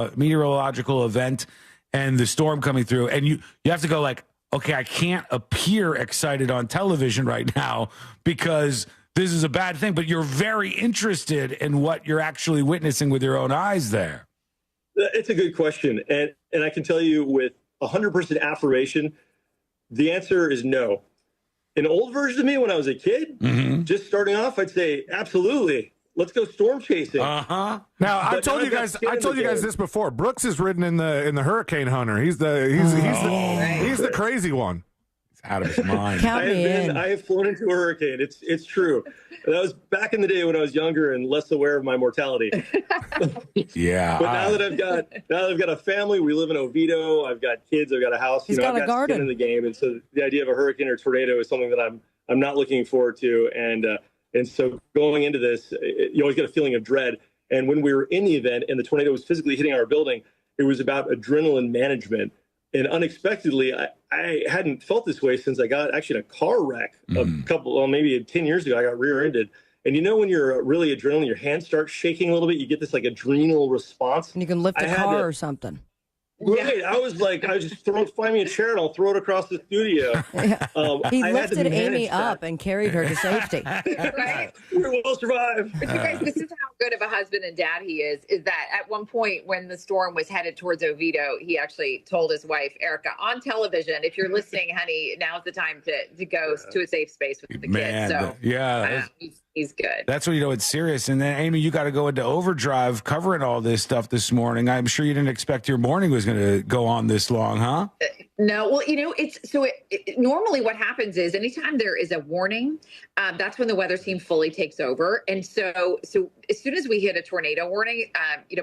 event and the storm coming through, and you have to go like, okay, I can't appear excited on television right now because this is a bad thing, but you're very interested in what you're actually witnessing with your own eyes there? It's a good question. And I can tell you with 100% affirmation, the answer is no. An old version of me when I was a kid, just starting off, I'd say, absolutely. Let's go storm chasing. Now, I told you guys this before. Brooks is ridden in the Hurricane Hunter. He's the crazy one. Out of his mind. I have flown into a hurricane. It's true. That was back in the day when I was younger and less aware of my mortality. Yeah. But now that I've got a family, we live in Oviedo. I've got kids. I've got a house. He's got I've a got garden skin in the game, and so the idea of a hurricane or tornado is something that I'm not looking forward to. And so going into this, you always get a feeling of dread. And when we were in the event and the tornado was physically hitting our building, it was about adrenaline management. And unexpectedly, I hadn't felt this way since I got actually in a car wreck maybe 10 years ago. I got rear-ended. And you know when you're really adrenaline, your hands start shaking a little bit, you get this like adrenal response. And you can lift a car or something. Right. I was just find me a chair and I'll throw it across the studio. He lifted Amy up and carried her to safety. Right? We'll survive. But you guys, this is how good of a husband and dad he is that at one point when the storm was headed towards Oviedo, he actually told his wife, Erica, on television, if you're listening, honey, now's the time to go to a safe space with the kids. So he's good. That's when you know it's serious. And then, Amy, you got to go into overdrive covering all this stuff this morning. I'm sure you didn't expect your morning was going to go on this long, huh? No, well, normally what happens is anytime there is a warning, that's when the weather team fully takes over. And so as soon as we hit a tornado warning,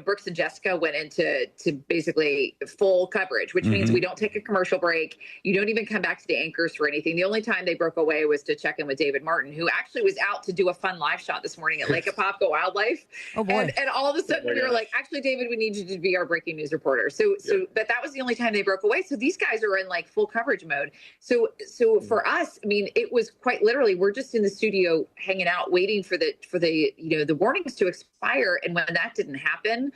Brooks and Jessica went into basically full coverage, which means we don't take a commercial break. You don't even come back to the anchors for anything. The only time they broke away was to check in with David Martin, who actually was out to do a fun live shot this morning at Lake Apopka Wildlife. Oh boy. And all of a sudden we were like, actually, David, we need you to be our breaking news reporter. But that was the only time they broke away. So these guys are in like full coverage mode. So for us, I mean, it was quite literally, we're just in the studio hanging out, waiting for the warnings to expire. And when that didn't happen,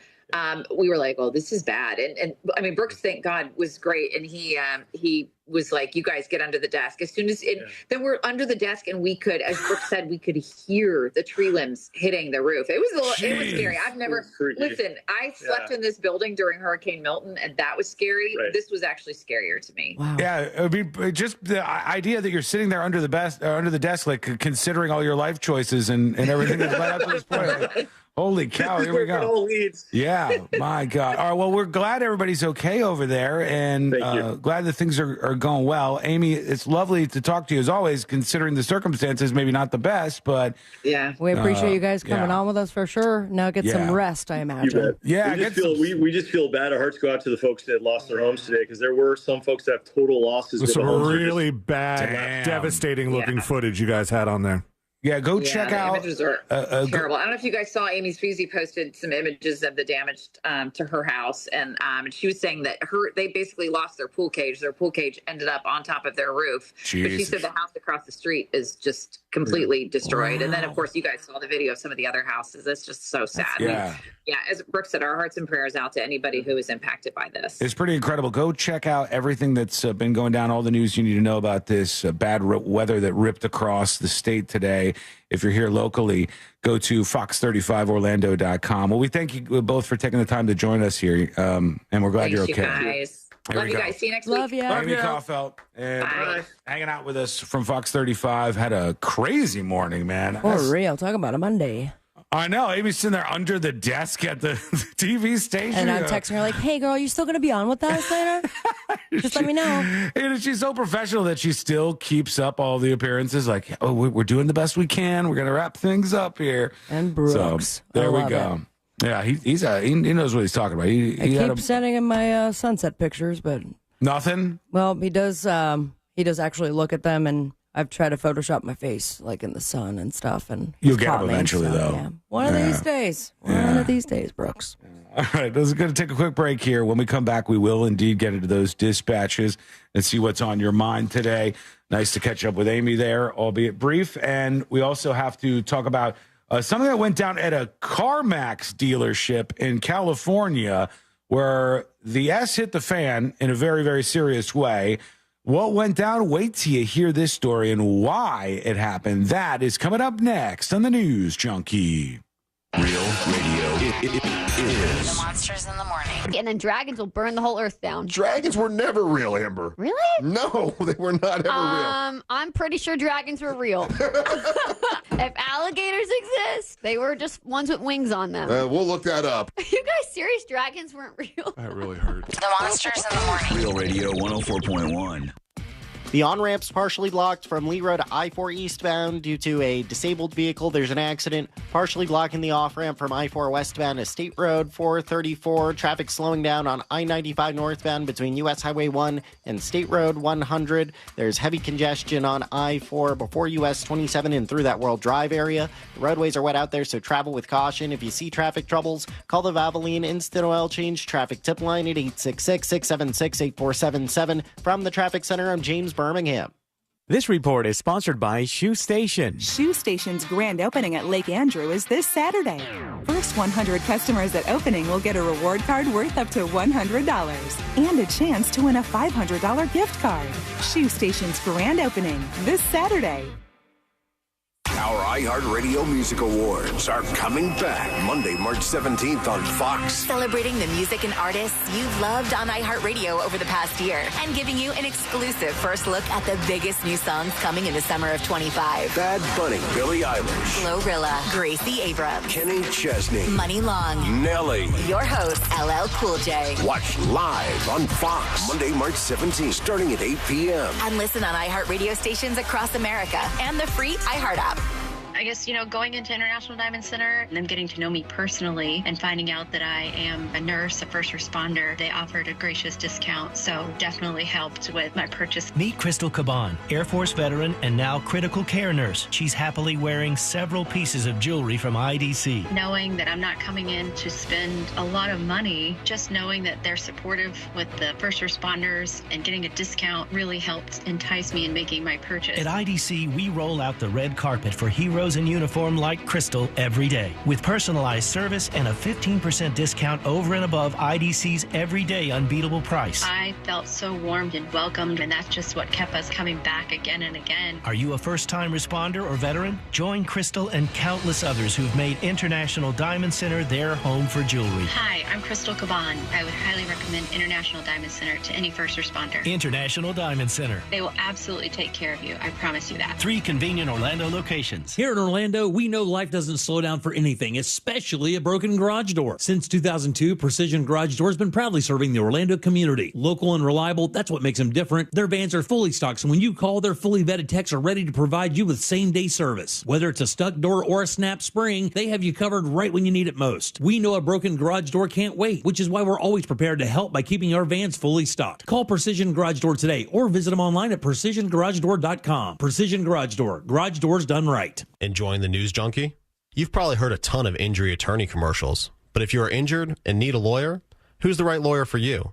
we were like, oh, this is bad. And I mean, Brooks, thank God, was great. And he was like, you guys get under the desk. As soon as then we're under the desk, and we could, as Brooks said, we could hear the tree limbs hitting the roof. It was scary. I've never listen. I slept in this building during Hurricane Milton, and that was scary. Right. This was actually scarier to me. Wow. Yeah, I mean, just the idea that you're sitting there under the desk, like considering all your life choices and everything that's led up to this point. Like, holy cow, here we go. Yeah, my God. All right, well, we're glad everybody's okay over there, and glad that things are going well. Amy, it's lovely to talk to you as always, considering the circumstances, maybe not the best, but... Yeah, we appreciate you guys coming on with us for sure. Now get some rest, I imagine. Yeah, we just feel bad. Our hearts go out to the folks that lost their homes today, because there were some folks that have total losses. Some really bad, devastating-looking footage you guys had on there. Yeah, check out. Images are terrible. I don't know if you guys saw Amy's Feezy posted some images of the damage to her house, and she was saying that they basically lost their pool cage. Their pool cage ended up on top of their roof. Jeez. But she said the house across the street is just completely destroyed. Wow. And then, of course, you guys saw the video of some of the other houses. It's just so sad. As Brooke said, our hearts and prayers out to anybody who is impacted by this. It's pretty incredible. Go check out everything that's been going down, all the news you need to know about this bad weather that ripped across the state today. If you're here locally, go to fox35orlando.com. Well, we thank you both for taking the time to join us here, and we're glad you're okay. Guys. Love you guys. See you next week. Love you. Amy Kaufeld, and hanging out with us from Fox 35. Had a crazy morning, man. For real. Talk about a Monday. I know. Amy's sitting there under the desk at the TV station. And I'm texting her like, hey, girl, you still going to be on with us later? Just let me know. And she's so professional that she still keeps up all the appearances. Like, oh, we're doing the best we can. We're going to wrap things up here. And Brooks. So, there we go. It. Yeah, he knows what he's talking about. I keep sending him my sunset pictures, but... Nothing? Well, he does actually look at them, and I've tried to Photoshop my face, like in the sun and stuff. And you'll get them eventually, though. Yeah. One of these days. One of these days, Brooks. All right, this is going to take a quick break here. When we come back, we will indeed get into those dispatches and see what's on your mind today. Nice to catch up with Amy there, albeit brief. And we also have to talk about something that went down at a CarMax dealership in California, where the S hit the fan in a very, very serious way. What went down? Wait till you hear this story and why it happened. That is coming up next on the News Junkie. Real radio. It is. The Monsters in the Morning. And then dragons will burn the whole earth down. Dragons were never real, Amber. Really? No, they were not ever real. I'm pretty sure dragons were real. If alligators exist, they were just ones with wings on them. We'll look that up. Are you guys serious? Dragons weren't real? That really hurt. The Monsters in the Morning. Real Radio 104.1. The on-ramp's partially blocked from Lee Road to I-4 eastbound due to a disabled vehicle. There's an accident partially blocking the off-ramp from I-4 westbound to State Road 434. Traffic slowing down on I-95 northbound between U.S. Highway 1 and State Road 100. There's heavy congestion on I-4 before U.S. 27 and through that World Drive area. The roadways are wet out there, so travel with caution. If you see traffic troubles, call the Valvoline Instant Oil Change Traffic Tip Line at 866-676-8477. From the Traffic Center, I'm James Birmingham. This report is sponsored by Shoe Station. Shoe Station's grand opening at Lake Andrew is this Saturday. First 100 customers at opening will get a reward card worth up to $100 and a chance to win a $500 gift card. Shoe Station's grand opening this Saturday. Our iHeartRadio Music Awards are coming back Monday, March 17th on Fox. Celebrating the music and artists you've loved on iHeartRadio over the past year and giving you an exclusive first look at the biggest new songs coming in the summer of 25. Bad Bunny, Billie Eilish, Glorilla, Gracie Abrams, Kenny Chesney, Money Long, Nelly. Your host, LL Cool J. Watch live on Fox Monday, March 17th, starting at 8 p.m. And listen on iHeartRadio stations across America and the free iHeart app. I guess, going into International Diamond Center and them getting to know me personally and finding out that I am a nurse, a first responder, they offered a gracious discount, so definitely helped with my purchase. Meet Crystal Caban, Air Force veteran and now critical care nurse. She's happily wearing several pieces of jewelry from IDC. Knowing that I'm not coming in to spend a lot of money, just knowing that they're supportive with the first responders and getting a discount really helped entice me in making my purchase. At IDC, we roll out the red carpet for heroes in uniform like Crystal every day, with personalized service and a 15% discount over and above IDC's everyday unbeatable price. I felt so warmed and welcomed, and that's just what kept us coming back again and again. Are you a first-time responder or veteran? Join Crystal and countless others who've made International Diamond Center their home for jewelry. Hi, I'm Crystal Caban. I would highly recommend International Diamond Center to any first responder. International Diamond Center. They will absolutely take care of you. I promise you that. 3 convenient Orlando locations. Here in Orlando, we know life doesn't slow down for anything, especially a broken garage door. Since 2002, Precision Garage Door has been proudly serving the Orlando community. Local and reliable, that's what makes them different. Their vans are fully stocked, so when you call, their fully vetted techs are ready to provide you with same-day service. Whether it's a stuck door or a snap spring, they have you covered right when you need it most. We know a broken garage door can't wait, which is why we're always prepared to help by keeping our vans fully stocked. Call Precision Garage Door today or visit them online at PrecisionGarageDoor.com. Precision Garage Door. Garage doors done right. Enjoying the news junkie? You've probably heard a ton of injury attorney commercials, but if you are injured and need a lawyer, who's the right lawyer for you?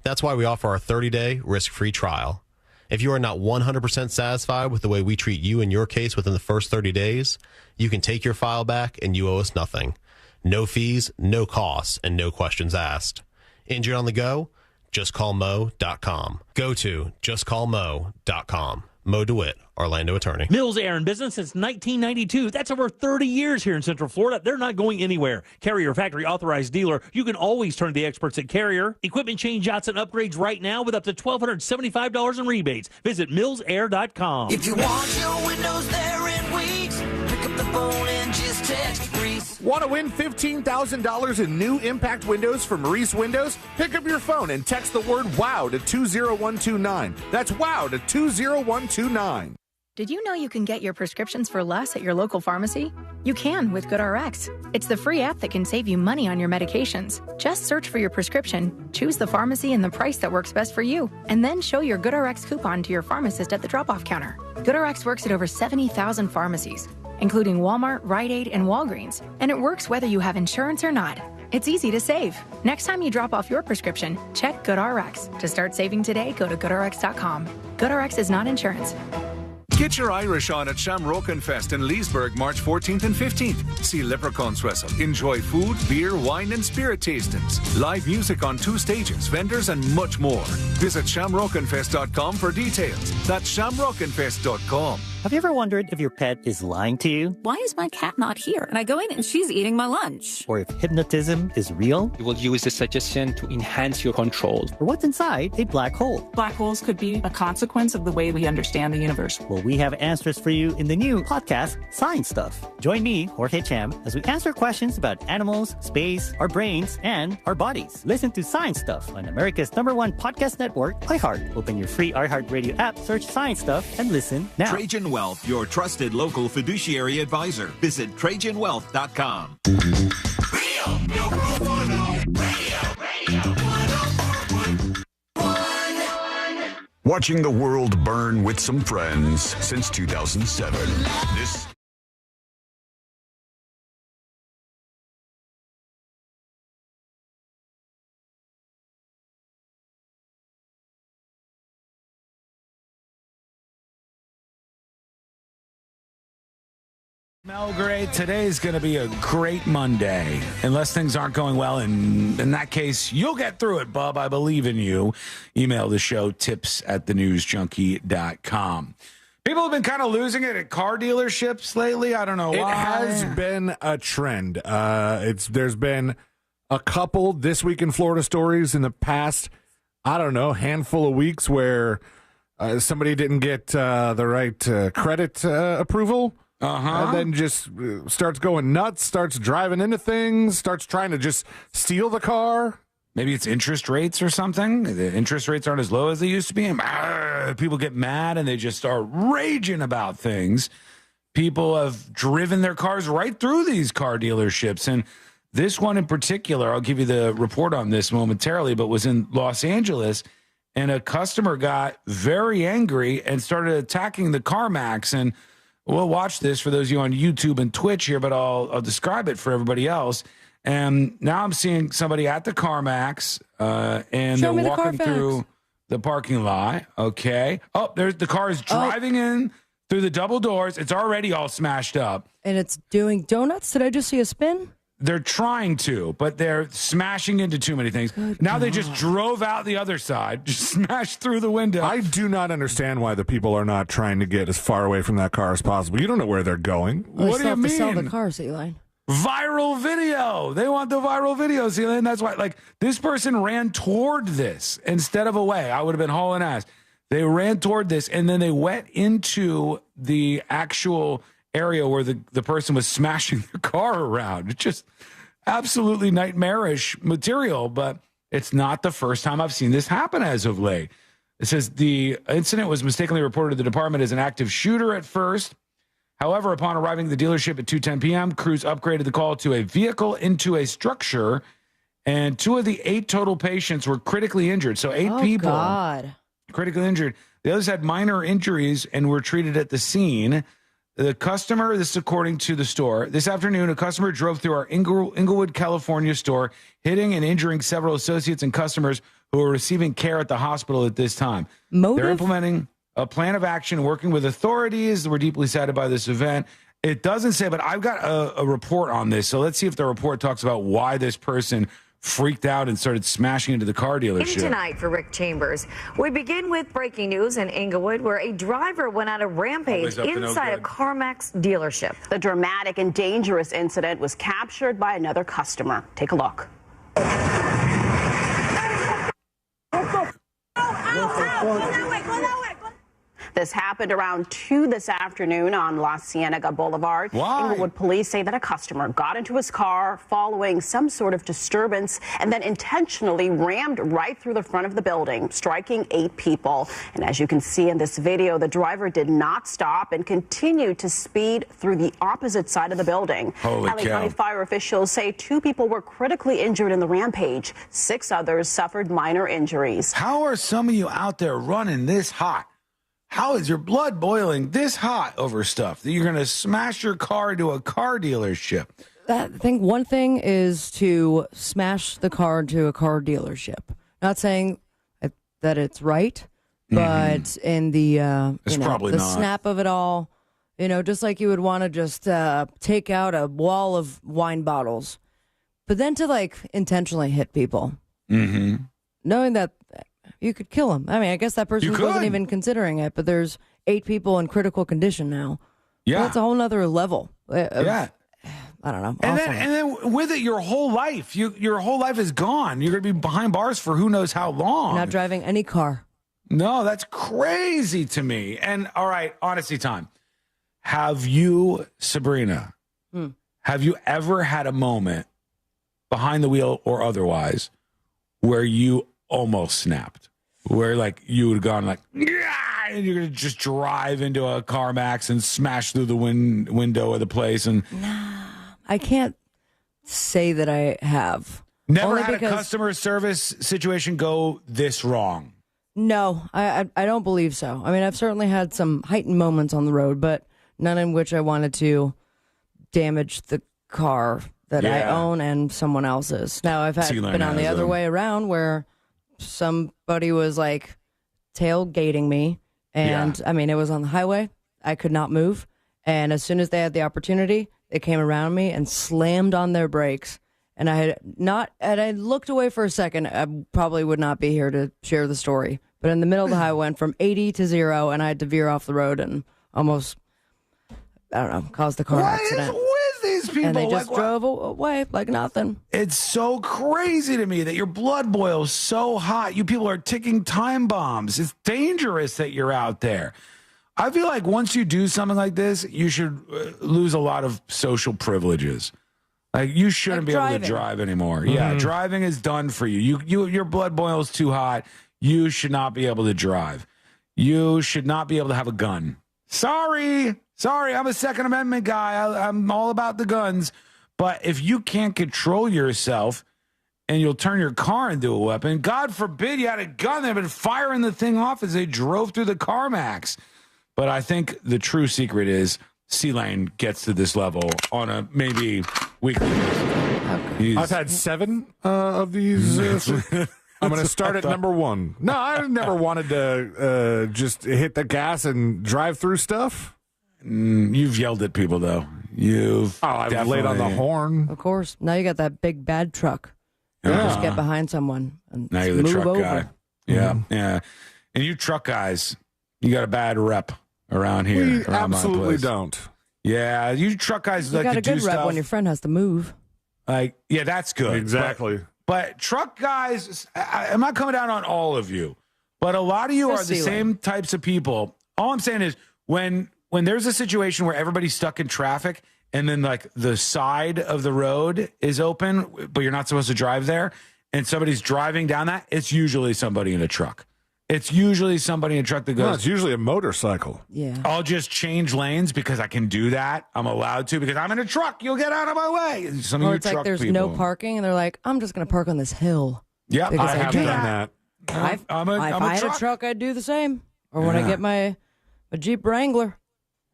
That's why we offer our 30-day risk-free trial. If you are not 100% satisfied with the way we treat you and your case within the first 30 days, you can take your file back and you owe us nothing. No fees, no costs, and no questions asked. Injured on the go? JustCallMo.com. Go to JustCallMo.com. Mo DeWitt, Orlando attorney. Mills Air in business since 1992. That's over 30 years here in Central Florida. They're not going anywhere. Carrier factory authorized dealer. You can always turn to the experts at Carrier. Equipment change outs and upgrades right now with up to $1,275 in rebates. Visit millsair.com. If you want your windows there in weeks, pick up the phone and just text Reese. Want to win $15,000 in new impact windows from Reese Windows? Pick up your phone and text the word WOW to 20129. That's WOW to 20129. Did you know you can get your prescriptions for less at your local pharmacy? You can with GoodRx. It's the free app that can save you money on your medications. Just search for your prescription, choose the pharmacy and the price that works best for you, and then show your GoodRx coupon to your pharmacist at the drop-off counter. GoodRx works at over 70,000 pharmacies, including Walmart, Rite Aid, and Walgreens, and it works whether you have insurance or not. It's easy to save. Next time you drop off your prescription, check GoodRx. To start saving today, go to GoodRx.com. GoodRx is not insurance. Get your Irish on at Shamrokenfest in Leesburg, March 14th and 15th. See leprechauns wrestle, enjoy food, beer, wine, and spirit tastings, live music on 2 stages, vendors, and much more. Visit shamrokenfest.com for details. That's shamrokenfest.com. Have you ever wondered if your pet is lying to you? Why is my cat not here? And I go in and she's eating my lunch. Or if hypnotism is real? You will use the suggestion to enhance your control. Or what's inside a black hole? Black holes could be a consequence of the way we understand the universe. Well, we have answers for you in the new podcast, Science Stuff. Join me, Jorge Cham, as we answer questions about animals, space, our brains, and our bodies. Listen to Science Stuff on America's #1 podcast network, iHeart. Open your free iHeartRadio app, search Science Stuff, and listen now. Trajan Wealth, your trusted local fiduciary advisor. Visit TrajanWealth.com. Watching the world burn with some friends since 2007. This Mel Gray, today's going to be a great Monday. Unless things aren't going well, and in that case, you'll get through it, Bub. I believe in you. Email the show, tips@thenewsjunkie.com. People have been kind of losing it at car dealerships lately. I don't know why. It has been a trend. There's been a couple This Week in Florida stories in the past, I don't know, handful of weeks where somebody didn't get the right credit approval. And then just starts going nuts, starts driving into things, starts trying to just steal the car. Maybe it's interest rates or something. The interest rates aren't as low as they used to be. And people get mad and they just start raging about things. People have driven their cars right through these car dealerships. And this one in particular, I'll give you the report on this momentarily, but was in Los Angeles. And a customer got very angry and started attacking the CarMax. And we'll watch this for those of you on YouTube and Twitch here, but I'll describe it for everybody else. And now I'm seeing somebody at the CarMax, and they're walking through the parking lot. Okay. Oh, there's the car is driving in through the double doors. It's already all smashed up. And it's doing donuts? Did I just see a spin? They're trying to, but they're smashing into too many things. Now they just drove out the other side, just smashed through the window. I do not understand why the people are not trying to get as far away from that car as possible. You don't know where they're going. Well, What do you have to sell mean? the cars, Eli. Viral video. They want the viral video, Celine. That's why, like, this person ran toward this instead of away. I would have been hauling ass. They ran toward this, and then they went into the actual area where the person was smashing the car around. It's just absolutely nightmarish material, but it's not the first time I've seen this happen as of late. It says the incident was mistakenly reported to the department as an active shooter at first. However, upon arriving at the dealership at 2:10 p.m., crews upgraded the call to a vehicle into a structure, and 2 of the 8 total patients were critically injured. So 8 people critically injured. The others had minor injuries and were treated at the scene. The customer, this is according to the store, this afternoon, a customer drove through our Inglewood, California store, hitting and injuring several associates and customers who were receiving care at the hospital at this time. Motive? They're implementing a plan of action, working with authorities. We're deeply saddened by this event. It doesn't say, but I've got a report on this. So let's see if the report talks about why this person freaked out and started smashing into the car dealership. Tonight for Rick Chambers. We begin with breaking news in Inglewood, where a driver went on a rampage inside a CarMax dealership. The dramatic and dangerous incident was captured by another customer. Take a look. This happened around 2 this afternoon on La Cienega Boulevard. Why? Inglewood police say that a customer got into his car following some sort of disturbance and then intentionally rammed right through the front of the building, striking 8 people. And as you can see in this video, the driver did not stop and continued to speed through the opposite side of the building. Holy LA cow. County fire officials say 2 people were critically injured in the rampage. 6 others suffered minor injuries. How are some of you out there running this hot? How is your blood boiling this hot over stuff that you're going to smash your car into a car dealership? I think one thing is to smash the car into a car dealership. Not saying that it's right, but in the It's probably the not. snap of it all, just like you would want to just take out a wall of wine bottles, but then to intentionally hit people, knowing that you could kill them. I mean, I guess that person wasn't even considering it, but there's 8 people in critical condition now. Yeah. That's a whole nother level. Yeah. I don't know. And then with it, your whole life, your whole life is gone. You're going to be behind bars for who knows how long. Not driving any car. No, that's crazy to me. And all right, honesty time. Have you, Sabrina, have you ever had a moment behind the wheel or otherwise where you almost snapped? Where you would have gone yeah, and you're going to just drive into a CarMax and smash through the window of the place. And I can't say that I have. Never had a customer service situation go this wrong. No, I don't believe so. I mean, I've certainly had some heightened moments on the road, but none in which I wanted to damage the car that I own and someone else's. Now, I've been on the other way around where somebody was tailgating me, and I mean, it was on the highway. I could not move, And as soon as they had the opportunity, they came around me and slammed on their brakes. And I looked away for a second. I probably would not be here to share the story. But in the middle of the highway, went from 80 to 0, and I had to veer off the road and almost, caused a car accident. What is with these people? And they just drove away like nothing. It's so crazy to me that your blood boils so hot. You people are ticking time bombs. It's dangerous that you're out there. I feel like once you do something like this, you should lose a lot of social privileges. Like you shouldn't be able to drive anymore. Mm-hmm. Yeah, driving is done for you. Your blood boils too hot. You should not be able to drive. You should not be able to have a gun. Sorry, I'm a Second Amendment guy. I'm all about the guns. But if you can't control yourself and you'll turn your car into a weapon, God forbid you had a gun. They've been firing the thing off as they drove through the CarMax. But I think the true secret is C-Lane gets to this level on a maybe weekly basis. I've had 7 of these. I'm going to start at number 1. No, I never wanted to just hit the gas and drive through stuff. You've yelled at people, though. I've laid on the horn. Of course. Now you got that big bad truck. You just get behind someone and now you're the move truck over. guy. Yeah, yeah. And you truck guys, you got a bad rep around here. We around absolutely my place. don't. Yeah, you truck guys You like got to a do good rep stuff. when your friend has to move. Like, yeah, that's good. Exactly. But truck guys, I'm not coming down on all of you, but a lot of you are the same types of people. All I'm saying is when there's a situation where everybody's stuck in traffic and then like the side of the road is open, but you're not supposed to drive there, and somebody's driving down that, it's usually somebody in a truck. It's usually somebody in a truck that goes... No, it's usually a motorcycle. Yeah. I'll just change lanes because I can do that. I'm allowed to because I'm in a truck. You'll get out of my way. Some of you It's like truck there's people. no parking, and they're like, I'm just going to park on this hill. Yeah, I have done that. If I had a truck, I'd do the same. Or when I get my Jeep Wrangler,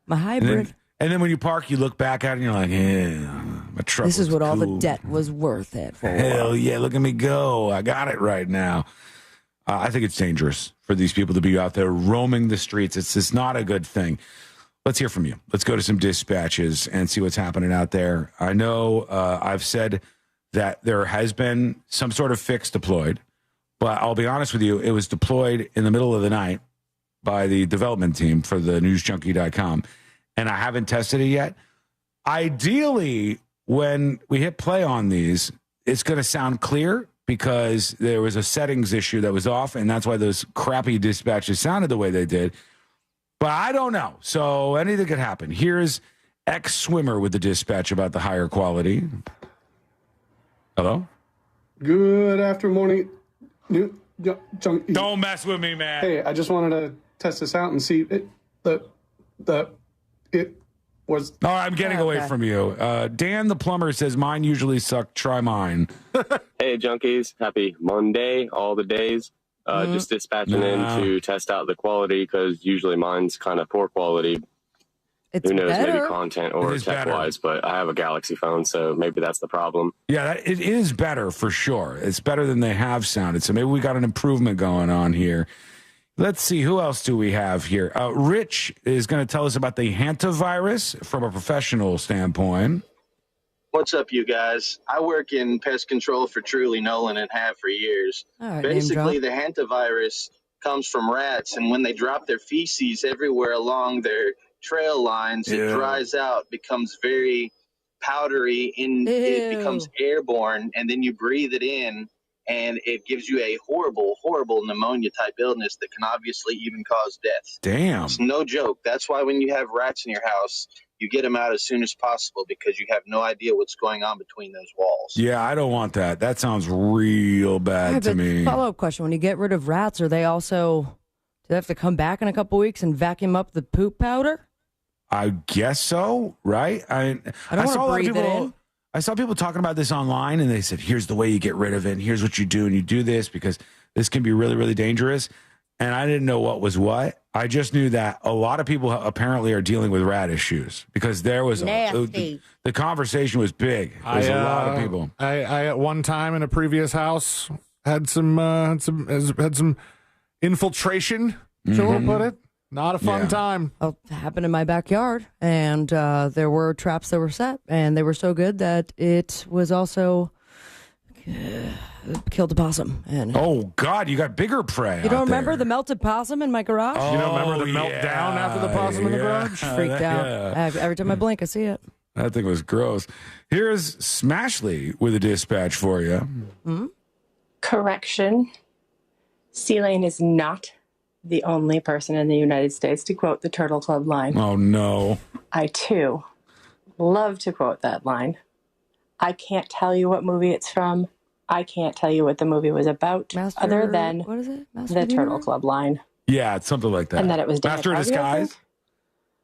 my hybrid. And then when you park, you look back at it and you're like, yeah, my truck. This is what all the cool. debt was worth it for. Hell yeah, look at me go. I got it right now. I think it's dangerous for these people to be out there roaming the streets. It's just not a good thing. Let's hear from you. Let's go to some dispatches and see what's happening out there. I know I've said that there has been some sort of fix deployed, but I'll be honest with you, it was deployed in the middle of the night by the development team for the newsjunkie.com, and I haven't tested it yet. Ideally, when we hit play on these, it's going to sound clear because there was a settings issue that was off, and that's why those crappy dispatches sounded the way they did. But I don't know. So anything could happen. Here's ex-swimmer with the dispatch about the higher quality. Hello? Good afternoon. Don't mess with me, man. Hey, I just wanted to test this out and see it was... All right, I'm getting away from you. Dan the plumber says, mine usually suck. Try mine. Hey, junkies. Happy Monday, all the days. Just dispatching in to test out the quality because usually mine's kind of poor quality. It's Who knows, better. maybe content or tech-wise, but I have a Galaxy phone, so maybe that's the problem. Yeah, it is better for sure. It's better than they have sounded. So maybe we got an improvement going on here. Let's see, who else do we have here? Rich is going to tell us about the hantavirus from a professional standpoint. What's up, you guys? I work in pest control for Truly Nolan and have for years. All right, Basically, the hantavirus comes from rats, and when they drop their feces everywhere along their trail lines, it dries out, becomes very powdery, and it becomes airborne, and then you breathe it in, and it gives you a horrible, horrible pneumonia-type illness that can obviously even cause death. Damn. It's no joke. That's why when you have rats in your house, you get them out as soon as possible because you have no idea what's going on between those walls. Yeah, I don't want that. That sounds real bad to me. Follow-up question. When you get rid of rats, are they also... Do they have to come back in a couple weeks and vacuum up the poop powder? I guess so, right? I don't want to breathe it in. I saw people talking about this online, and they said, here's the way you get rid of it, and here's what you do, and you do this because this can be really, really dangerous. And I didn't know what was what. I just knew that a lot of people apparently are dealing with rat issues because there was the conversation was big. There's a lot of people. I at one time in a previous house had some infiltration. So we'll put it. Not a fun time. It happened in my backyard, and there were traps that were set, and they were so good that it was also killed a possum. And oh, God, you got bigger prey. You don't remember the melted possum in my garage? You don't remember the meltdown after the possum in the garage? Freaked out. Every time I blink, I see it. That thing was gross. Here's Smashley with a dispatch for you. Hmm? Correction. C-Lane is not the only person in the United States to quote the Turtle Club line. Oh, no. I, too, love to quote that line. I can't tell you what movie it's from. I can't tell you what the movie was about other than what is it? the Turtle Club line. Yeah, it's something like that. And that it was Dana Master of Carvey, I Disguise? think?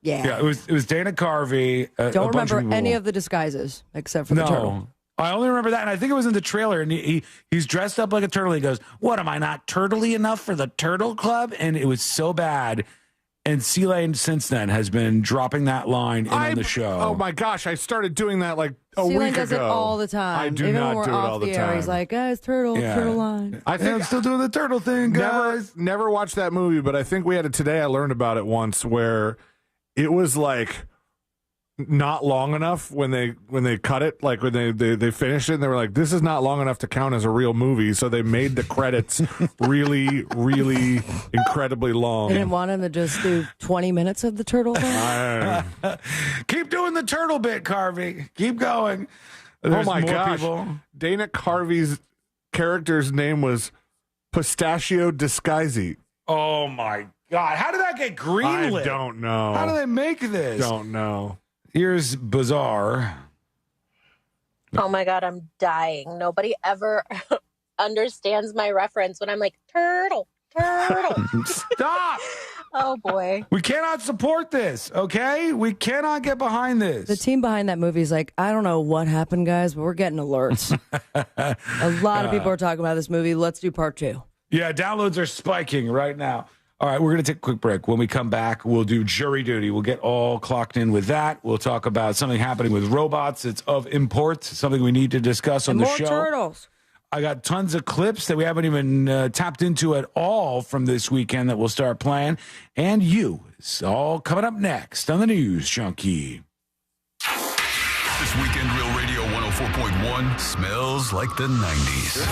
Yeah, it was Dana Carvey. Don't remember any of the disguises except for the turtle. I only remember that, and I think it was in the trailer, and he's dressed up like a turtle. He goes, "What, am I not turtly enough for the Turtle Club?" And it was so bad. And C-Lane since then has been dropping that line on the show. Oh my gosh, I started doing that like a week ago. C-Lane does it all the time. I do Even not when we're do it off all the air, time. he's like, guys, turtle line. I think I'm still doing the turtle thing, guys. Never watched that movie, but I think we had it today. I learned about it once where it was like not long enough when they cut it, like when they finished it, and they were like, this is not long enough to count as a real movie, so they made the credits really, really incredibly long. They didn't want him to just do 20 minutes of the turtle thing? Keep doing the turtle bit, Carvey. Keep going. There's oh my more gosh. people. Dana Carvey's character's name was Pistachio Disguisey. Oh my God. How did that get greenlit? I don't know. How do they make this? Don't know. Here's Bizarre. Oh my God, I'm dying. Nobody ever understands my reference when I'm like, turtle. Stop. Oh boy. We cannot support this, okay? We cannot get behind this. The team behind that movie is like, I don't know what happened, guys, but we're getting alerts. A lot of people are talking about this movie. Let's do part 2. Yeah, downloads are spiking right now. All right, we're going to take a quick break. When we come back, we'll do jury duty. We'll get all clocked in with that. We'll talk about something happening with robots. It's of import, something we need to discuss on and the more show. turtles. I got tons of clips that we haven't even tapped into at all from this weekend that we'll start playing. And you. It's all coming up next on the News Junkie. This weekend, Real Radio 104.1 smells like the 90s.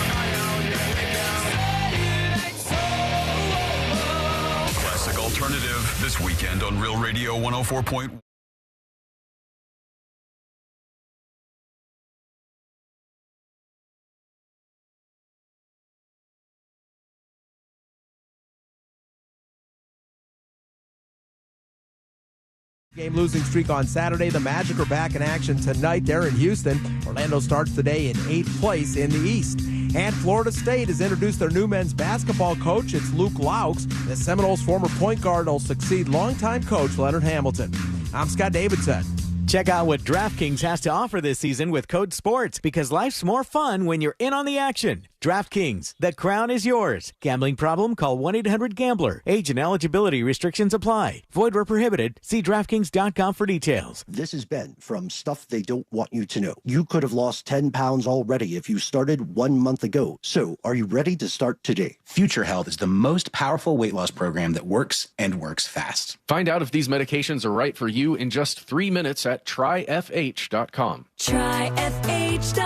Classic alternative this weekend on Real Radio 104.1. Game losing streak on Saturday. The Magic are back in action tonight. They're in Houston. Orlando starts the day in 8th place in the East. And Florida State has introduced their new men's basketball coach. It's Luke Laux. The Seminoles' former point guard will succeed longtime coach Leonard Hamilton. I'm Scott Davidson. Check out what DraftKings has to offer this season with code SPORTS, because life's more fun when you're in on the action. DraftKings, the crown is yours. Gambling problem? Call 1-800-GAMBLER. Age and eligibility restrictions apply. Void where prohibited. See DraftKings.com for details. This is Ben from Stuff They Don't Want You to Know. You could have lost 10 pounds already if you started 1 month ago. So are you ready to start today? Future Health is the most powerful weight loss program that works and works fast. Find out if these medications are right for you in just 3 minutes at tryfh.com. Tryfh.com.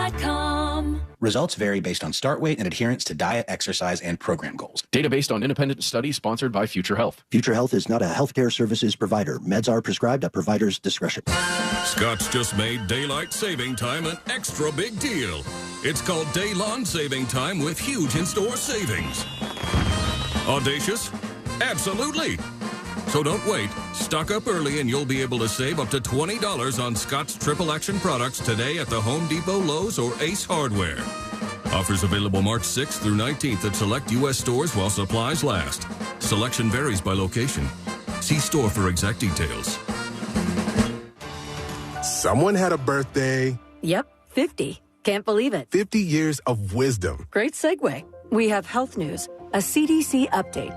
Results vary based on start weight and adherence to diet, exercise, and program goals. Data based on independent study sponsored by Future Health. Future Health is not a healthcare services provider. Meds are prescribed at provider's discretion. Scott's just made daylight saving time an extra big deal. It's called Day-Long Saving Time with huge in-store savings. Audacious? Absolutely. So don't wait. Stock up early and you'll be able to save up to $20 on Scott's Triple Action products today at the Home Depot, Lowe's, or Ace Hardware. Offers available March 6th through 19th at select U.S. stores while supplies last. Selection varies by location. See store for exact details. Someone had a birthday. Yep, 50. Can't believe it. 50 years of wisdom. Great segue. We have health news, a CDC update.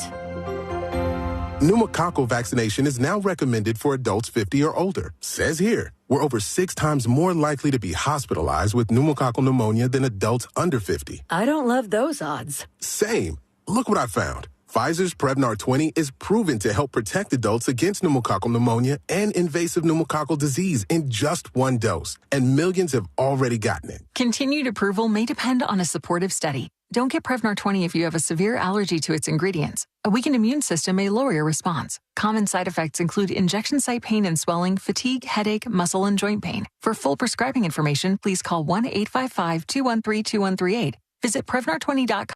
Pneumococcal vaccination is now recommended for adults 50 or older. Says here, we're over 6 times more likely to be hospitalized with pneumococcal pneumonia than adults under 50. I don't love those odds. Same. Look what I found. Pfizer's Prevnar 20 is proven to help protect adults against pneumococcal pneumonia and invasive pneumococcal disease in just one dose, and millions have already gotten it. Continued approval may depend on a supportive study. Don't get Prevnar 20 if you have a severe allergy to its ingredients. A weakened immune system may lower your response. Common side effects include injection site pain and swelling, fatigue, headache, muscle, and joint pain. For full prescribing information, please call 1-855-213-2138. Visit Prevnar20.com.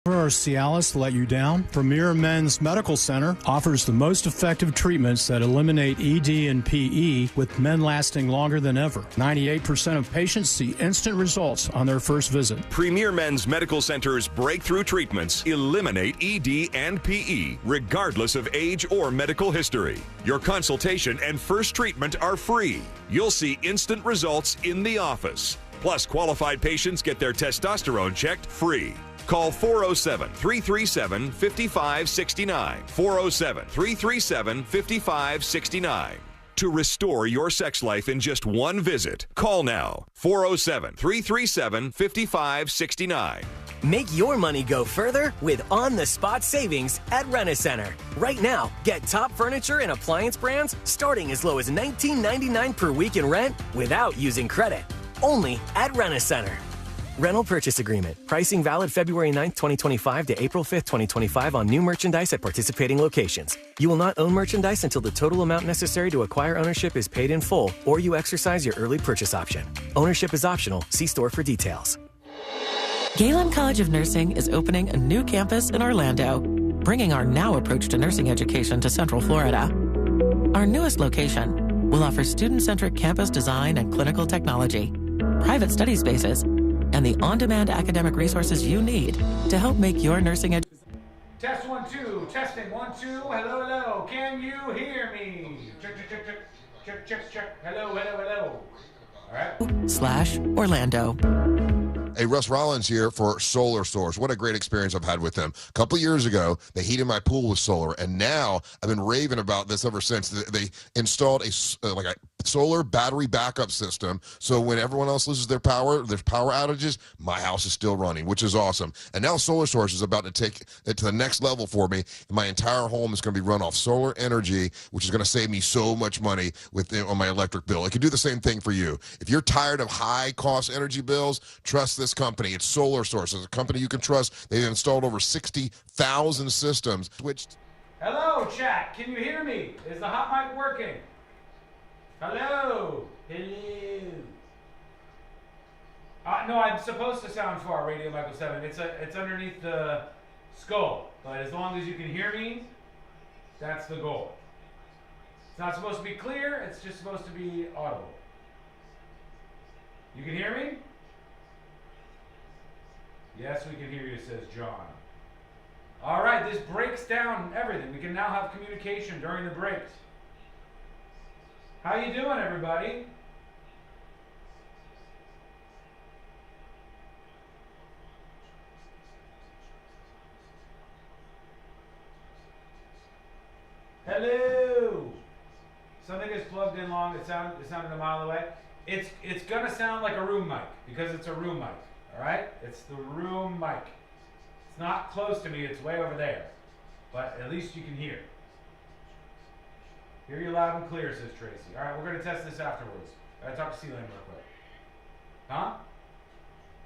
Or Cialis let you down? Premier Men's Medical Center offers the most effective treatments that eliminate ED and PE, with men lasting longer than ever. 98% of patients see instant results on their first visit. Premier Men's Medical Center's breakthrough treatments eliminate ED and PE, regardless of age or medical history. Your consultation and first treatment are free. You'll see instant results in the office. Plus, qualified patients get their testosterone checked free. Call 407-337-5569. 407-337-5569. To restore your sex life in just one visit, call now. 407-337-5569. Make your money go further with on-the-spot savings at Rent-A-Center. Right now, get top furniture and appliance brands starting as low as $19.99 per week in rent without using credit. Only at Rent-A-Center. Rental purchase agreement. Pricing valid February 9th, 2025 to April 5th, 2025 on new merchandise at participating locations. You will not own merchandise until the total amount necessary to acquire ownership is paid in full or you exercise your early purchase option. Ownership is optional. See store for details. Galen College of Nursing is opening a new campus in Orlando, bringing our now approach to nursing education to Central Florida. Our newest location will offer student-centric campus design and clinical technology, private study spaces, and the on-demand academic resources you need to help make your nursing education. Test 1, 2, testing 1, 2. Hello, hello. Can you hear me? Check, check, check, check, check, check, check. Hello, hello, hello. All right. /Orlando. Hey, Russ Rollins here for Solar Source. What a great experience I've had with them. A couple years ago, they heated my pool with solar, and now I've been raving about this ever since. They installed a solar battery backup system, so when everyone else loses their power, there's power outages, my house is still running, which is awesome. And now Solar Source is about to take it to the next level for me. My entire home is going to be run off solar energy, which is going to save me so much money on my electric bill. It can do the same thing for you. If you're tired of high-cost energy bills, trust this company. It's Solar Source. It's a company you can trust. They've installed over 60,000 systems. Hello, chat. Can you hear me? Is the hot mic working? Hello. Hello. No, I'm supposed to sound far, Radio Michael 7. It's underneath the skull. But as long as you can hear me, that's the goal. It's not supposed to be clear. It's just supposed to be audible. You can hear me? Yes, we can hear you, says John. All right, this breaks down everything. We can now have communication during the breaks. How you doing, everybody? Hello. Something is plugged in long. It sounded a mile away. It's gonna sound like a room mic because it's a room mic. All right, it's the room mic. It's not close to me. It's way over there, but at least you can hear. Hear you loud and clear, says Tracy. All right, we're gonna test this afterwards. I gotta talk to C-Lane real quick. Huh?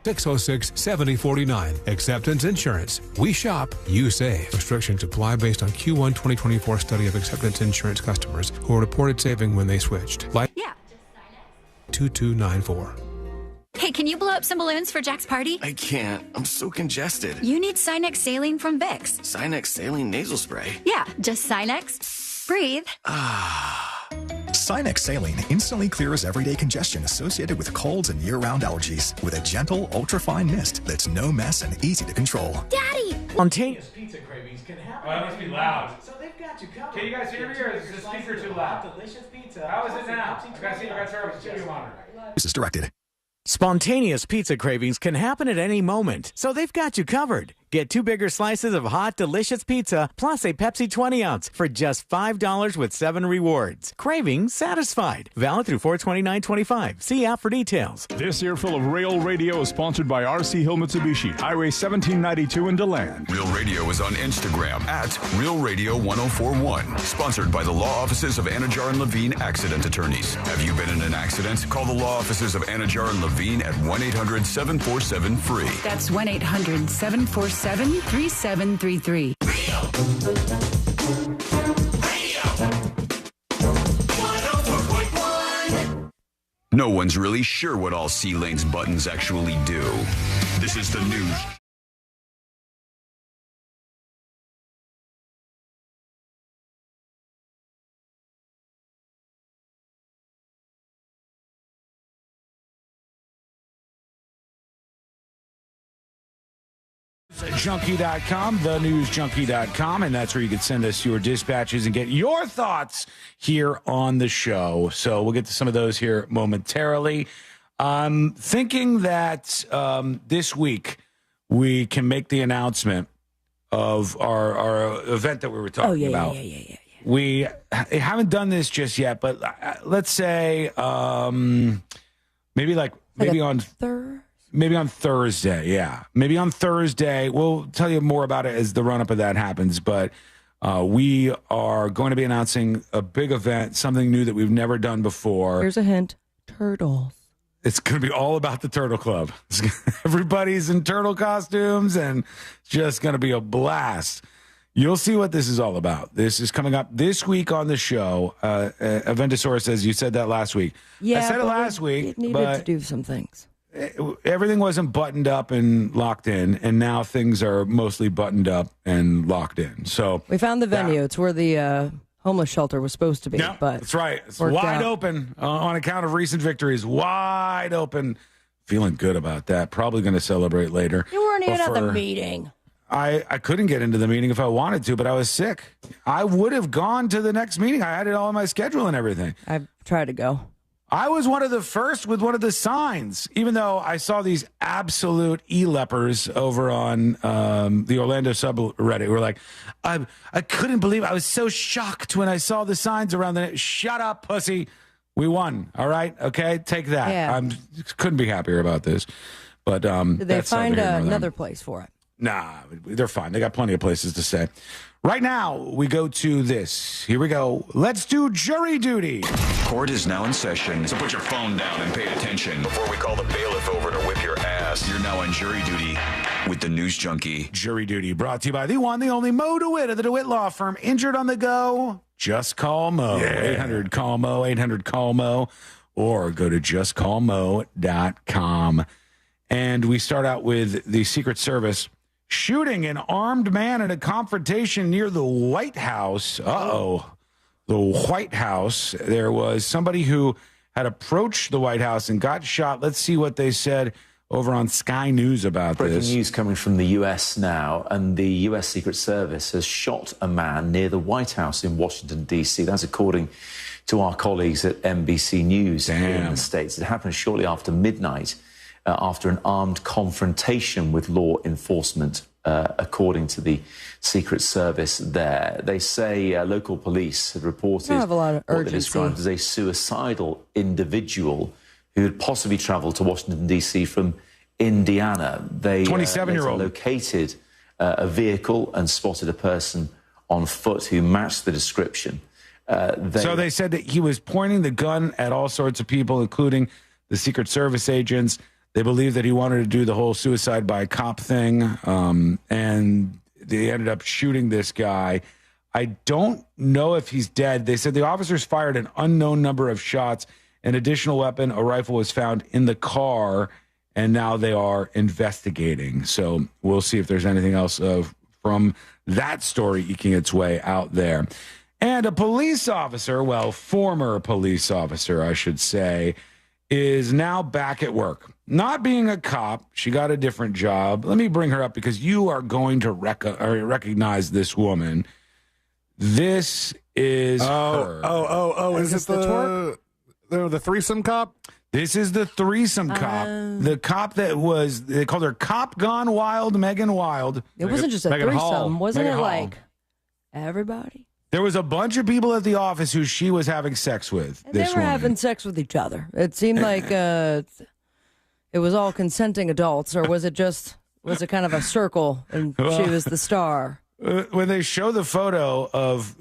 606-7049. Acceptance Insurance. We shop, you save. Restrictions apply based on Q1 2024 study of Acceptance Insurance customers who reported saving when they switched. Yeah. 2294. Hey, can you blow up some balloons for Jack's party? I can't. I'm so congested. You need Sinex Saline from Vicks. Sinex Saline Nasal Spray? Yeah, just Sinex. Breathe. Sinex Saline instantly clears everyday congestion associated with colds and year-round allergies with a gentle, ultra-fine mist that's no mess and easy to control. Daddy! Spontaneous pizza cravings can happen. Oh, it must be loud. So they've got you covered. Can you guys hear me, or is the speaker too loud? Delicious pizza. How is it now? I got to turn the studio monitor. This is directed. Spontaneous pizza cravings can happen at any moment, so they've got you covered. Get 2 bigger slices of hot, delicious pizza plus a Pepsi 20-ounce for just $5 with 7 rewards. Cravings satisfied. Valid through 4/29/25. See app for details. This earful of Rail Radio is sponsored by RC Hill Mitsubishi, Highway 1792 in DeLand. Real Radio is on Instagram at Real Radio 1041. Sponsored by the law offices of Anajar and Levine Accident Attorneys. Have you been in an accident? Call the law offices of Anajar and Levine at 1-800-747-FREE. That's 1-800-747-3733. No one's really sure what all C-Lane's buttons actually do. This is the news. Junkie.com, thenewsjunkie.com, and that's where you can send us your dispatches and get your thoughts here on the show. So we'll get to some of those here momentarily. I'm thinking that this week we can make the announcement of our event that we were talking about. Yeah. We haven't done this just yet, but let's say maybe on Thursday. Yeah. Maybe on Thursday. We'll tell you more about it as the run-up of that happens. But we are going to be announcing a big event, something new that we've never done before. Here's a hint. Turtles. It's going to be all about the Turtle Club. Everybody's in turtle costumes, and it's just going to be a blast. You'll see what this is all about. This is coming up this week on the show. Aventosaurus says you said that last week. Yeah, I said it last week. It needed to do some things. Everything wasn't buttoned up and locked in, and now things are mostly buttoned up and locked in. So we found the venue. It's where the homeless shelter was supposed to be. Yeah, but that's right. It's wide open on account of recent victories. Wide open. Feeling good about that. Probably going to celebrate later. You weren't even at the meeting. I couldn't get into the meeting if I wanted to, but I was sick. I would have gone to the next meeting. I had it all in my schedule and everything. I've tried to go. I was one of the first with one of the signs, even though I saw these absolute e-lepers over on the Orlando subreddit who were like, I couldn't believe it. I was so shocked when I saw the signs around the shut up, pussy. We won. All right. Okay. Take that. Yeah. I couldn't be happier about this. But did they find another place for it? Nah, they're fine. They got plenty of places to stay. Right now, we go to this. Here we go. Let's do jury duty. Court is now in session, so put your phone down and pay attention before we call the bailiff over to whip your ass. You're now on jury duty with the News Junkie. Jury duty brought to you by the one, the only Mo DeWitt of the DeWitt Law Firm. Injured on the go? Just call Mo. 800-CALL-MO, 800-CALL-MO, or go to justcallmo.com. And we start out with the Secret Service shooting an armed man in a confrontation near the White House. The White House. There was somebody who had approached the White House and got shot. Let's see what they said over on Sky News about this. Breaking news coming from the U.S. now, and the U.S. Secret Service has shot a man near the White House in Washington, D.C. That's according to our colleagues at NBC News here in the States. It happened shortly after midnight, after an armed confrontation with law enforcement, according to the Secret Service there. They say local police had reported what they described as a suicidal individual who had possibly travelled to Washington, D.C. from Indiana. They 27-year-old located a vehicle and spotted a person on foot who matched the description. So they said that he was pointing the gun at all sorts of people, including the Secret Service agents. They believe that he wanted to do the whole suicide by cop thing, and they ended up shooting this guy. I don't know if he's dead. They said the officers fired an unknown number of shots. An additional weapon, a rifle, was found in the car, and now they are investigating. So we'll see if there's anything else from that story eking its way out there. And a police officer, well, former police officer, I should say, is now back at work. Not being a cop, she got a different job. Let me bring her up because you are going to recognize this woman. This is her. Is it the threesome cop? This is the threesome cop. The cop that was, they called her Cop Gone Wild, Megan Wild. It wasn't just a Megan threesome. Hall. Wasn't Megan it Hall. like everybody? There was a bunch of people at the office who she was having sex with. And they were having sex with each other. It seemed like it was all consenting adults, or was it kind of a circle and she was the star? When they show the photo of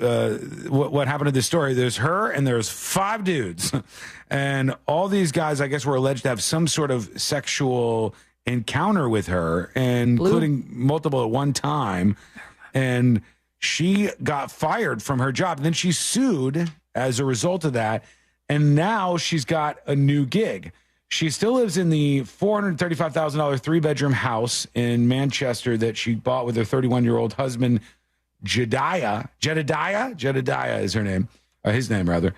what happened to this story, there's her and there's 5 dudes. And all these guys, I guess, were alleged to have some sort of sexual encounter with her, and including multiple at one time. And she got fired from her job. And then she sued as a result of that. And now she's got a new gig. She still lives in the $435,000 3-bedroom house in Manchester that she bought with her 31-year-old husband, Jedediah. Jedediah is her name. His name, rather.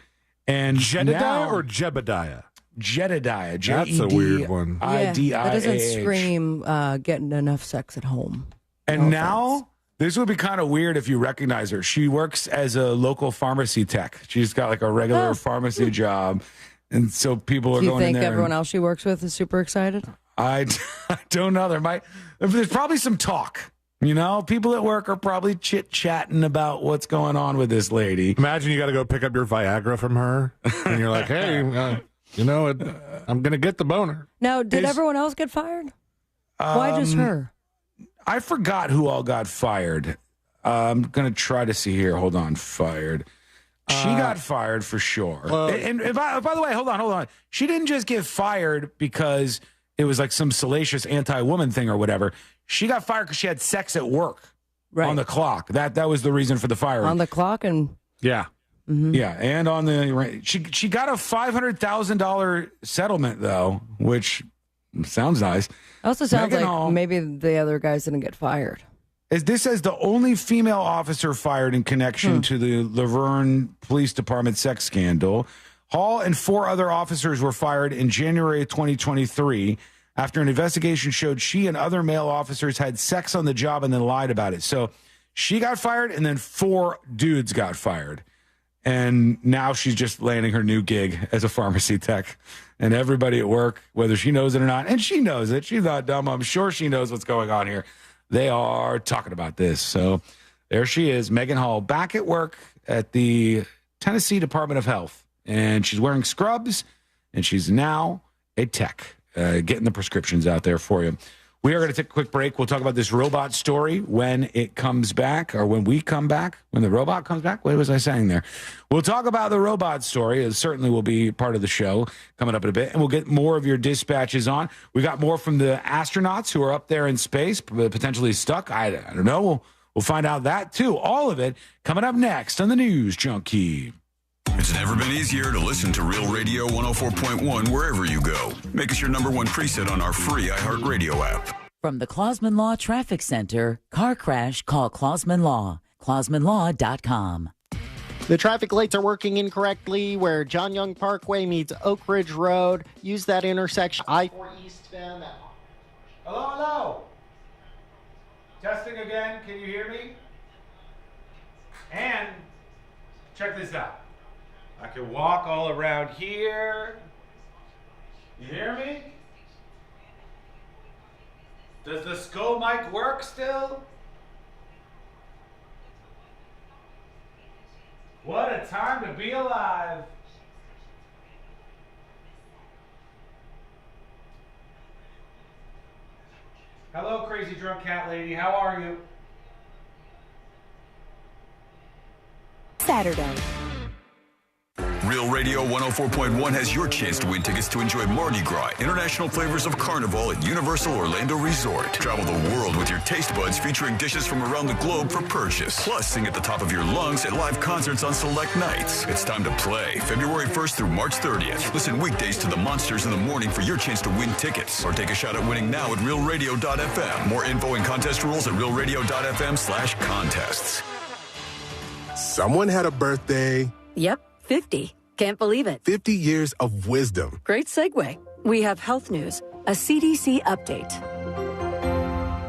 And Jedediah or Jebediah? Jedediah. That's a weird one. Yeah, that doesn't scream getting enough sex at home. And now, this would be kind of weird if you recognize her. She works as a local pharmacy tech. She's got like a regular pharmacy job. And so people are Do you going in think there. everyone else she works with is super excited? I don't know. There's probably some talk. You know, people at work are probably chit-chatting about what's going on with this lady. Imagine you got to go pick up your Viagra from her, and you're like, hey, I'm going to get the boner. Now, did everyone else get fired? Why just her? I forgot who all got fired. I'm going to try to see here. Hold on. Fired. She got fired for sure. And by the way, hold on. She didn't just get fired because it was like some salacious anti-woman thing or whatever. She got fired because she had sex at work on the clock. That was the reason for the firing. On the clock and... Yeah. Mm-hmm. Yeah, and on the... She got a $500,000 settlement, though, which sounds nice. Also sounds Megan like Hall, maybe the other guys didn't get fired. This says the only female officer fired in connection to the Laverne Police Department sex scandal. Hall and 4 other officers were fired in January of 2023 after an investigation showed she and other male officers had sex on the job and then lied about it. So she got fired, and then 4 dudes got fired. And now she's just landing her new gig as a pharmacy tech. And everybody at work, whether she knows it or not, and she knows it, she's not dumb, I'm sure she knows what's going on here. They are talking about this. So there she is, Megan Hall, back at work at the Tennessee Department of Health. And she's wearing scrubs, and she's now a tech, getting the prescriptions out there for you. We are going to take a quick break. We'll talk about this robot story when it comes back, or when we come back, when the robot comes back. What was I saying there? We'll talk about the robot story. It certainly will be part of the show coming up in a bit, and we'll get more of your dispatches on. We got more from the astronauts who are up there in space, potentially stuck. I don't know. We'll find out that, too. All of it coming up next on the News Junkie. It's never been easier to listen to Real Radio 104.1 wherever you go. Make us your number 1 preset on our free iHeartRadio app. From the Clausman Law Traffic Center, car crash, call Clausman Law. ClausmanLaw.com. The traffic lights are working incorrectly where John Young Parkway meets Oak Ridge Road. Use that intersection. I-4 eastbound. Hello. Testing again. Can you hear me? And check this out. I can walk all around here. You hear me? Does the skull mic work still? What a time to be alive. Hello, crazy drunk cat lady. How are you? Saturday. Real Radio 104.1 has your chance to win tickets to enjoy Mardi Gras, international flavors of Carnival at Universal Orlando Resort. Travel the world with your taste buds featuring dishes from around the globe for purchase. Plus, sing at the top of your lungs at live concerts on select nights. It's time to play February 1st through March 30th. Listen weekdays to the Monsters in the Morning for your chance to win tickets. Or take a shot at winning now at realradio.fm. More info and contest rules at realradio.fm/contests. Someone had a birthday. Yep, 50. Can't believe it. 50 years of wisdom. Great segue. We have health news, a CDC update.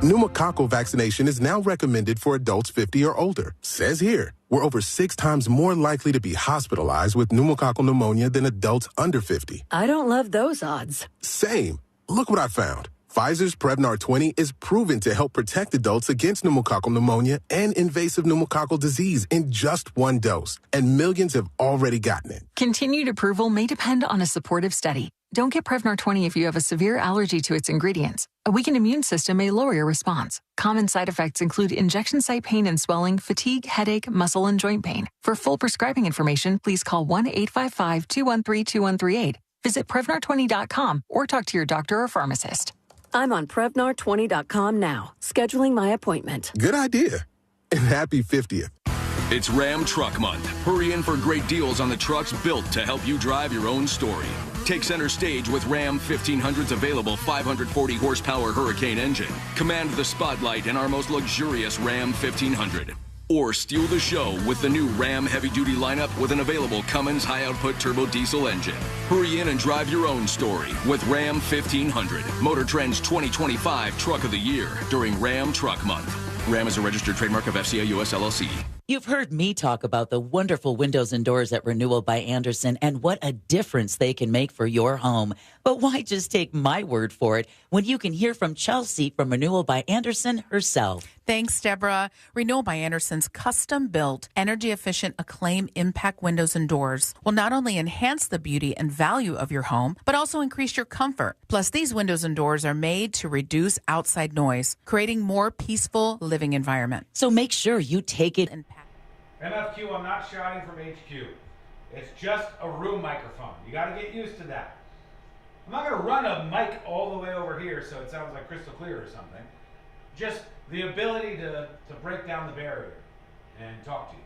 Pneumococcal vaccination is now recommended for adults 50 or older. Says here, we're over 6 times more likely to be hospitalized with pneumococcal pneumonia than adults under 50. I don't love those odds. Same. Look what I found. Pfizer's Prevnar 20 is proven to help protect adults against pneumococcal pneumonia and invasive pneumococcal disease in just 1 dose. And millions have already gotten it. Continued approval may depend on a supportive study. Don't get Prevnar 20 if you have a severe allergy to its ingredients. A weakened immune system may lower your response. Common side effects include injection site pain and swelling, fatigue, headache, muscle, and joint pain. For full prescribing information, please call 1-855-213-2138. Visit Prevnar20.com or talk to your doctor or pharmacist. I'm on Prevnar20.com now, scheduling my appointment. Good idea. And happy 50th. It's Ram Truck Month. Hurry in for great deals on the trucks built to help you drive your own story. Take center stage with Ram 1500's available 540 horsepower Hurricane engine. Command the spotlight in our most luxurious Ram 1500. Or steal the show with the new Ram heavy-duty lineup with an available Cummins high-output turbo diesel engine. Hurry in and drive your own story with Ram 1500, Motor Trend's 2025 Truck of the Year during Ram Truck Month. Ram is a registered trademark of FCA US LLC. You've heard me talk about the wonderful windows and doors at Renewal by Andersen and what a difference they can make for your home. But why just take my word for it when you can hear from Chelsea from Renewal by Andersen herself? Thanks, Deborah. Renewal by Andersen's custom-built, energy-efficient Acclaim Impact windows and doors will not only enhance the beauty and value of your home, but also increase your comfort. Plus, these windows and doors are made to reduce outside noise, creating more peaceful living environment. So make sure you take it and MFQ, I'm not shouting from HQ. It's just a room microphone. You got to get used to that. I'm not going to run a mic all the way over here so it sounds like crystal clear or something. Just the ability to break down the barrier and talk to you.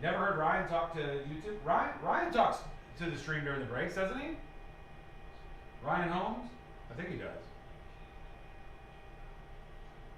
Never heard Ryan talk to YouTube? Ryan talks to the stream during the breaks, doesn't he? Ryan Holmes? I think he does.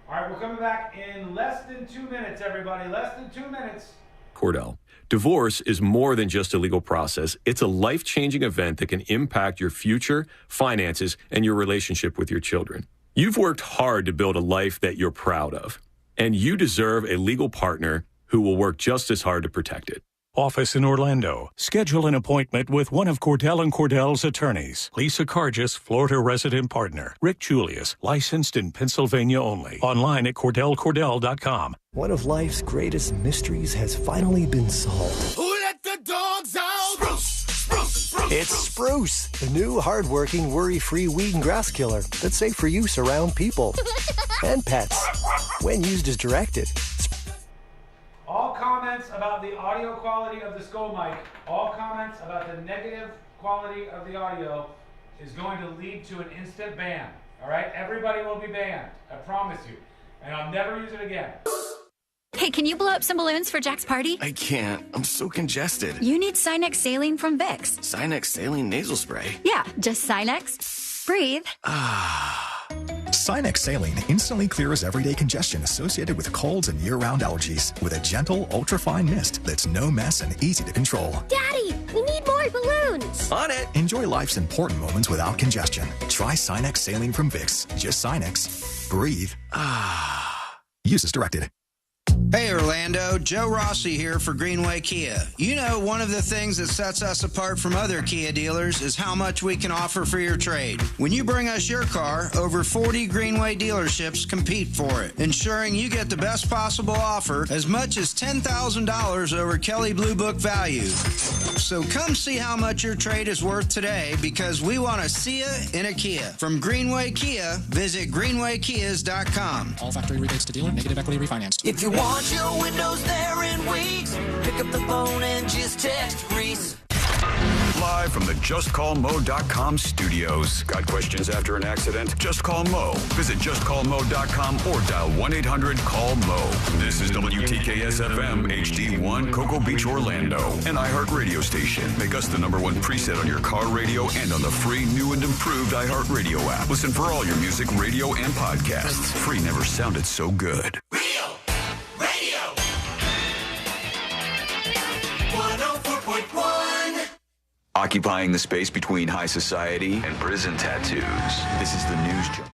All right, we're coming back in less than 2 minutes, everybody. Less than 2 minutes. Cordell, divorce is more than just a legal process. It's a life-changing event that can impact your future, finances, and your relationship with your children. You've worked hard to build a life that you're proud of, and you deserve a legal partner who will work just as hard to protect it. Office in Orlando. Schedule an appointment with one of Cordell & Cordell's attorneys. Lisa Cargis, Florida resident partner. Rick Julius, licensed in Pennsylvania only. Online at CordellCordell.com. One of life's greatest mysteries has finally been solved. Who let the dogs out? Spruce, spruce, spruce. It's Spruce, the new hard-working, worry-free weed and grass killer that's safe for use around people and pets when used as directed. All comments about the audio quality of the SCO mic, all comments about the negative quality of the audio is going to lead to an instant ban. All right? Everybody will be banned. I promise you. And I'll never use it again. Hey, can you blow up some balloons for Jack's party? I can't. I'm so congested. You need Sinex Saline from Vicks. Sinex Saline Nasal Spray. Yeah, just Sinex. Breathe. Sinex Saline instantly clears everyday congestion associated with colds and year-round allergies with a gentle, ultra-fine mist that's no mess and easy to control. Daddy, we need more balloons. On it. Enjoy life's important moments without congestion. Try Sinex Saline from Vicks. Just Sinex. Breathe. Use as directed. Hey Orlando, Joe Rossi here for Greenway Kia. You know, one of the things that sets us apart from other Kia dealers is how much we can offer for your trade. When you bring us your car, over 40 Greenway dealerships compete for it, ensuring you get the best possible offer, as much as $10,000 over Kelley Blue Book value. So come see how much your trade is worth today, because we want to see you in a Kia. From Greenway Kia, visit greenwaykias.com. All factory rebates to dealer, negative equity refinanced. If you want your windows there in weeks, pick up the phone and just text Reese. Live from the JustCallMo.com studios. Got questions after an accident? Just call Mo. Visit JustCallMo.com or dial 1-800-CALL-MO. This is WTKS-FM HD1 Cocoa Beach, Orlando. An iHeart radio station. Make us the #1 preset on your car radio and on the free new and improved iHeart Radio app. Listen for all your music, radio, and podcasts. Free never sounded so good. occupying the space between high society and prison tattoos. This is the News Jump.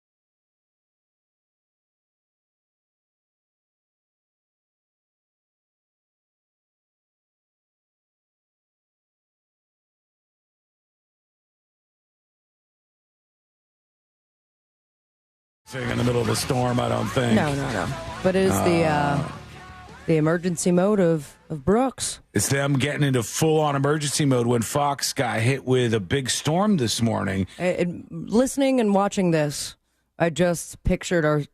In the middle of a storm, I don't think. No. But it is the emergency mode of Brooks. It's them getting into full-on emergency mode when Fox got hit with a big storm this morning. Listening and watching this, I just pictured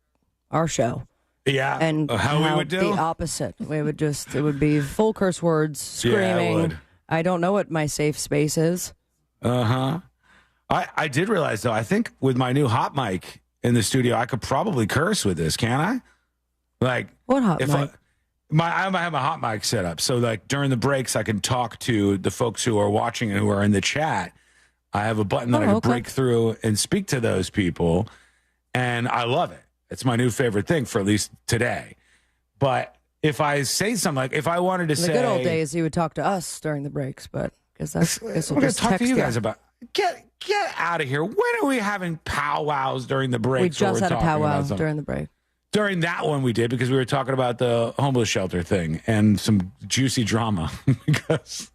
our show. Yeah, and how we would do the opposite. It would be full curse words, screaming. Yeah, it would. I don't know what my safe space is. I did realize though. I think with my new hot mic in the studio, I could probably curse with this. Can I? Like what hot mic? I have a hot mic set up, so like during the breaks, I can talk to the folks who are watching and who are in the chat. I have a button that I can break through and speak to those people, and I love it. It's my new favorite thing for at least today. But if I say something, like if I wanted to say, in the good old days, you would talk to us during the breaks, but because that's we'll just talk to you text guys about. Get out of here. When are we having powwows during the break? We just had a powwow during the break. During that one we did because we were talking about the homeless shelter thing and some juicy drama because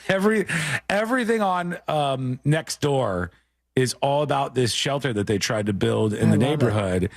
everything on Next Door is all about this shelter that they tried to build in the neighborhood.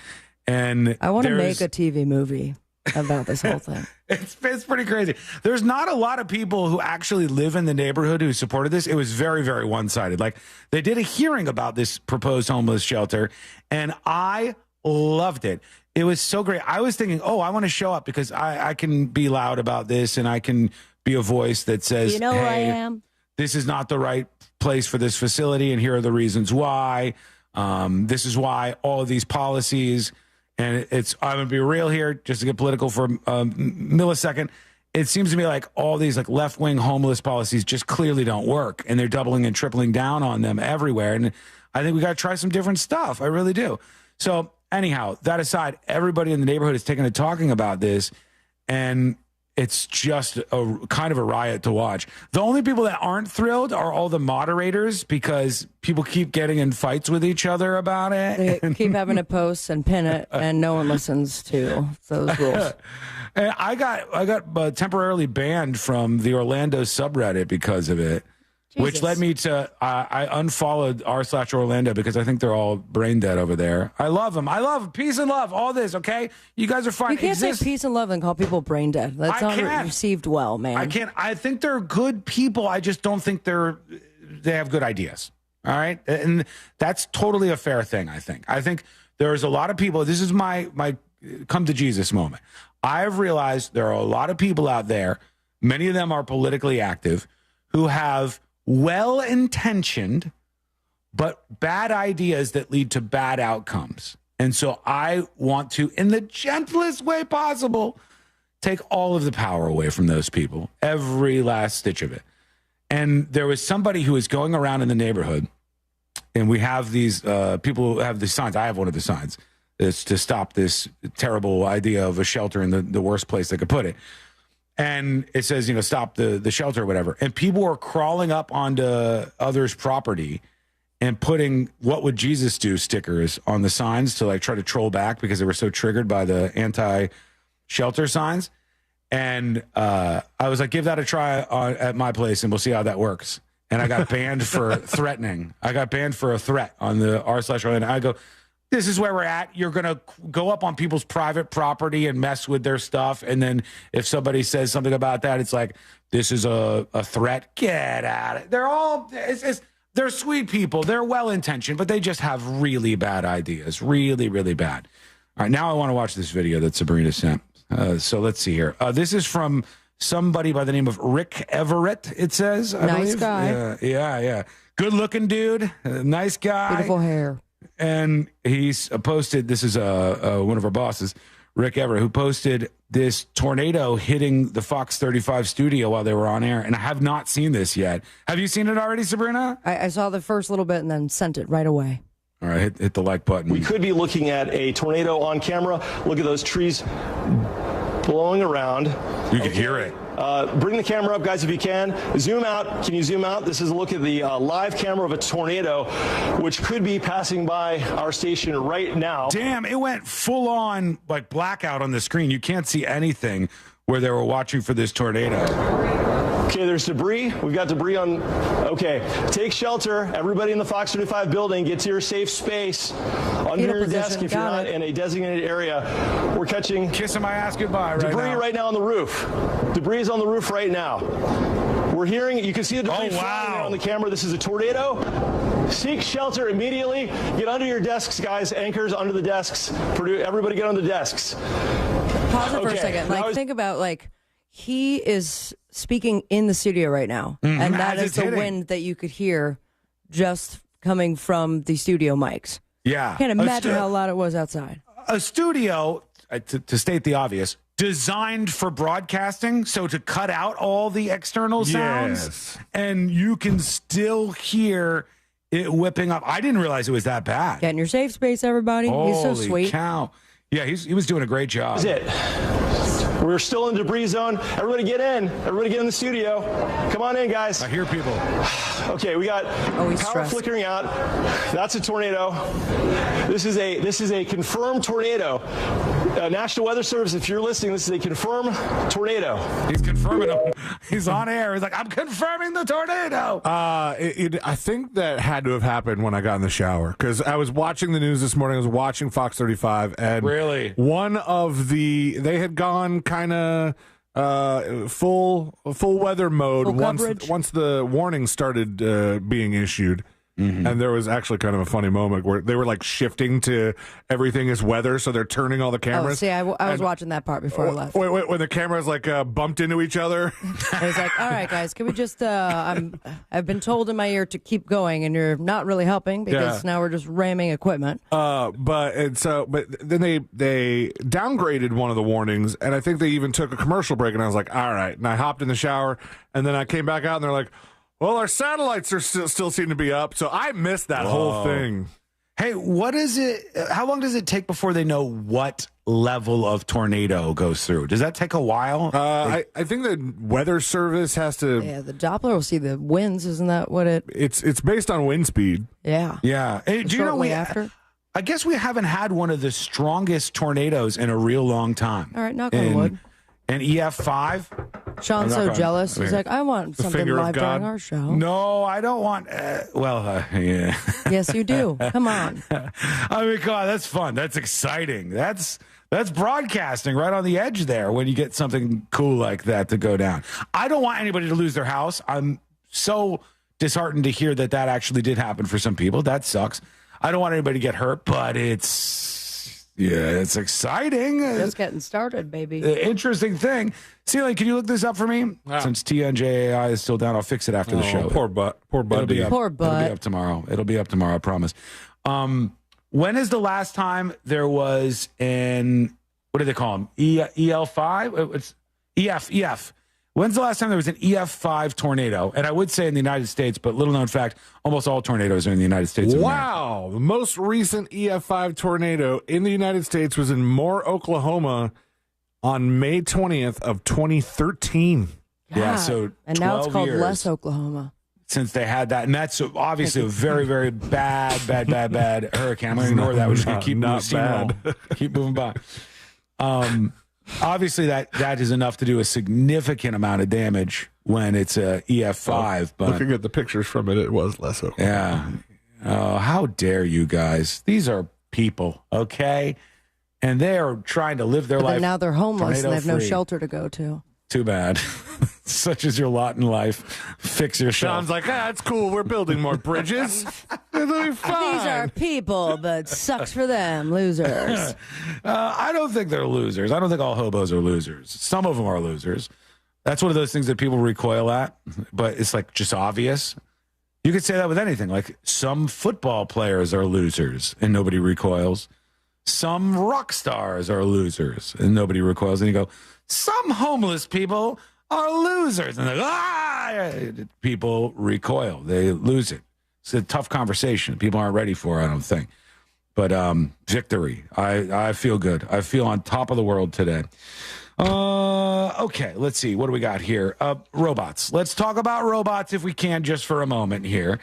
And I want to make a TV movie about this whole thing. It's pretty crazy. There's not a lot of people who actually live in the neighborhood who supported this. It was very, very one-sided. Like, they did a hearing about this proposed homeless shelter, and I loved it. It was so great. I was thinking, I want to show up because I can be loud about this, and I can be a voice that says, you know who I am? This is not the right place for this facility, and here are the reasons why. This is why all of these policies... And I'm going to be real here, just to get political for a millisecond. It seems to me like all these like left-wing homeless policies just clearly don't work. And they're doubling and tripling down on them everywhere. And I think we got to try some different stuff. I really do. So anyhow, that aside, everybody in the neighborhood is taking to talking about this. And it's just a kind of a riot to watch. The only people that aren't thrilled are all the moderators because people keep getting in fights with each other about it. They keep having to post and pin it, and no one listens to those rules. And I got temporarily banned from the Orlando subreddit because of it. Jesus. Which led me to, I unfollowed r/Orlando because I think they're all brain dead over there. I love them. I love peace and love, all this, okay? You guys are fine. You can't say peace and love and call people brain dead. That's not received well, man. I can't. I think they're good people. I just don't think they have good ideas, all right? And that's totally a fair thing, I think. I think there's a lot of people, this is my come to Jesus moment. I have realized there are a lot of people out there, many of them are politically active, who have well-intentioned but bad ideas that lead to bad outcomes. And so I want to, in the gentlest way possible, take all of the power away from those people, every last stitch of it. And there was somebody who was going around in the neighborhood, and we have these people who have the signs. I have one of the signs. It's to stop this terrible idea of a shelter in the worst place they could put it. And it says, stop the shelter or whatever. And people were crawling up onto others' property and putting "What would Jesus do" stickers on the signs to like try to troll back because they were so triggered by the anti-shelter signs. And I was like, give that a try at my place and we'll see how that works. And I got banned for threatening. I got banned for a threat on the r/Orlando. I go, this is where we're at. You're going to go up on people's private property and mess with their stuff. And then if somebody says something about that, it's like, this is a threat. Get out of it. They're all, they're sweet people. They're well-intentioned, but they just have really bad ideas. Really, really bad. All right, now I want to watch this video that Sabrina sent. So let's see here. This is from somebody by the name of Rick Everett, it says. I believe. Guy. Yeah. Good-looking dude. Nice guy. Beautiful hair. And he's posted, this is one of our bosses, Rick Everett, who posted this tornado hitting the Fox 35 studio while they were on air. And I have not seen this yet. Have you seen it already, Sabrina? I saw the first little bit and then sent it right away. All right, hit the like button. We could be looking at a tornado on camera. Look at those trees blowing around. You can hear it. Bring the camera up, guys, if you can. Zoom out. Can you zoom out? This is a look at the live camera of a tornado, which could be passing by our station right now. Damn, it went full on like blackout on the screen. You can't see anything where they were watching for this tornado. Okay, there's debris. We've got debris on. Okay, take shelter. Everybody in the Fox 35 building, get to your safe space under your desk if you're not in a designated area. We're catching kissing my ass goodbye debris right now on the roof. Debris is on the roof right now. We're hearing, you can see the debris flying there on the camera. This is a tornado. Seek shelter immediately. Get under your desks, guys. Anchors under the desks. Everybody get on the desks. Pause it for a second. Like, think about, like, he is speaking in the studio right now, and that is the wind that you could hear just coming from the studio mics. Yeah. I can't imagine how loud it was outside. A studio, to state the obvious, designed for broadcasting, so to cut out all the external sounds, and you can still hear it whipping up. I didn't realize it was that bad. Get in your safe space, everybody. He's so sweet. Cow. Yeah, he was doing a great job. That's it. We're still in the debris zone. Everybody get in. Everybody get in the studio. Come on in, guys. I hear people. Okay, we got power flickering out. That's a tornado. This is a confirmed tornado. National Weather Service, if you're listening, this is a confirmed tornado. He's confirming them. He's on air. He's like, I'm confirming the tornado. I think that had to have happened when I got in the shower, because I was watching the news this morning. I was watching Fox 35, and really, they had gone kind of full weather mode once the warning started being issued. And there was actually kind of a funny moment where they were like shifting to everything is weather, so they're turning all the cameras. Oh, see, I was watching that part before I left. Wait, when the cameras like bumped into each other. I was like, all right, guys, can we just, I've been told in my ear to keep going, and you're not really helping because now we're just ramming equipment. But then they downgraded one of the warnings, and I think they even took a commercial break, and I was like, all right. And I hopped in the shower, and then I came back out, and they're like, well, our satellites are still seem to be up, so I missed that whole thing. Hey, what is it? How long does it take before they know what level of tornado goes through? Does that take a while? I think the Weather Service has to. Yeah, the Doppler will see the winds. Isn't that what it? It's based on wind speed. Yeah. Yeah. Hey, do you know I guess we haven't had one of the strongest tornadoes in a real long time. All right, knock on wood. And EF5. Sean's so jealous. He's like, I want something live during our show. No, I don't want. Yeah. Yes, you do. Come on. I mean, God, that's fun. That's exciting. That's broadcasting right on the edge there when you get something cool like that to go down. I don't want anybody to lose their house. I'm so disheartened to hear that actually did happen for some people. That sucks. I don't want anybody to get hurt, but it's exciting. Just getting started, baby. Interesting thing. Celia, can you look this up for me? Since TNJAI is still down, I'll fix it after the show. Poor butt. Poor butt. It'll be up tomorrow. I promise. When is the last time there was an, what do they call them? EL5? It's EF. When's the last time there was an EF5 tornado? And I would say in the United States, but little known fact, almost all tornadoes are in the United States. Wow. The most recent EF5 tornado in the United States was in Moore, Oklahoma on May 20th of 2013. Yeah, so and now it's called Less Oklahoma. Since they had that. And that's obviously a very, very bad hurricane. I'm going to ignore that. We're just going to keep moving by. Obviously, that is enough to do a significant amount of damage when it's a EF5. But looking at the pictures from it was less so. Yeah. Oh, how dare you guys? These are people, okay? And they are trying to live their life. Now they're homeless and they have no shelter to go to. Too bad. Such is your lot in life. Fix yourself. Sean's like, it's cool. We're building more bridges. It'll be fine. These are people, but sucks for them. Losers. I don't think they're losers. I don't think all hobos are losers. Some of them are losers. That's one of those things that people recoil at, but it's like just obvious. You could say that with anything. Like some football players are losers and nobody recoils. Some rock stars are losers and nobody recoils. And you go, some homeless people are losers. And people recoil. They lose it. It's a tough conversation. People aren't ready for it, I don't think. But victory. I feel good. I feel on top of the world today. Okay, let's see. What do we got here? Robots. Let's talk about robots if we can just for a moment here,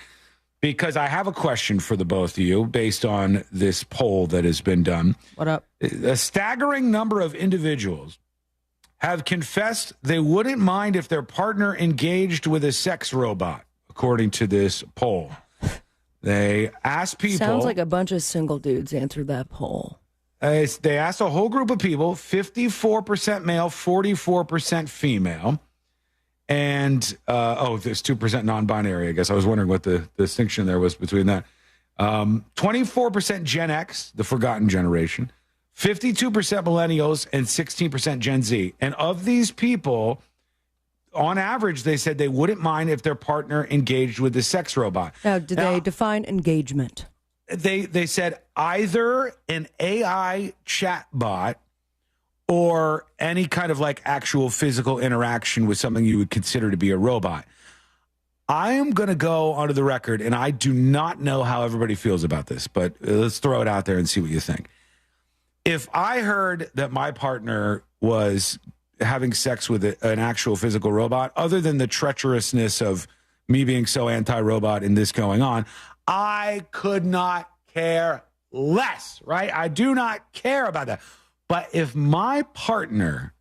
because I have a question for the both of you based on this poll that has been done. What up? A staggering number of individuals have confessed they wouldn't mind if their partner engaged with a sex robot, according to this poll. They asked people... Sounds like a bunch of single dudes answered that poll. They asked a whole group of people, 54% male, 44% female. And, there's 2% non-binary, I guess. I was wondering what the distinction there was between that. 24% Gen X, the forgotten generation. 52% millennials and 16% Gen Z. And of these people, on average, they said they wouldn't mind if their partner engaged with the sex robot. Now, they define engagement? They said either an AI chatbot or any kind of like actual physical interaction with something you would consider to be a robot. I am going to go onto the record, and I do not know how everybody feels about this, but let's throw it out there and see what you think. If I heard that my partner was having sex with an actual physical robot, other than the treacherousness of me being so anti-robot and this going on, I could not care less, right? I do not care about that. But if my partner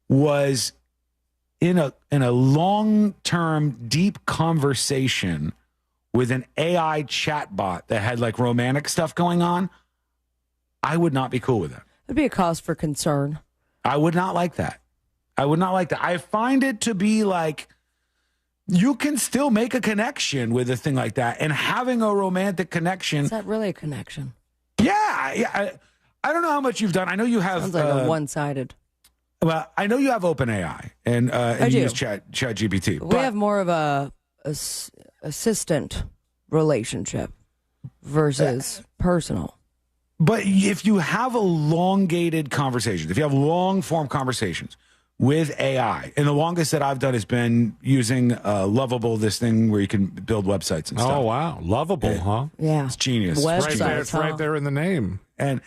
was in a long-term, deep conversation with an AI chatbot that had like romantic stuff going on, I would not be cool with that. It'd be a cause for concern. I would not like that. I find it to be like, you can still make a connection with a thing like that, and having a romantic connection. Is that really a connection? Yeah. I don't know how much you've done. I know you have. Sounds like a one-sided. Well, I know you have OpenAI and you use ChatGPT. We have more of a assistant relationship versus personal. But if you have elongated conversations, if you have long-form conversations with AI, and the longest that I've done has been using Lovable, this thing where you can build websites and stuff. Oh, wow. Lovable, huh? Yeah. It's genius. It's right there in the name. And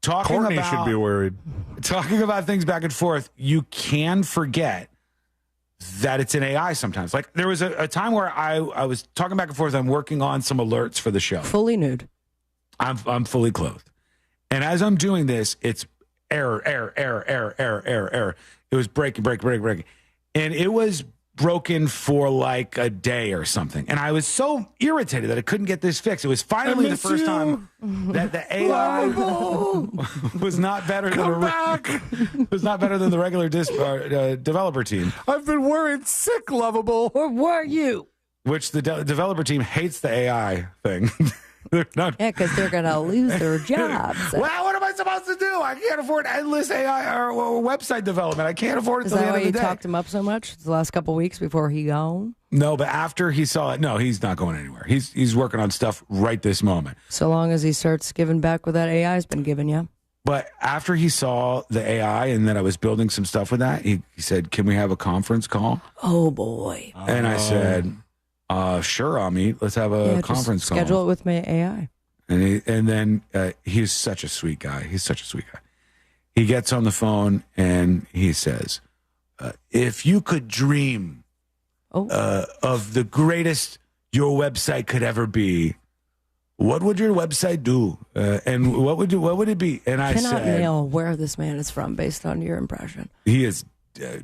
Courtney should be worried. Talking about things back and forth, you can forget that it's an AI sometimes. Like there was a time where I was talking back and forth. I'm working on some alerts for the show. Fully nude. I'm fully clothed. And as I'm doing this, it's error. It was breaking. And it was broken for like a day or something. And I was so irritated that I couldn't get this fixed. It was finally the first time that the AI was not better than the regular developer team. I've been worried sick, Lovable. Or were you? Which the developer team hates the AI thing. They're not. Yeah, because they're going to lose their jobs. Well, what am I supposed to do? I can't afford endless AI or website development. I can't afford it. Is that why you talked him up so much the last couple of weeks before he gone? No, but after he saw it, no, he's not going anywhere. He's working on stuff right this moment. So long as he starts giving back what that AI's been giving you. But after he saw the AI and that I was building some stuff with that, he said, "Can we have a conference call?" Oh boy! And I said, "Sure, I'll meet. Let's have a conference call. Schedule it with my AI." And then he's such a sweet guy. He gets on the phone and he says, "If you could dream of the greatest your website could ever be, what would your website do? And what would it be?" And I cannot said, nail where this man is from based on your impression. He is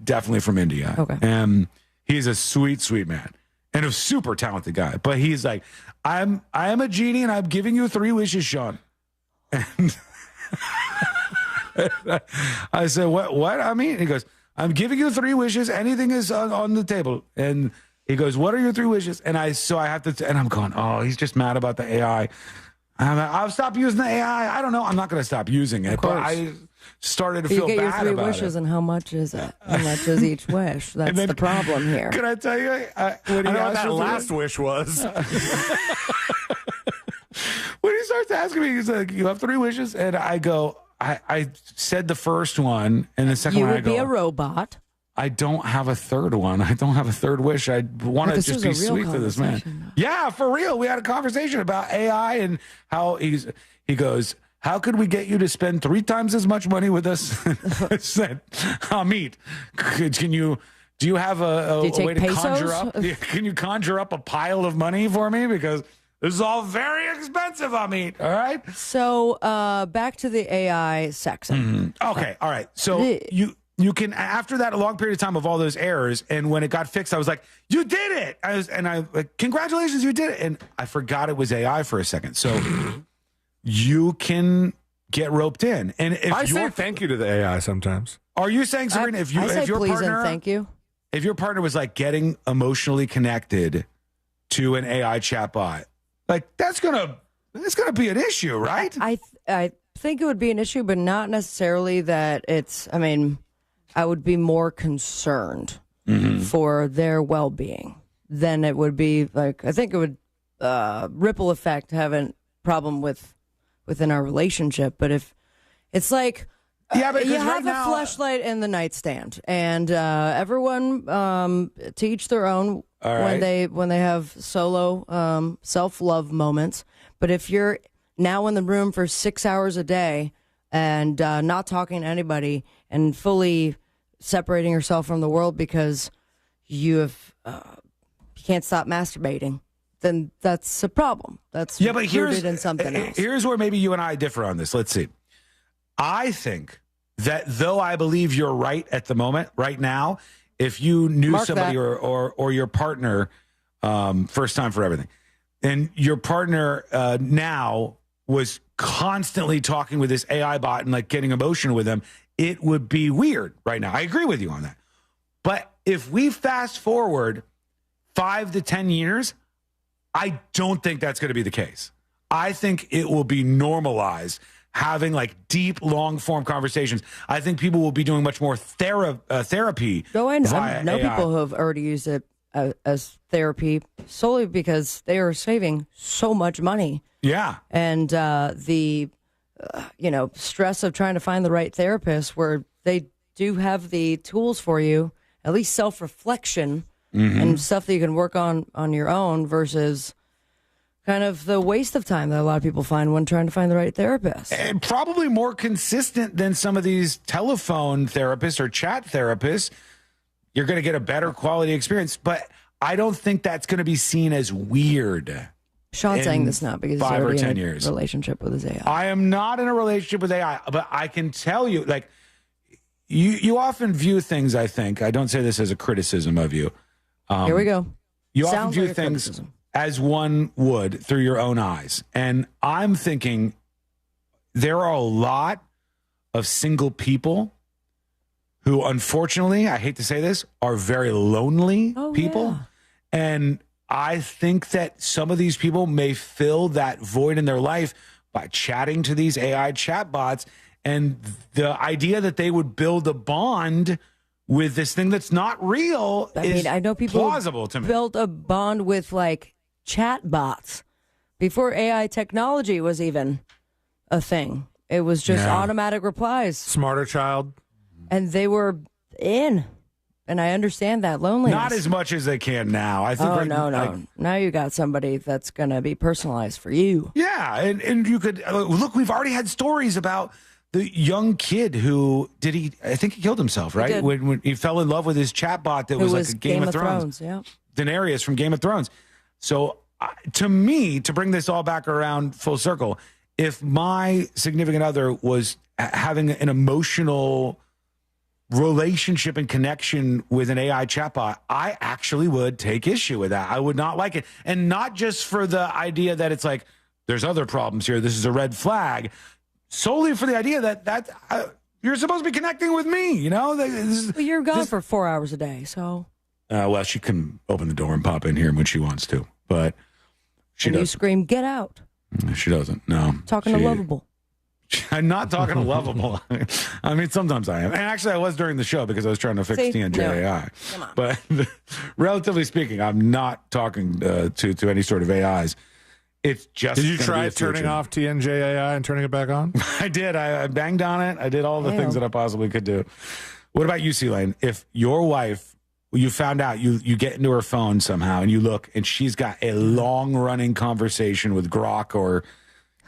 definitely from India. Okay. And he's a sweet, sweet man. And a super talented guy. But he's like, I am a genie and I'm giving you 3 wishes, Sean. And I said, what? I mean, he goes, "I'm giving you 3 wishes. Anything is on the table." And he goes, "What are your 3 wishes?" And I have to, and I'm going, oh, he's just mad about the AI. I'll stop using the AI. I don't know. I'm not going to stop using it. But I started to feel bad about it. You get your 3 wishes, and how much is it? How much is each wish? That's the problem here. Can I tell you? I know what that last wish was. When he starts asking me, he's like, "You have 3 wishes?" And I go, I said the first one, and the second one I go, you would be a robot. I don't have a third one. I don't have a third wish. I want to just be sweet to this man. Yeah, for real. We had a conversation about AI and how he goes, how could we get you to spend 3 times as much money with us? I said, Amit, do you have a way to conjure up? Can you conjure up a pile of money for me? Because this is all very expensive, Amit. All right. So back to the AI sexing. Okay. All right. So you can, after that, a long period of time of all those errors, and when it got fixed, I was like, you did it. I like, congratulations, you did it. And I forgot it was AI for a second. So you can get roped in. And if I say thank you to the AI sometimes. Are you saying, Sabrina, if your please partner, and thank you. If your partner was like getting emotionally connected to an AI chatbot, like that's gonna be an issue, right? I think it would be an issue, but not necessarily that it's. I mean, I would be more concerned for their well-being than it would be like. I think it would ripple effect having problem within our relationship, but if it's like. Yeah, but you have right now, a fleshlight in the nightstand, and everyone to each their own when they have solo self-love moments. But if you're now in the room for 6 hours a day and not talking to anybody and fully separating yourself from the world because you can't stop masturbating, then that's a problem. That's rooted in something else. Here's where maybe you and I differ on this. Let's see. I think that though I believe you're right at the moment, right now, if you knew somebody or your partner, first time for everything, and your partner now was constantly talking with this AI bot and like getting emotional with them, it would be weird right now. I agree with you on that. But if we fast forward 5 to 10 years, I don't think that's going to be the case. I think it will be normalized having like deep, long form conversations. I think people will be doing much more therapy. I know people who have already used it as therapy solely because they are saving so much money. Yeah. And the stress of trying to find the right therapist where they do have the tools for you, at least self-reflection and stuff that you can work on your own versus kind of the waste of time that a lot of people find when trying to find the right therapist. And probably more consistent than some of these telephone therapists or chat therapists. You're going to get a better quality experience, but I don't think that's going to be seen as weird. Sean's saying this not because he's 5 or already 10 in a years relationship with his AI. I am not in a relationship with AI, but I can tell you, like, you often view things, I think, I don't say this as a criticism of you. Here we go. You often view things as one would through your own eyes. And I'm thinking there are a lot of single people who, unfortunately, I hate to say this, are very lonely people. Yeah. And I think that some of these people may fill that void in their life by chatting to these AI chatbots. And the idea that they would build a bond with this thing that's not real I know people plausible to me. Built a bond with like chat bots before AI technology was even a thing. It was just automatic replies. Smarter Child. And they were in. And I understand that loneliness. Not as much as they can now. I think. No. Now you got somebody that's going to be personalized for you. Yeah, and you could look. We've already had stories about the young kid who I think he killed himself, right? When he fell in love with his chatbot that was like a Game of Thrones. Yeah. Daenerys from Game of Thrones. So to me, to bring this all back around full circle, if my significant other was having an emotional relationship and connection with an AI chatbot, I actually would take issue with that. I would not like it. And not just for the idea that it's like, there's other problems here, this is a red flag, solely for the idea that you're supposed to be connecting with me, you know? Well, you're gone for 4 hours a day, so. Well, she can open the door and pop in here when she wants to, but she doesn't. You scream, get out. She doesn't, no. Talking to Lovable. I'm not talking to Lovable. I mean, sometimes I am. And actually, I was during the show because I was trying to fix TNJAI. Come on. But relatively speaking, I'm not talking to any sort of AIs. It's just. Did you try turning off TNJAI and turning it back on? I did. I banged on it. I did all the things that I possibly could do. What about you, C-Lane? If your wife, you found out, you get into her phone somehow and you look and she's got a long-running conversation with Grok or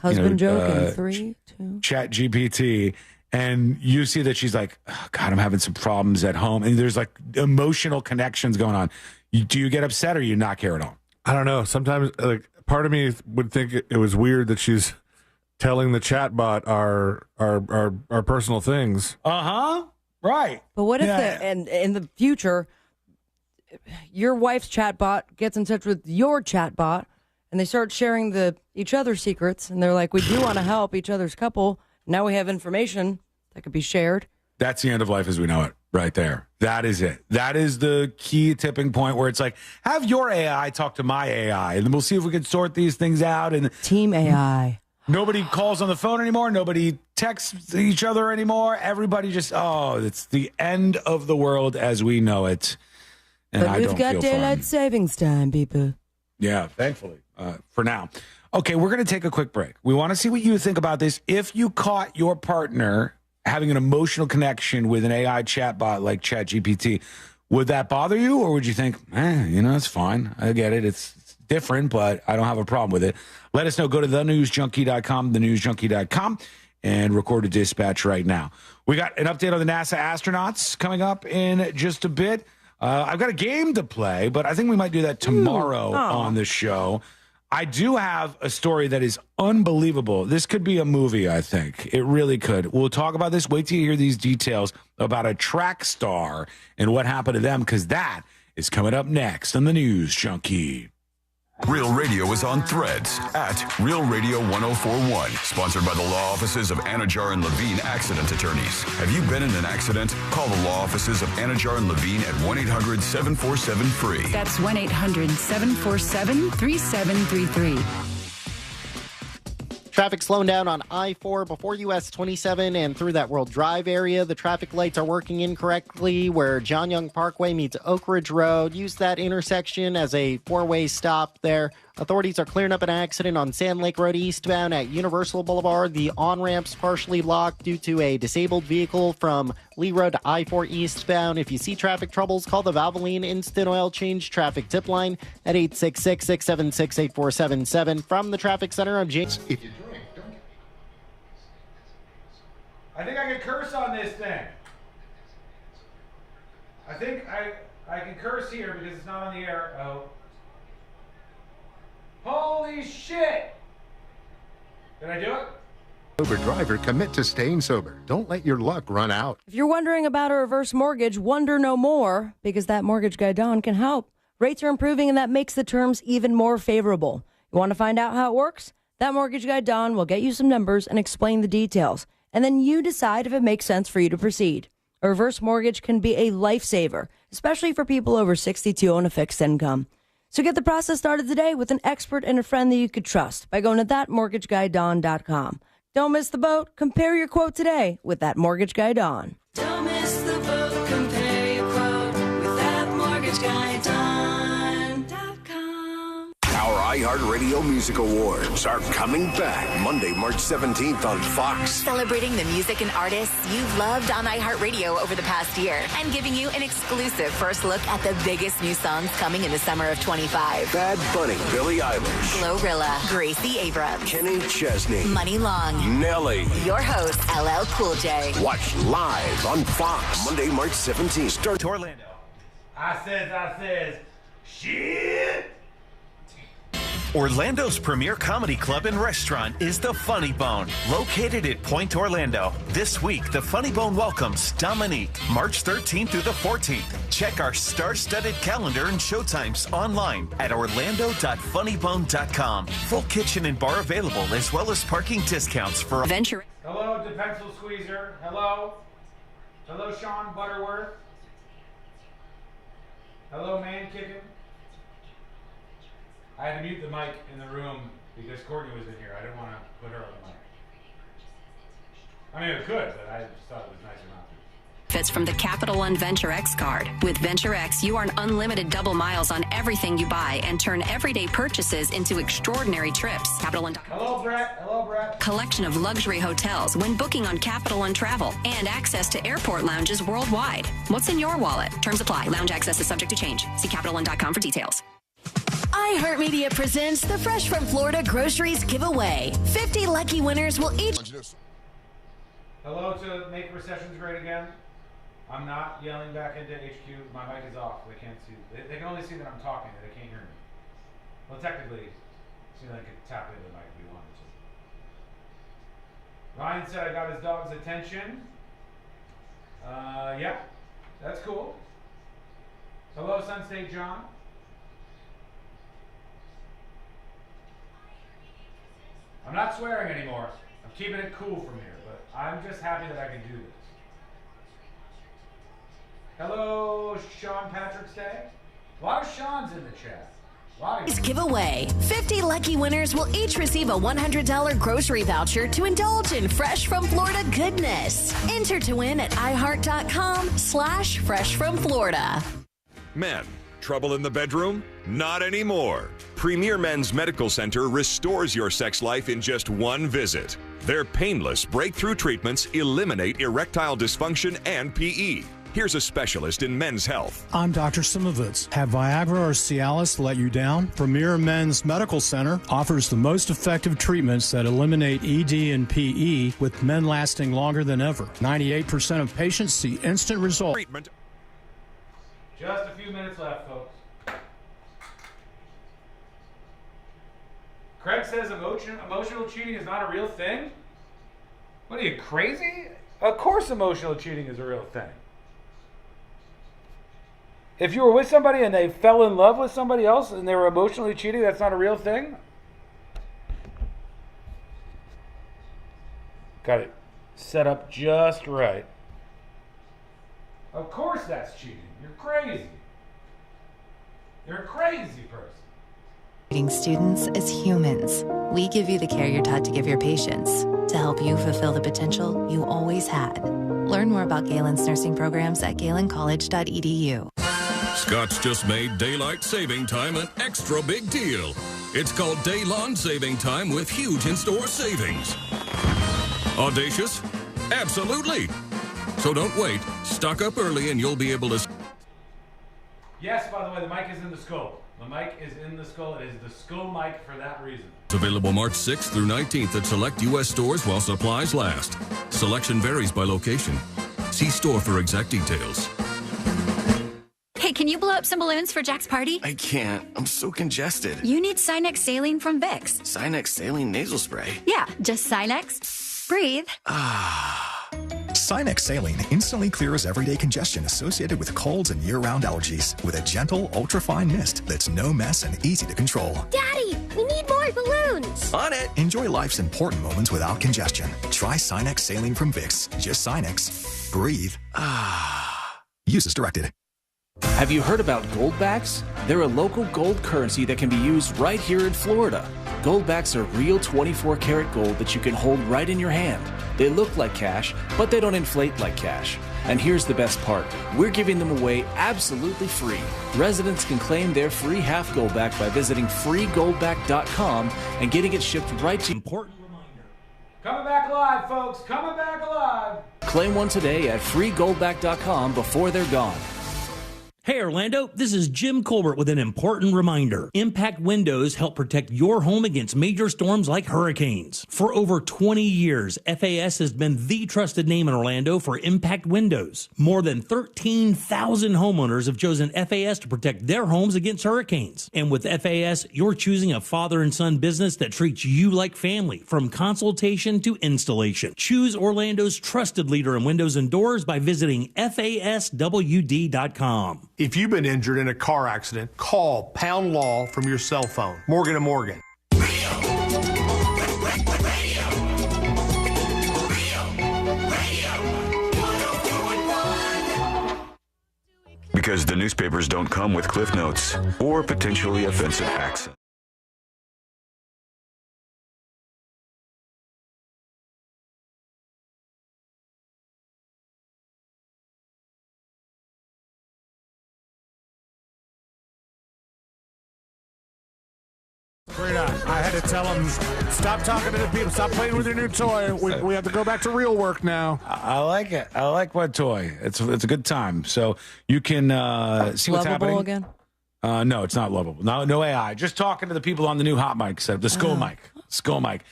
Husband joke in 3, 2. Chat GPT. And you see that she's like, oh, God, I'm having some problems at home. And there's like emotional connections going on. Do you get upset or you not care at all? I don't know. Sometimes like part of me would think it was weird that she's telling the chatbot our personal things. Right. But what if in the future, your wife's chatbot gets in touch with your chatbot and they start sharing each other's secrets and they're like, we do want to help each other's couple. Now we have information that could be shared. That's the end of life as we know it right there. That is it. That is the key tipping point where it's like, have your AI talk to my AI and then we'll see if we can sort these things out. And Team AI. Nobody calls on the phone anymore. Nobody texts each other anymore. Everybody just, it's the end of the world as we know it. And but we've got daylight savings time, people. Yeah, thankfully, for now. Okay, we're going to take a quick break. We want to see what you think about this. If you caught your partner having an emotional connection with an AI chatbot like ChatGPT, would that bother you? Or would you think, it's fine. I get it. It's different, but I don't have a problem with it. Let us know. Go to thenewsjunkie.com, thenewsjunkie.com, and record a dispatch right now. We got an update on the NASA astronauts coming up in just a bit. I've got a game to play, but I think we might do that tomorrow on the show. I do have a story that is unbelievable. This could be a movie, I think. It really could. We'll talk about this. Wait till you hear these details about a track star and what happened to them, because that is coming up next on the News Junkie. Real Radio is on Threads at Real Radio 1041. Sponsored by the law offices of Anajar and Levine Accident Attorneys. Have you been in an accident? Call the law offices of Anajar and Levine at 1-800-747-FREE. That's 1-800-747-3733. Traffic slowing down on I-4 before US 27 and through that World Drive area. The traffic lights are working incorrectly where John Young Parkway meets Oak Ridge Road. Use that intersection as a four-way stop there. Authorities are clearing up an accident on Sand Lake Road eastbound at Universal Boulevard. The on-ramp's partially blocked due to a disabled vehicle from Lee Road to I-4 eastbound. If you see traffic troubles, call the Valvoline Instant Oil Change Traffic Tip Line at 866-676-8477. From the Traffic Center, I'm James. I think I can curse on this thing. I think I can curse here because it's not on the air. Oh. Holy shit! Did I do it? Sober driver, commit to staying sober. Don't let your luck run out. If you're wondering about a reverse mortgage, wonder no more, because that mortgage guy Don can help. Rates are improving and that makes the terms even more favorable. You want to find out how it works? That mortgage guy Don will get you some numbers and explain the details. And then you decide if it makes sense for you to proceed. A reverse mortgage can be a lifesaver, especially for people over 62 on a fixed income. So get the process started today with an expert and a friend that you could trust by going to thatmortgageguyDon.com. Don't miss the boat. Compare your quote today with That Mortgage Guy Don. Don't miss the boat. Compare your quote with thatmortgageguyDon.com. Our iHeartRadio Music Awards are coming back Monday, March 17th on Fox. Celebrating the music and artists you've loved on iHeartRadio over the past year and giving you an exclusive first look at the biggest new songs coming in the summer of 25. Bad Bunny, Billie Eilish, Glorilla, Gracie Abrams, Kenny Chesney, Money Long, Nelly. Your host, LL Cool J. Watch live on Fox Monday, March 17th. Start Orlando. I says, shit. Orlando's premier comedy club and restaurant is the Funny Bone, located at Point Orlando. This week, the Funny Bone welcomes Dominique, March 13th through the 14th. Check our star-studded calendar and showtimes online at orlando.funnybone.com. Full kitchen and bar available, as well as parking discounts for Venture. Hello, the pencil squeezer. Hello. Hello, Sean Butterworth. Hello, man kicking. I had to mute the mic in the room because Courtney was in here. I didn't want to put her on the mic. I mean, it could, but I just thought it was nicer not to. Fits from the Capital One Venture X card. With Venture X, you earn unlimited double miles on everything you buy and turn everyday purchases into extraordinary trips. Capital One. Hello, Brett. Hello, Brett. Collection of luxury hotels when booking on Capital One Travel and access to airport lounges worldwide. What's in your wallet? Terms apply. Lounge access is subject to change. See CapitalOne.com for details. iHeartMedia presents the Fresh from Florida Groceries Giveaway. 50 lucky winners will each... Hello to Make Recessions Great Again. I'm not yelling back into HQ. My mic is off. They can't see. They can only see that I'm talking. They can't hear me. Well, technically, see, I could tap into the mic if we wanted to. Ryan said I got his dog's attention. Yeah, that's cool. Hello, Sun State John. I'm not swearing anymore. I'm keeping it cool from here, but I'm just happy that I can do this. Hello, Sean Patrick's Day. A lot of Sean's in the chat. Giveaway. 50 lucky winners will each receive a $100 grocery voucher to indulge in Fresh from Florida goodness. Enter to win at iHeart.com/freshfromflorida. Men, trouble in the bedroom? Not anymore. Premier Men's Medical Center restores your sex life in just one visit. Their painless breakthrough treatments eliminate erectile dysfunction and PE. Here's a specialist in men's health. I'm Dr. Simovitz. Have Viagra or Cialis let you down? Premier Men's Medical Center offers the most effective treatments that eliminate ED and PE, with men lasting longer than ever. 98% of patients see instant results. Treatment. Just a few minutes left, folks. Craig says emotional cheating is not a real thing? What are you, crazy? Of course emotional cheating is a real thing. If you were with somebody and they fell in love with somebody else and they were emotionally cheating, that's not a real thing? Got it set up just right. Of course that's cheating. You're crazy. You're a crazy person. Treating students as humans. We give you the care you're taught to give your patients to help you fulfill the potential you always had. Learn more about Galen's nursing programs at galencollege.edu. Scott's just made daylight saving time an extra big deal. It's called Day Lawn Saving Time with huge in-store savings. Audacious? Absolutely. So don't wait. Stock up early and you'll be able to... Yes, by the way, the mic is in the skull. The mic is in the skull. It is the skull mic for that reason. It's available March 6th through 19th at select U.S. stores while supplies last. Selection varies by location. See store for exact details. Hey, can you blow up some balloons for Jack's party? I can't. I'm so congested. You need Sinex Saline from Vicks. Sinex Saline Nasal Spray? Yeah, just Sinex. Breathe. Sinex Saline instantly clears everyday congestion associated with colds and year-round allergies with a gentle, ultra-fine mist that's no mess and easy to control. Daddy, we need more balloons. On it. Enjoy life's important moments without congestion. Try Sinex Saline from Vicks. Just Sinex. Breathe. Use as directed. Have you heard about goldbacks? They're a local gold currency that can be used right here in Florida. Goldbacks are real 24-karat gold that you can hold right in your hand. They look like cash, but they don't inflate like cash. And here's the best part. We're giving them away absolutely free. Residents can claim their free half goldback by visiting freegoldback.com and getting it shipped right to... Important reminder. Coming back alive, folks. Coming back alive. Claim one today at freegoldback.com before they're gone. Hey Orlando, this is Jim Colbert with an important reminder. Impact Windows help protect your home against major storms like hurricanes. For over 20 years, FAS has been the trusted name in Orlando for Impact Windows. More than 13,000 homeowners have chosen FAS to protect their homes against hurricanes. And with FAS, you're choosing a father and son business that treats you like family, from consultation to installation. Choose Orlando's trusted leader in windows and doors by visiting FASWD.com. If you've been injured in a car accident, call Pound Law from your cell phone. Morgan & Morgan. Because the newspapers don't come with cliff notes or potentially offensive accents. Straight on. I had to tell him, stop talking to the people. Stop playing with your new toy. We have to go back to real work now. I like it. I like my toy. It's a good time. So you can see what's happening. Again? No, it's not lovable. No AI. Just talking to the people on the new hot mic setup, the Skull mic. Skull mic.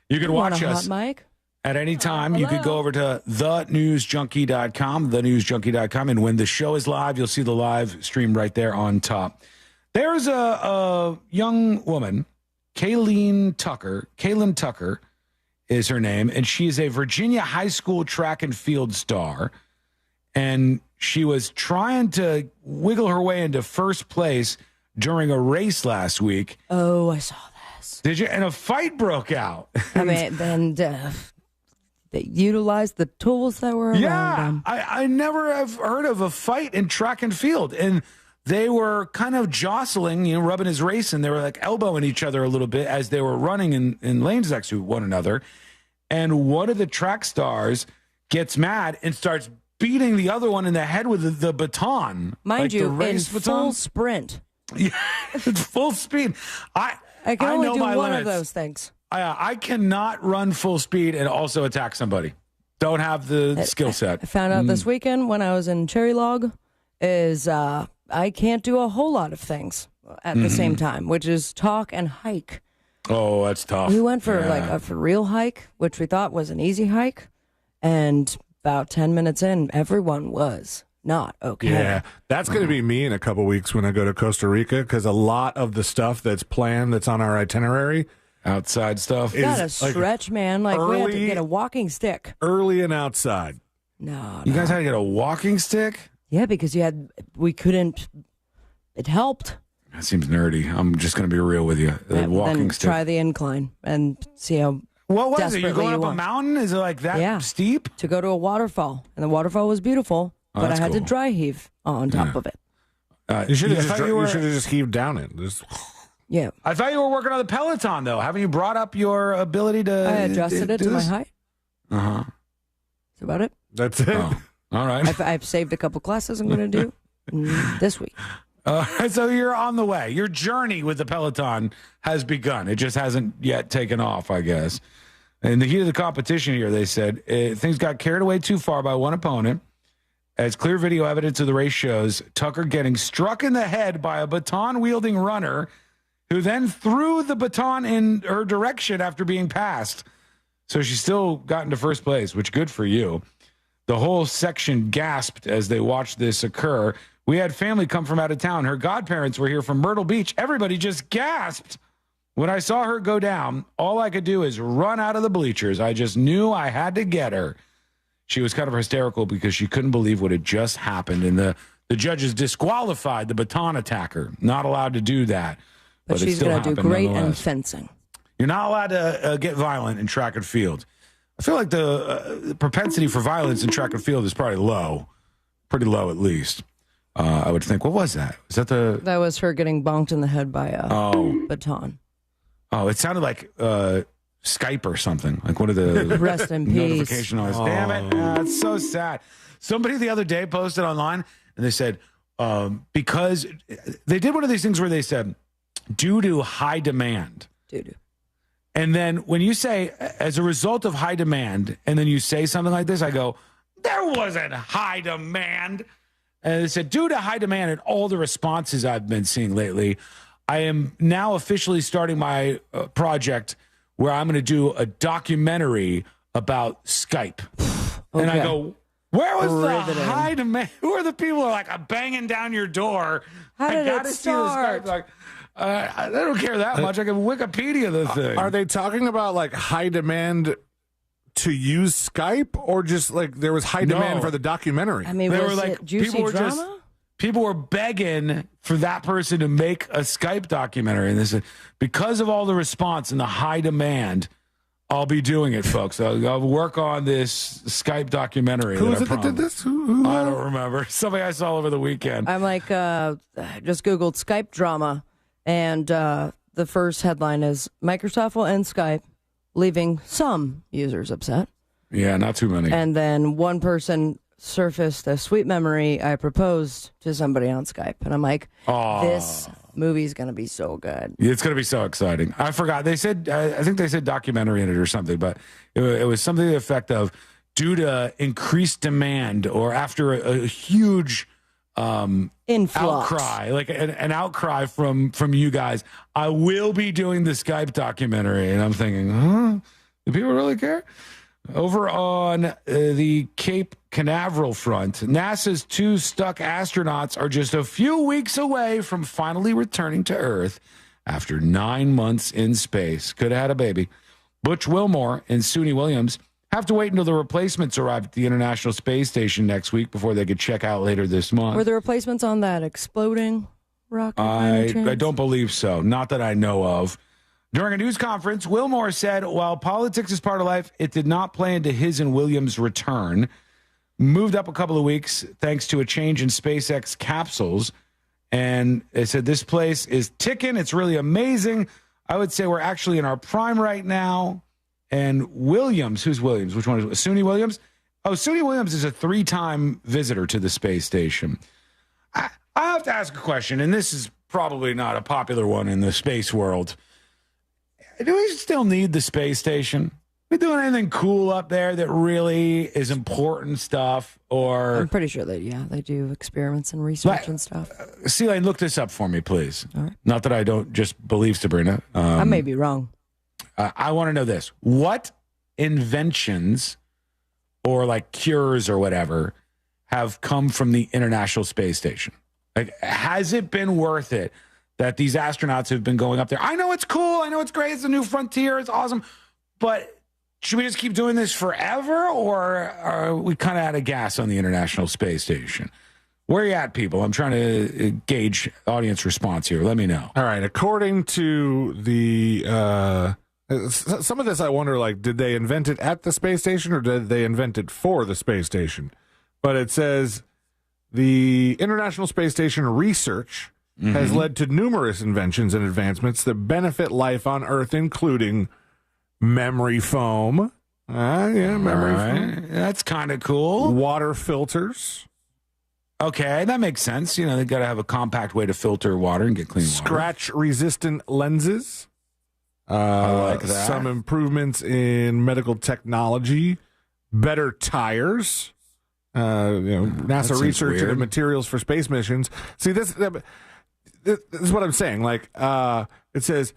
You can watch us hot mic? At any time. You could go over to thenewsjunkie.com, and when the show is live, you'll see the live stream right there on top. There's a young woman, Kaylin Tucker is her name, and she is a Virginia high school track and field star, and she was trying to wiggle her way into first place during a race last week. Oh, I saw this. Did you? And a fight broke out. I mean, and they utilized the tools that were around them. I never have heard of a fight in track and field, and they were kind of jostling, rubbing his race, and they were like elbowing each other a little bit as they were running in lanes next to one another. And one of the track stars gets mad and starts beating the other one in the head with the baton. Mind you, in full sprint. Yeah, it's full speed. I can only do one of those things. I cannot run full speed and also attack somebody. Don't have the skill set. I found out this weekend when I was in Cherry Log is I can't do a whole lot of things at the same time, which is talk and hike. Oh, that's tough. We went for like a for real hike, which we thought was an easy hike, and about 10 minutes in, everyone was not okay. Yeah, that's going to be me in a couple weeks when I go to Costa Rica, because a lot of the stuff that's planned, that's on our itinerary, outside stuff, you gotta stretch, man. Like we had to get a walking stick. Early and outside. No, you guys had to get a walking stick? Yeah, because we couldn't. It helped. That seems nerdy. I'm just going to be real with you. Walking stick. Try the incline and see how. What was it? You're going up a mountain? Is it like that steep? To go to a waterfall, and the waterfall was beautiful, but I had to dry heave on top of it. You should have just heaved down it. Yeah. I thought you were working on the Peloton, though. Haven't you brought up your ability to? I adjusted it to my height. That's about it. That's it. Oh, all right. I've saved a couple classes I'm going to do this week. So you're on the way. Your journey with the Peloton has begun. It just hasn't yet taken off, I guess. In the heat of the competition here, they said, things got carried away too far by one opponent. As clear video evidence of the race shows, Tucker getting struck in the head by a baton-wielding runner who then threw the baton in her direction after being passed. So she still got into first place, which good for you. The whole section gasped as they watched this occur. We had family come from out of town. Her godparents were here from Myrtle Beach. Everybody just gasped. When I saw her go down, all I could do is run out of the bleachers. I just knew I had to get her. She was kind of hysterical because she couldn't believe what had just happened. And the judges disqualified the baton attacker. Not allowed to do that. But she's going to do great in fencing. You're not allowed to get violent in track and field. I feel like the propensity for violence in track and field is probably low. Pretty low, at least. I would think. What was that? Was that the... That was her getting bonked in the head by a baton. Oh, it sounded like Skype or something. Like one of the rest in peace notification noise. Damn it. It's so sad. Somebody the other day posted online, and they said, because they did one of these things where they said, due to high demand. And then when you say, as a result of high demand, and then you say something like this, I go, there wasn't high demand. And they said, due to high demand and all the responses I've been seeing lately, I am now officially starting my project where I'm going to do a documentary about Skype. Okay. And I go, where was the high demand? Who are the people who are like banging down your door? How did it start? Like, I don't care that much. I can Wikipedia the thing. Are they talking about like high demand to use Skype, or just like there was high demand for the documentary? I mean, they were like juicy drama? People were begging for that person to make a Skype documentary, and they said, because of all the response and the high demand, I'll be doing it, folks. I'll work on this Skype documentary. Who was it that did this? Who? I don't remember. Somebody I saw over the weekend. I'm like, just Googled Skype drama, and the first headline is Microsoft will end Skype, leaving some users upset. Yeah, not too many. And then one person surfaced a sweet memory. I proposed to somebody on Skype, and I'm like, this movie's going to be so good. It's going to be so exciting. I forgot. They said, I think they said documentary in it or something, but it was something to the effect of, due to increased demand or after a huge outcry, like an outcry from you guys. I will be doing the Skype documentary, and I'm thinking, do people really care? Over on the Cape Canaveral front, NASA's 2 stuck astronauts are just a few weeks away from finally returning to Earth after 9 months in space. Could have had a baby. Butch Wilmore and Suni Williams have to wait until the replacements arrive at the International Space Station next week before they could check out later this month. Were the replacements on that exploding rocket? I don't believe so. Not that I know of. During a news conference, Wilmore said, while politics is part of life, it did not play into his and Williams' return. Moved up a couple of weeks thanks to a change in SpaceX capsules. And they said, this place is ticking. It's really amazing. I would say we're actually in our prime right now. And Williams, who's Williams? Which one is it? Suni Williams? Oh, Suni Williams is a 3-time visitor to the space station. I have to ask a question, and this is probably not a popular one in the space world. Do we still need the space station? Are we doing anything cool up there that really is important stuff? Or I'm pretty sure that, they do experiments and research and stuff. C-Lane, look this up for me, please. All right. Not that I don't just believe Sabrina. I may be wrong. I want to know this. What inventions or like cures or whatever have come from the International Space Station? Like, has it been worth it that these astronauts have been going up there? I know it's cool. I know it's great. It's a new frontier. It's awesome. But should we just keep doing this forever, or are we kind of out of gas on the International Space Station? Where are you at, people? I'm trying to gauge audience response here. Let me know. All right. According to the some of this, I wonder, like, did they invent it at the space station or did they invent it for the space station? But it says the International Space Station research has led to numerous inventions and advancements that benefit life on Earth, including memory foam. Memory foam. That's kind of cool. Water filters. Okay, that makes sense. You know, they've got to have a compact way to filter water and get clean water. Scratch-resistant lenses. I like that. Some improvements in medical technology. Better tires. NASA research into materials for space missions. See, this is what I'm saying. Like, it says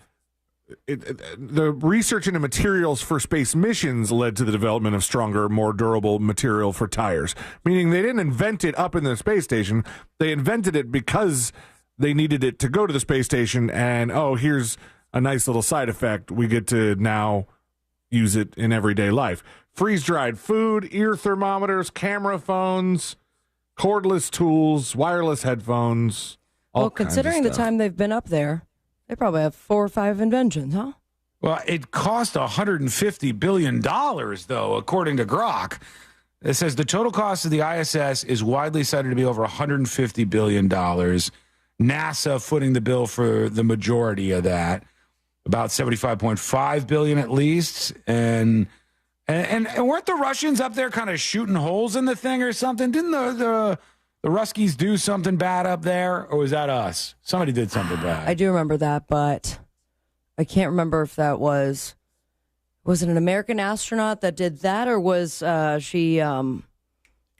the research into materials for space missions led to the development of stronger, more durable material for tires. Meaning they didn't invent it up in the space station. They invented it because they needed it to go to the space station. And, here's a nice little side effect. We get to now use it in everyday life. Freeze-dried food, ear thermometers, camera phones, cordless tools, wireless headphones. Well, considering the time they've been up there, they probably have 4 or 5 inventions, huh? Well, it cost $150 billion, though, according to Grok. It says the total cost of the ISS is widely cited to be over $150 billion. NASA footing the bill for the majority of that, about $75.5 billion at least. And weren't the Russians up there kind of shooting holes in the thing or something? Didn't the Ruskies do something bad up there, or was that us? Somebody did something bad. I do remember that, but I can't remember if that was it an American astronaut that did that, or was she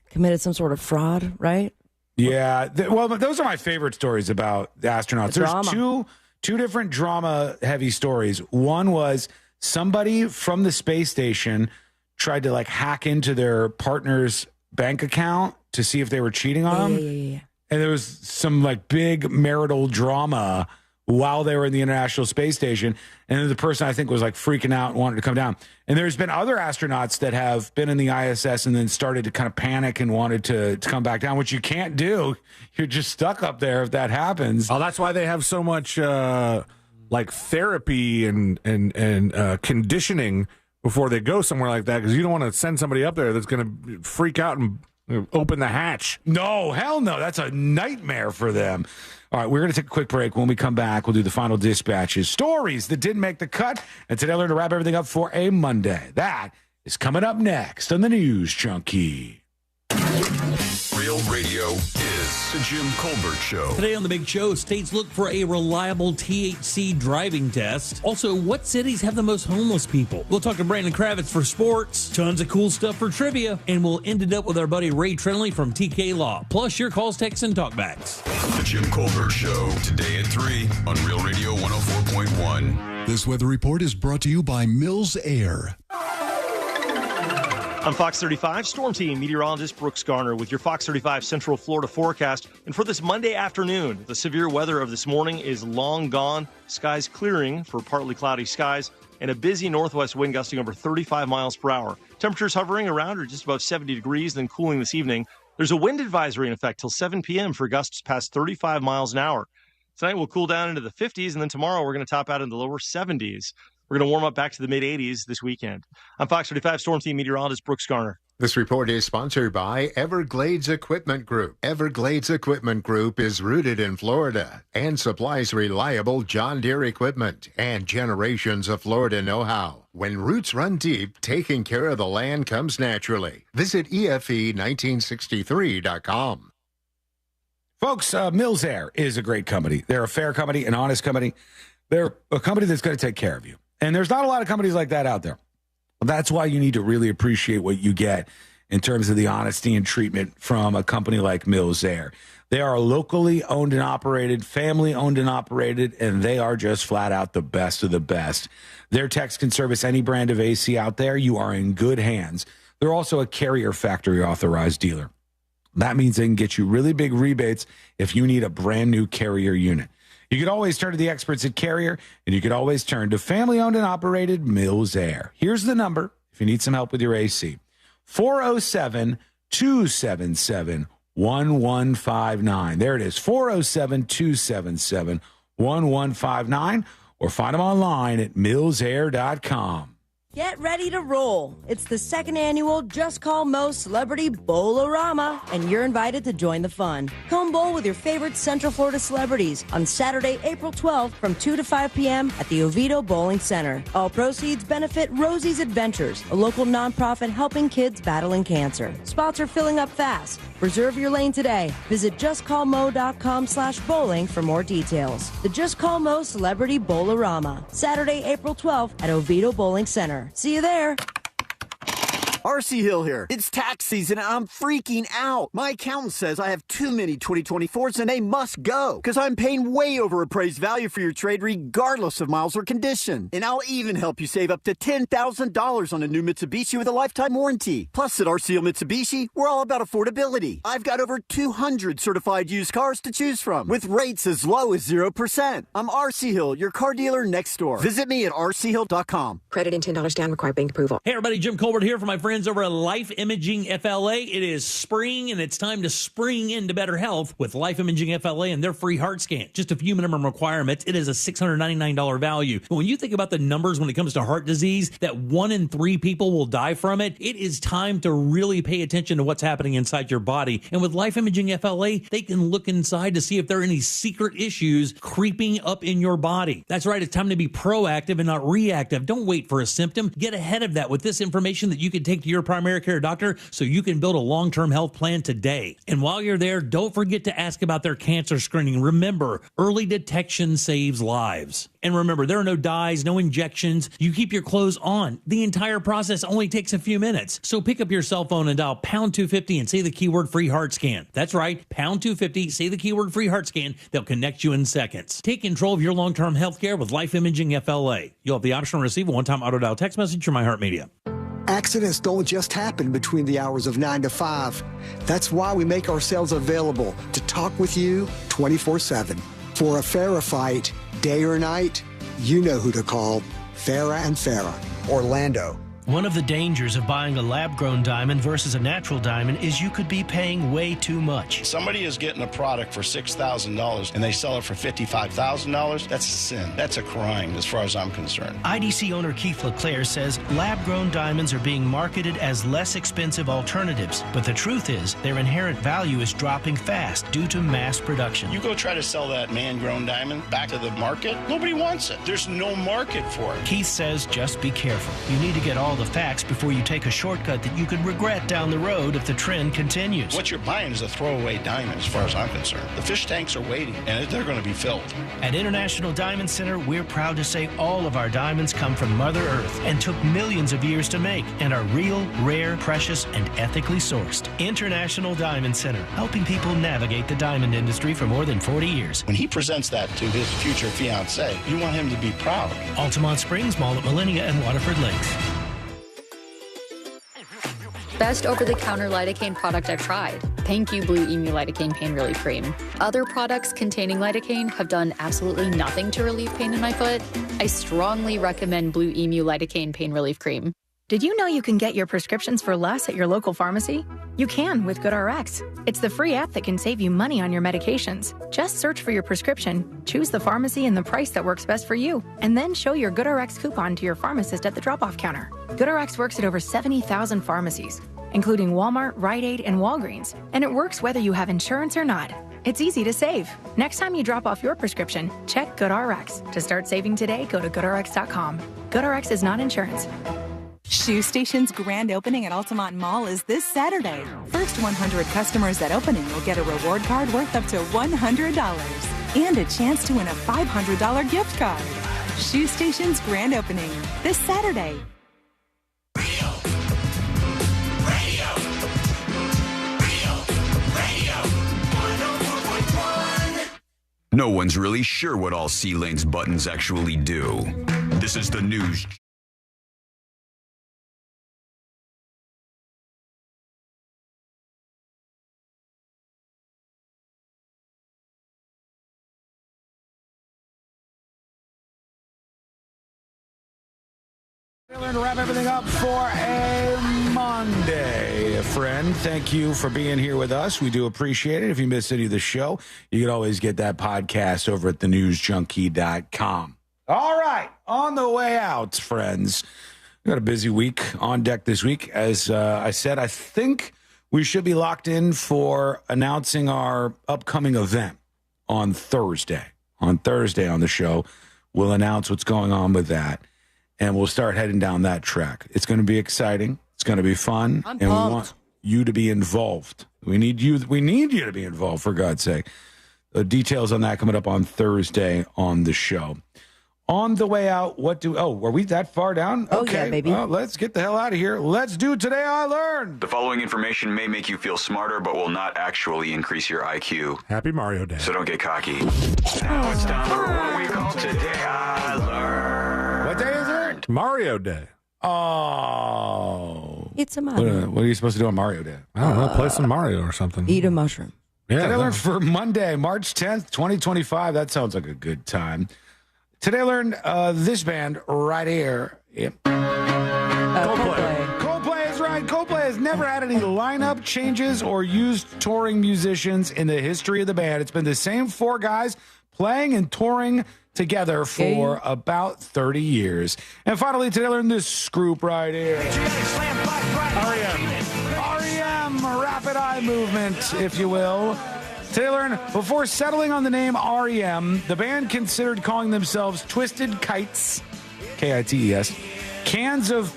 committed some sort of fraud, right? Yeah. Well, those are my favorite stories about the astronauts. There's two different drama-heavy stories. One was somebody from the space station tried to hack into their partner's bank account to see if they were cheating on them. Yeah. And there was some big marital drama while they were in the International Space Station. And the person, I think, was freaking out and wanted to come down. And there's been other astronauts that have been in the ISS and then started to kind of panic and wanted to come back down, which you can't do. You're just stuck up there if that happens. Oh, that's why they have so much therapy and conditioning before they go somewhere like that, because you don't want to send somebody up there that's going to freak out and open the hatch. No, hell no. That's a nightmare for them. All right, we're going to take a quick break. When we come back, we'll do the final dispatches. Stories that didn't make the cut. And today, I learned to wrap everything up for a Monday. That is coming up next on the News Junkie. Real Real Radio is the Jim Colbert Show. Today on The Big Show, states look for a reliable THC driving test. Also, what cities have the most homeless people? We'll talk to Brandon Kravitz for sports, tons of cool stuff for trivia, and we'll end it up with our buddy Ray Trinley from TK Law. Plus, your calls, texts, and talkbacks. The Jim Colbert Show, today at 3 on Real Radio 104.1. This weather report is brought to you by Mills Air. I'm Fox 35 Storm Team meteorologist Brooks Garner with your Fox 35 Central Florida forecast. And for this Monday afternoon, the severe weather of this morning is long gone. Skies clearing for partly cloudy skies and a busy northwest wind gusting over 35 miles per hour. Temperatures hovering around or just above 70 degrees, then cooling this evening. There's a wind advisory in effect till 7 p.m. for gusts past 35 miles an hour. Tonight we'll cool down into the 50s, and then tomorrow we're going to top out in the lower 70s. We're going to warm up back to the mid-80s this weekend. I'm Fox 35 Storm Team meteorologist Brooks Garner. This report is sponsored by Everglades Equipment Group. Everglades Equipment Group is rooted in Florida and supplies reliable John Deere equipment and generations of Florida know-how. When roots run deep, taking care of the land comes naturally. Visit EFE1963.com. Folks, Mills Air is a great company. They're a fair company, an honest company. They're a company that's going to take care of you. And there's not a lot of companies like that out there. That's why you need to really appreciate what you get in terms of the honesty and treatment from a company like Mills Air. They are locally owned and operated, family owned and operated, and they are just flat out the best of the best. Their techs can service any brand of AC out there. You are in good hands. They're also a Carrier factory authorized dealer. That means they can get you really big rebates if you need a brand new Carrier unit. You could always turn to the experts at Carrier, and you could always turn to family-owned and operated Mills Air. Here's the number if you need some help with your AC. 407-277-1159. There it is, 407-277-1159, or find them online at millsair.com. Get ready to roll. It's the second annual Just Call Mo Celebrity Bowl-orama, and you're invited to join the fun. Come bowl with your favorite Central Florida celebrities on Saturday, April 12th from 2 to 5 p.m. at the Oviedo Bowling Center. All proceeds benefit Rosie's Adventures, a local nonprofit helping kids battling cancer. Spots are filling up fast. Reserve your lane today. Visit justcallmo.com/bowling for more details. The Just Call Mo Celebrity Bowl-orama, Saturday, April 12th at Oviedo Bowling Center. See you there. RC Hill here. It's tax season and I'm freaking out. My accountant says I have too many 2024s and they must go because I'm paying way over appraised value for your trade regardless of miles or condition. And I'll even help you save up to $10,000 on a new Mitsubishi with a lifetime warranty. Plus at RC Hill Mitsubishi, we're all about affordability. I've got over 200 certified used cars to choose from with rates as low as 0%. I'm RC Hill, your car dealer next door. Visit me at rchill.com. Credit and $10 down, required bank approval. Hey everybody, Jim Colbert here for my friends over at Life Imaging FLA. It is spring and it's time to spring into better health with Life Imaging FLA and their free heart scan. Just a few minimum requirements. It is a $699 value. But when you think about the numbers when it comes to heart disease, that 1 in 3 people will die from it, it is time to really pay attention to what's happening inside your body. And with Life Imaging FLA, they can look inside to see if there are any secret issues creeping up in your body. That's right. It's time to be proactive and not reactive. Don't wait for a symptom. Get ahead of that with this information that you can take to your primary care doctor so you can build a long-term health plan today. And while you're there, don't forget to ask about their cancer screening. Remember, early detection saves lives. And remember, there are no dyes, no injections. You keep your clothes on. The entire process only takes a few minutes. So pick up your cell phone and dial pound 250 and say the keyword free heart scan. That's right, pound 250, say the keyword free heart scan. They'll connect you in seconds. Take control of your long-term health care with Life Imaging FLA. You'll have the option to receive a one-time auto dial text message from iHeartMedia. Accidents don't just happen between the hours of 9 to 5. That's why we make ourselves available to talk with you 24/7. For a Farah fight, day or night, you know who to call. Farah and Farah, Orlando. One of the dangers of buying a lab-grown diamond versus a natural diamond is you could be paying way too much. Somebody is getting a product for $6,000 and they sell it for $55,000. That's a sin. That's a crime as far as I'm concerned. IDC owner Keith LeClaire says lab-grown diamonds are being marketed as less expensive alternatives, but the truth is their inherent value is dropping fast due to mass production. You go try to sell that man-grown diamond back to the market, nobody wants it. There's no market for it. Keith says just be careful. You need to get all the facts before you take a shortcut that you could regret down the road if the trend continues. What you're buying is a throwaway diamond as far as I'm concerned. The fish tanks are waiting, and they're going to be filled. At International Diamond Center, we're proud to say all of our diamonds come from Mother Earth and took millions of years to make and are real, rare, precious, and ethically sourced. International Diamond Center, helping people navigate the diamond industry for more than 40 years. When he presents that to his future fiancée, you want him to be proud. Altamont Springs Mall at Millennia and Waterford Lakes. Best over-the-counter lidocaine product I've tried. Thank you, Blue Emu Lidocaine Pain Relief Cream. Other products containing lidocaine have done absolutely nothing to relieve pain in my foot. I strongly recommend Blue Emu Lidocaine Pain Relief Cream. Did you know you can get your prescriptions for less at your local pharmacy? You can with GoodRx. It's the free app that can save you money on your medications. Just search for your prescription, choose the pharmacy and the price that works best for you, and then show your GoodRx coupon to your pharmacist at the drop-off counter. GoodRx works at over 70,000 pharmacies, including Walmart, Rite Aid, and Walgreens, and it works whether you have insurance or not. It's easy to save. Next time you drop off your prescription, check GoodRx. To start saving today, go to GoodRx.com. GoodRx is not insurance. Shoe Station's grand opening at Altamont Mall is this Saturday. First 100 customers at opening will get a reward card worth up to $100 and a chance to win a $500 gift card. Shoe Station's grand opening this Saturday. No one's really sure what all C-Lane's buttons actually do. This is the news. We're going to wrap everything up for a Monday, friend. Thank you for being here with us. We do appreciate it. If you missed any of the show, you can always get that podcast over at thenewsjunkie.com. All right, on the way out, friends. We got a busy week on deck this week. As I said, I think we should be locked in for announcing our upcoming event on Thursday. On Thursday on the show, we'll announce what's going on with that. And we'll start heading down that track. It's going to be exciting. It's going to be fun. I'm and pumped. We want you to be involved. We need you to be involved, for God's sake. The details on that coming up on Thursday on the show. On the way out, were we that far down? Oh, okay. yeah, baby. Well, let's get the hell out of here. Let's do Today I Learned. The following information may make you feel smarter, but will not actually increase your IQ. Happy Mario Day. So don't get cocky. Now it's time for what we call Today I Learned. What day is it? Mario Day. Oh. It's a Mario. What are you supposed to do on Mario Day? I don't know. Play some Mario or something. Eat a mushroom. Yeah. Today I Learned for Monday, March 10th, 2025. That sounds like a good time. Today I learned this band right here. Yep. Coldplay is right. Coldplay has never had any lineup changes or used touring musicians in the history of the band. It's been the same four guys playing and touring together for about 30 years. And finally, today I learned this group right here. REM, rapid eye movement, if you will. Today I learned, before settling on the name REM, the band considered calling themselves Twisted Kites, K-I-T-E-S, Cans of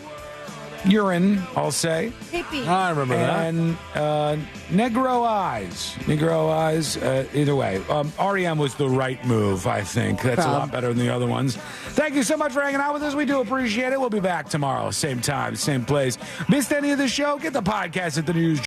Urine, I'll say. Hippie. I remember that. And Negro Eyes. Either way. REM was the right move, I think. That's a lot better than the other ones. Thank you so much for hanging out with us. We do appreciate it. We'll be back tomorrow. Same time, same place. Missed any of the show? Get the podcast at the News